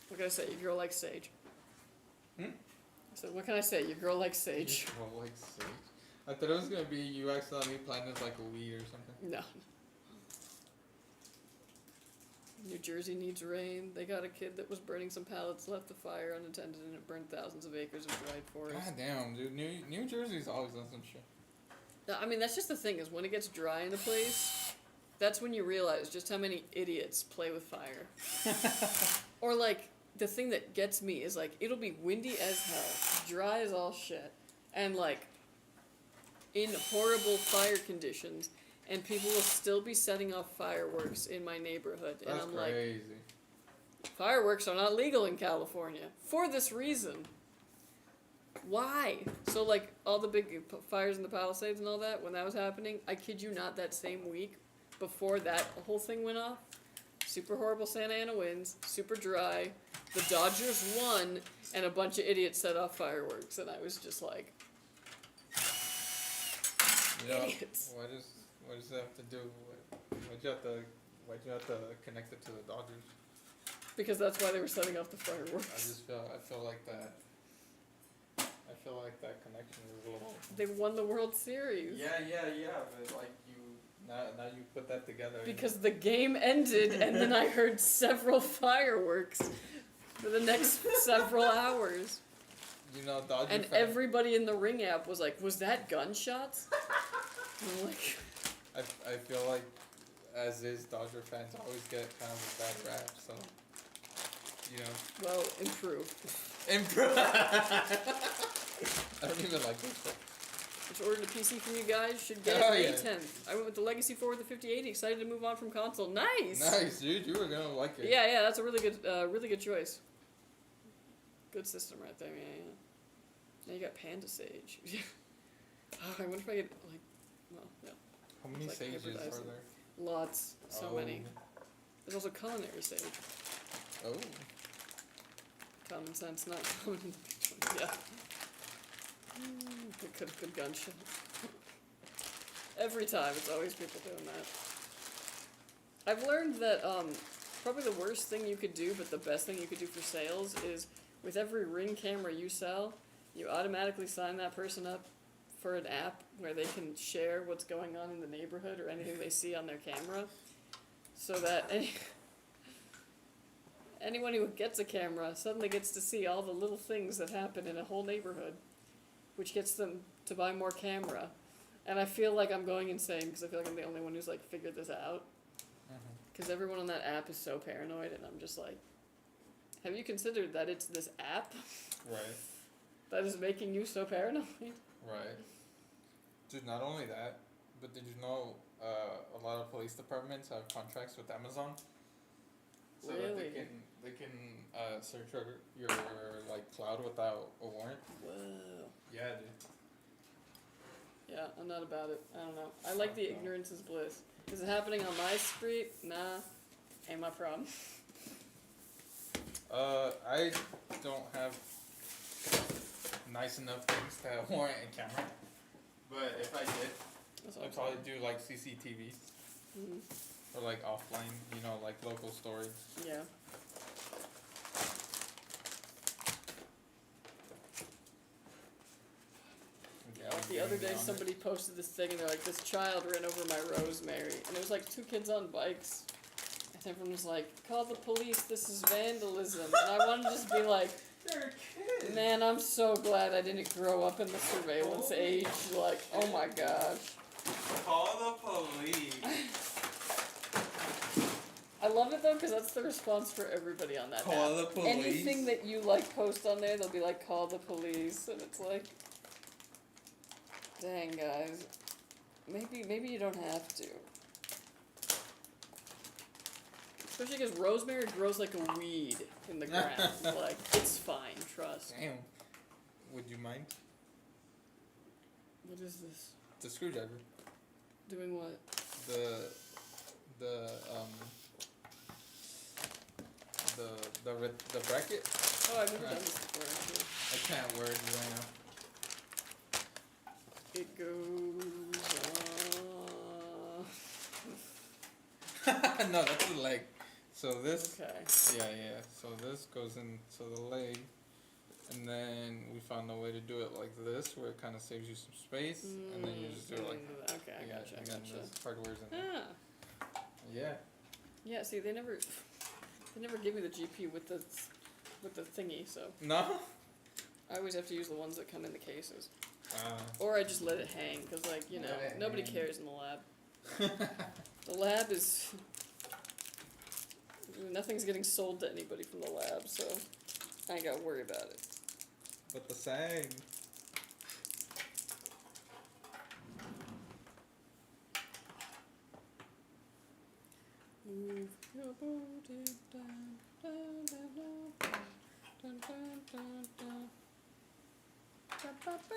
What can I say? Your girl likes sage. Hmm? So what can I say? Your girl likes sage. Well, like sage. I thought it was gonna be you accidentally planted like a weed or something. No. New Jersey needs rain. They got a kid that was burning some pallets, left the fire unattended, and it burned thousands of acres of dried forest. God damn, dude. New Jersey's always on some shit. No, I mean, that's just the thing, is when it gets dry in a place, that's when you realize just how many idiots play with fire. Or, like, the thing that gets me is, like, it'll be windy as hell, dry as all shit, and, like, in horrible fire conditions, and people will still be setting off fireworks in my neighborhood. And That's I'm crazy. like, fireworks are not legal in California for this reason. Why? So, like, all the big fires in the Palisades and all that, when that was happening, I kid you not, that same week, before that whole thing went off, super horrible Santa Ana winds, super dry, the Dodgers won, and a bunch of idiots set off fireworks, and I was just like, Yeah. idiots. What does that have to do? Why'd you have to connect it to the Dodgers? Because that's why they were setting off the I fireworks. just feel like that. I feel like that connection is a little. They won the World Series. Yeah, but like now you put that together. Because the game ended, and then I heard several fireworks for the next several hours. You know, Dodger And fans. everybody in the Ring app was like, was that gunshots? And I'm like, I feel like, as is, Dodger fans always get kind of a bad rap. So, you know. well, improve. Improve. I don't even like this shit. Just ordered a PC from you guys. Should get Oh, it May yeah. 10th. I went with the Legacy 4 with the 5080. Excited to move on from console. Nice. Nice, dude. You were gonna like it. Yeah. That's a really good choice. Good system right there. Yeah. Now you got Panda Sage. Oh, I wonder if I could no. How many It's like sages are hybridizing. there? Lots. So Oh. many. There's also Culinary Sage. Oh. Common sense, not common in the big one. Yeah. It could have been gunshot. Every time, it's always people doing that. I've learned that probably the worst thing you could do, but the best thing you could do for sales is with every Ring camera you sell, you automatically sign that person up for an app where they can share what's going on in the neighborhood or anything they see on their camera, so that anyone who gets a camera suddenly gets to see all the little things that happen in a whole neighborhood, which gets them to buy more camera. And I feel like I'm going insane because I feel like I'm the only one who's like figured this out. Because everyone on that app is so paranoid, and I'm just like, have you considered that it's this app Right. that is making you so paranoid? Right. Dude, not only that, but did you know a lot of police departments have contracts with Amazon? So that Really? they can search your like cloud without a warrant. Whoa. Yeah, dude. Yeah, I'm not about it. I don't know. I like the ignorance is bliss. Is it happening on my street? Nah. Ain't my problem. I don't have nice enough things to warrant a camera. But if I did, That's I'd probably do like CCTV Mm-hmm. or like offline, you know, like local stories. Yeah. Yeah, Like the other day, somebody posted this thing, and they're like, "This child ran over my rosemary," and it was like 2 kids on bikes, and everyone was like, "Call the police! This is vandalism!" And I wanted to just be like, You're a kid. Man, I'm so glad I didn't grow up in the surveillance age. Like, oh my gosh. Call the police. I love it though, because that's the response for everybody on that Call app. the police. Anything that you like post on there, they'll be like, call the police, and it's like, dang guys, maybe you don't have to. Especially because rosemary grows like a weed in the ground. Like, it's fine, trust. Damn. Would you mind? What is this? It's a screwdriver. Doing what? The bracket. Oh, I've never done this before, actually. I can't word it right It goes, now. No, that's the leg. So this. okay. Yeah. So this goes into the leg, and then we found a way to do it like this, where it kind of saves you some space, and then you just do it like. Okay, I gotcha. This hardware's in there. Ah. Yeah. Yeah, see, they never give me the GP with the thingy, so No. I always have to use the ones that come in the cases. Uh, Or I just let it hang, because, like, you know, Let it nobody hang. cares in the lab. The lab is... Nothing's getting sold to anybody from the lab, so I ain't gotta worry about it. but the sag. Move your booty down, down, down, down, down, down, down, down. Ba, ba, ba.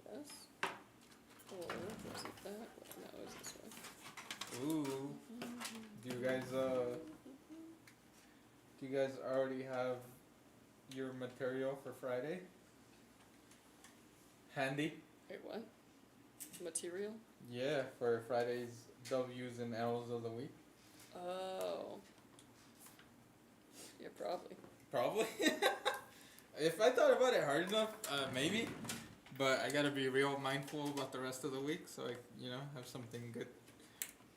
Yes. Or was it that way? No, it was this way. Ooh. Do you guys already have your material for Friday? Handy? Wait, what? Material? Yeah, for Friday's W's and L's of the week. Oh. Yeah, probably. Probably. If I thought about it hard enough, maybe. But I gotta be real mindful about the rest of the week, so I, have something good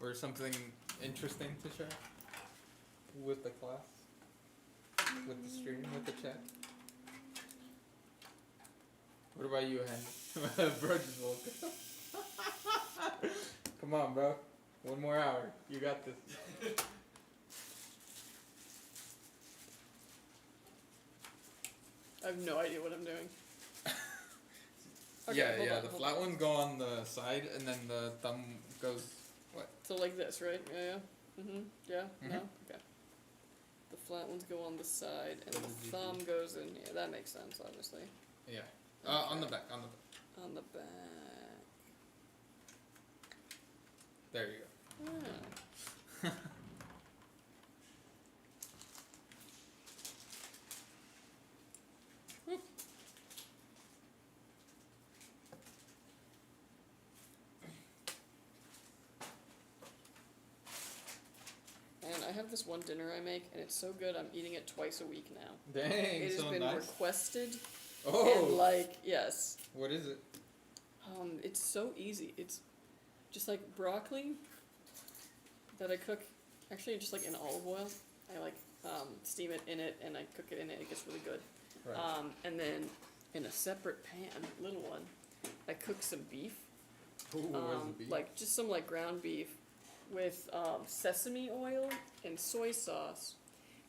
or something interesting to share with the class, with the stream, with the chat. What about you, Henry? Bro just woke up. Come on, bro. One more hour. You got this. I have no idea what I'm doing. Okay, Yeah, hold on, the hold flat on. ones go on the side, and then the thumb goes, what? So like this, right? Yeah. Yeah? Mhm. No? Okay. The flat ones go on the side, and So the the GP. thumb goes in here. That makes sense, obviously. Yeah. On the Okay. back, on the back. On the back. There you go. Ah. Whoop. And I have this one dinner I make, and it's so good I'm eating it twice a week now. Dang, It has so been nice. requested, and Oh, like, yes. what is it? It's so easy. It's just like broccoli that I cook, actually just like in olive oil. I like steam it in it, and I cook it in it. It gets really good. Right. And then in a separate pan, little one, I cook some beef. Ooh, where's the beef? Like just some like ground beef with sesame oil and soy sauce,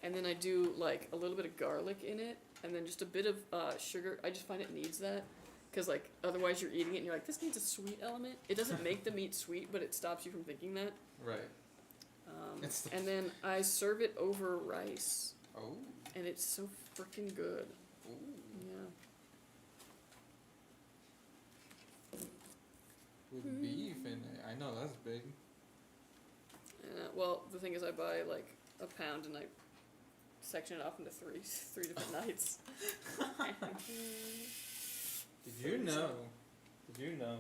and then I do like a little bit of garlic in it, and then just a bit of sugar. I just find it needs that, because like otherwise you're eating it and you're like, this needs a sweet element. It doesn't make the meat sweet, but it stops you from thinking that. Right. It's the- And then I serve it over rice, Oh. and it's so freaking good. Ooh. Yeah. With beef in it. I know that's big. Well, the thing is, I buy like a pound and I section it off into three different nights. Did you know?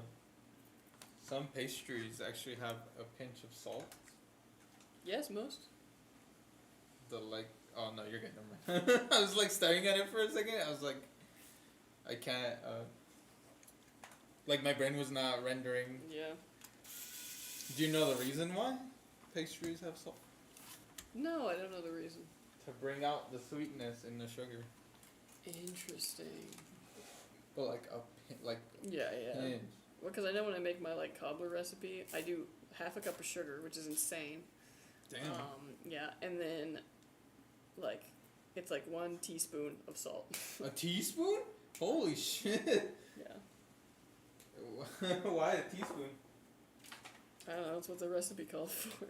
Some pastries actually have a pinch of salt. Yes, most. Oh no, you're good. Never mind. I was like staring at it for a second. I was like, I can't. Like my brain was not rendering. Yeah. Do you know the reason why pastries have salt? No, I don't know the reason. to bring out the sweetness in the sugar. Interesting. But like Yeah, yeah. hinge. Well, because I know when I make my like cobbler recipe, I do half a cup of sugar, which is insane. Damn. Yeah, and then like it's like 1 teaspoon of salt. A teaspoon? Holy shit. Yeah. Why a teaspoon? I don't know. That's what the recipe called for.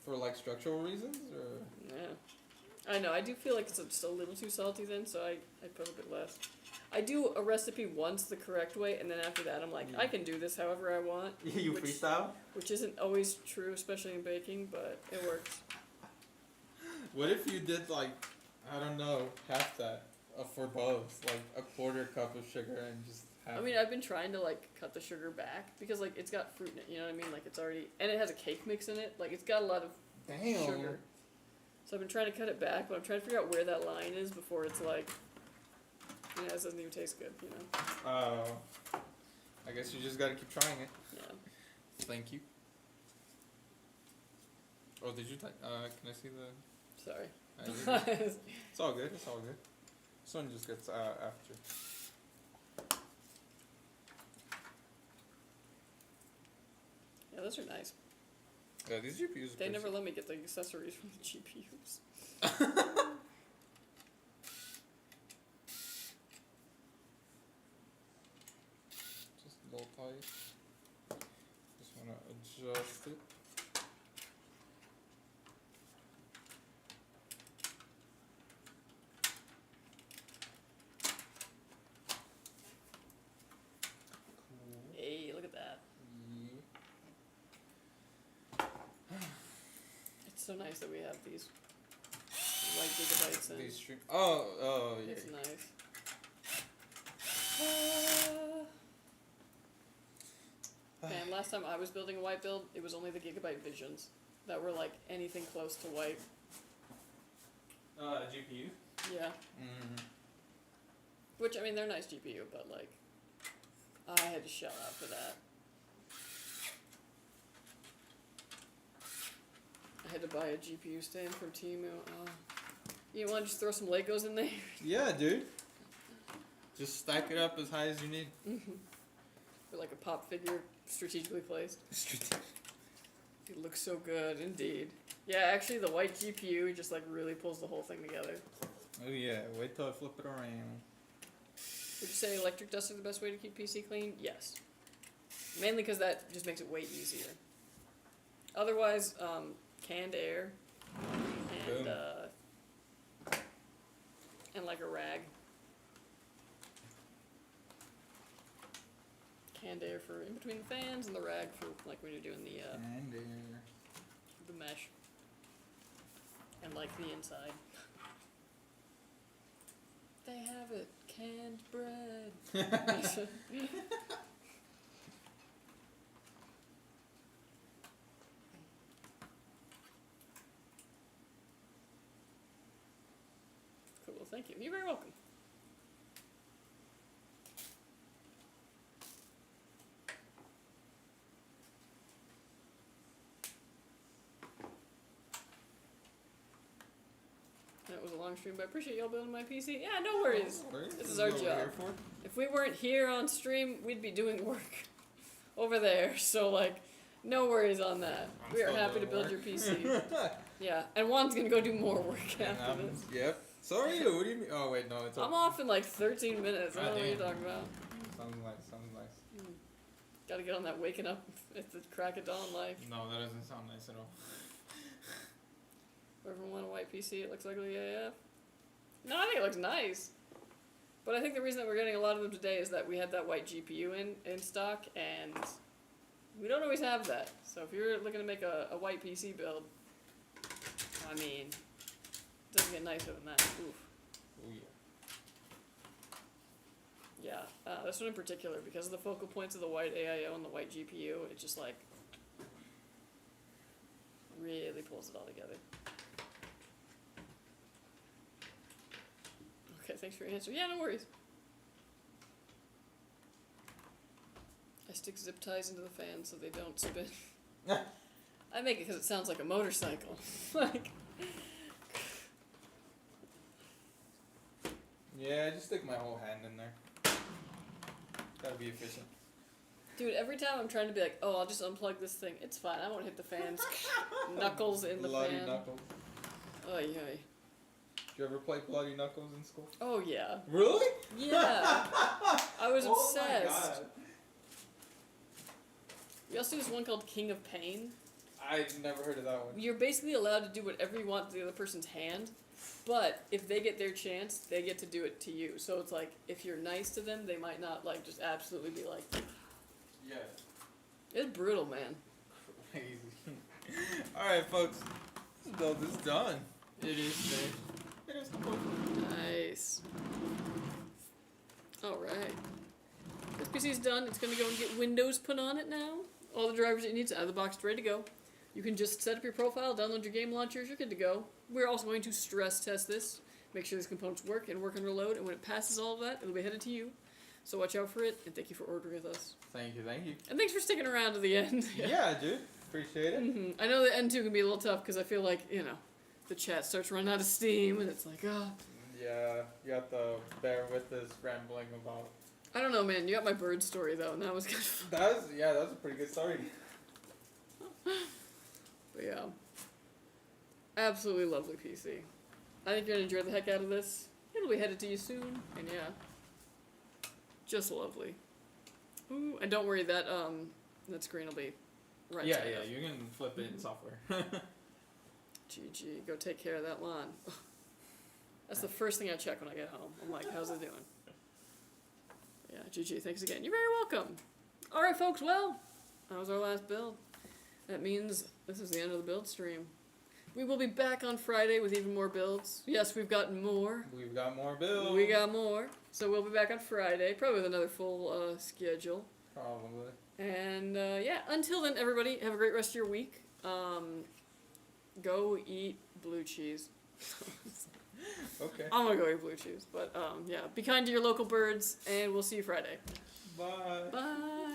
For like structural reasons, or? Yeah. I know. I do feel like it's just a little too salty then, so I put a bit less. I do a recipe once the correct way, and then after that I'm like, I can do this however I want. You which, freestyle? Which isn't always true, especially in baking, but it works. What if you did like, I don't know, half that for both, like a 1/4 cup of sugar and just half. I mean, I've been trying to like cut the sugar back because like it's got fruit in it, you know what I mean? Like it's already, and it has a cake mix in it. Like it's got a lot of Damn. sugar. So I've been trying to cut it back, but I'm trying to figure out where that line is before it's like, you know, it doesn't even taste good, you know? I guess you just gotta keep trying it. Yeah. Thank you. Oh, did you type? Can I see the? Sorry. You're good. It's all good. It's all good. This one just gets after. Yeah, those are nice. Yeah, these GPUs. They never let me get the accessories from the GPUs. Just a little tight. Just wanna adjust it. Cool. Hey, look at that. It's so nice that we have these white gigabytes in. These string. Oh, yeah. It's nice. Man, last time I was building a white build, it was only the Gigabyte Visions that were like anything close to white. GPU. Yeah. Which, I mean, they're nice GPU, but like, I had to shell out for that. I had to buy a GPU stand from Temu. You want to just throw some Legos in there? Yeah, dude. Just stack it up as high as you need. Or like a pop figure strategically placed. It looks so good, indeed. Yeah, actually the white GPU just like really pulls the whole thing together. Oh yeah, wait till I flip it around. Would you say electric dust is the best way to keep PC clean? Yes. Mainly because that just makes it way easier. Otherwise, canned air and like a rag. Canned air for in between the fans and the rag for like when you're doing the mesh. And like the inside. They have it. Canned bread. Cool, thank you. You're very welcome. That was a long stream, but I appreciate y'all building my PC. Yeah, no worries. This is our job. If we weren't here on stream, we'd be doing work over there. So, like, no worries on that. We are happy to build your PC. Yeah, and Juan's gonna go do more work after this. Yep. Sorry, what do you mean? Oh, wait, no, it's I'm off in like 13 minutes. I don't know what you're talking about. Sounds nice. Gotta get on that waking up at the crack of dawn life. No, that doesn't sound nice at all. Whoever want a white PC, it looks ugly AF. No, I think it looks nice. But I think the reason that we're getting a lot of them today is that we had that white GPU in stock, and we don't always have that. So if you're looking to make a white PC build, I mean, it doesn't get nicer than that. Oof. Oh, yeah. Yeah, this one in particular, because of the focal points of the white AIO and the white GPU, it just like really pulls it all together. Okay, thanks for your answer. Yeah, no worries. I stick zip ties into the fan so they don't spin. I make it because it sounds like a motorcycle. Like, Yeah, I just stick my whole hand in there. Gotta be efficient. Dude, every time I'm trying to be like, oh, I'll just unplug this thing. It's fine. I won't hit the fans. Knuckles in the Bloody fan. knuckles. Oy, oy. Did you ever play Bloody Knuckles in school? Oh, yeah. Really? Yeah. I was Oh my obsessed. God. We also do this one called King of Pain. I've never heard of that one. You're basically allowed to do whatever you want to the other person's hand, but if they get their chance, they get to do it to you. So it's like, if you're nice to them, they might not, like, just absolutely be like... Yeah. It's brutal, man. Crazy. Alright, folks. This build is done. It is finished. It is complete. Nice. Alright. This PC's done. It's going to go and get Windows put on it now. All the drivers it needs out of the box, ready to go. You can just set up your profile, download your game launchers, you're good to go. We're also going to stress test this, make sure these components work and work under load, and when it passes all of that, it'll be headed to you. So watch out for it, and thank you for ordering with us. Thank you, thank you. And thanks for sticking around to the end. Yeah, dude. Appreciate it. I know the end 2 can be a little tough, because I feel like, you know, the chat starts running out of steam, and it's like, ah. Yeah, you have to bear with this rambling about. I don't know, man. You got my bird story, though, and that was kind of fun. That was a pretty good story. But yeah. Absolutely lovely PC. I think you're going to enjoy the heck out of this. It'll be headed to you soon, and yeah. Just lovely. Ooh, and don't worry, that screen will be right Yeah, side yeah, up. you can flip it in software. GG, go take care of that lawn. That's the first thing I check when I get home. I'm like, how's it doing? Yeah, GG, thanks again. You're very welcome. Alright, folks, well, that was our last build. That means this is the end of the build stream. We will be back on Friday with even more builds. Yes, we've got more. We've got more builds. We got more. So we'll be back on Friday, probably with another full schedule. Probably. And yeah, until then, everybody, have a great rest of your week. Go eat blue cheese. Okay. I'm gonna go eat blue cheese. But yeah, be kind to your local birds, and we'll see you Friday. Bye. Bye.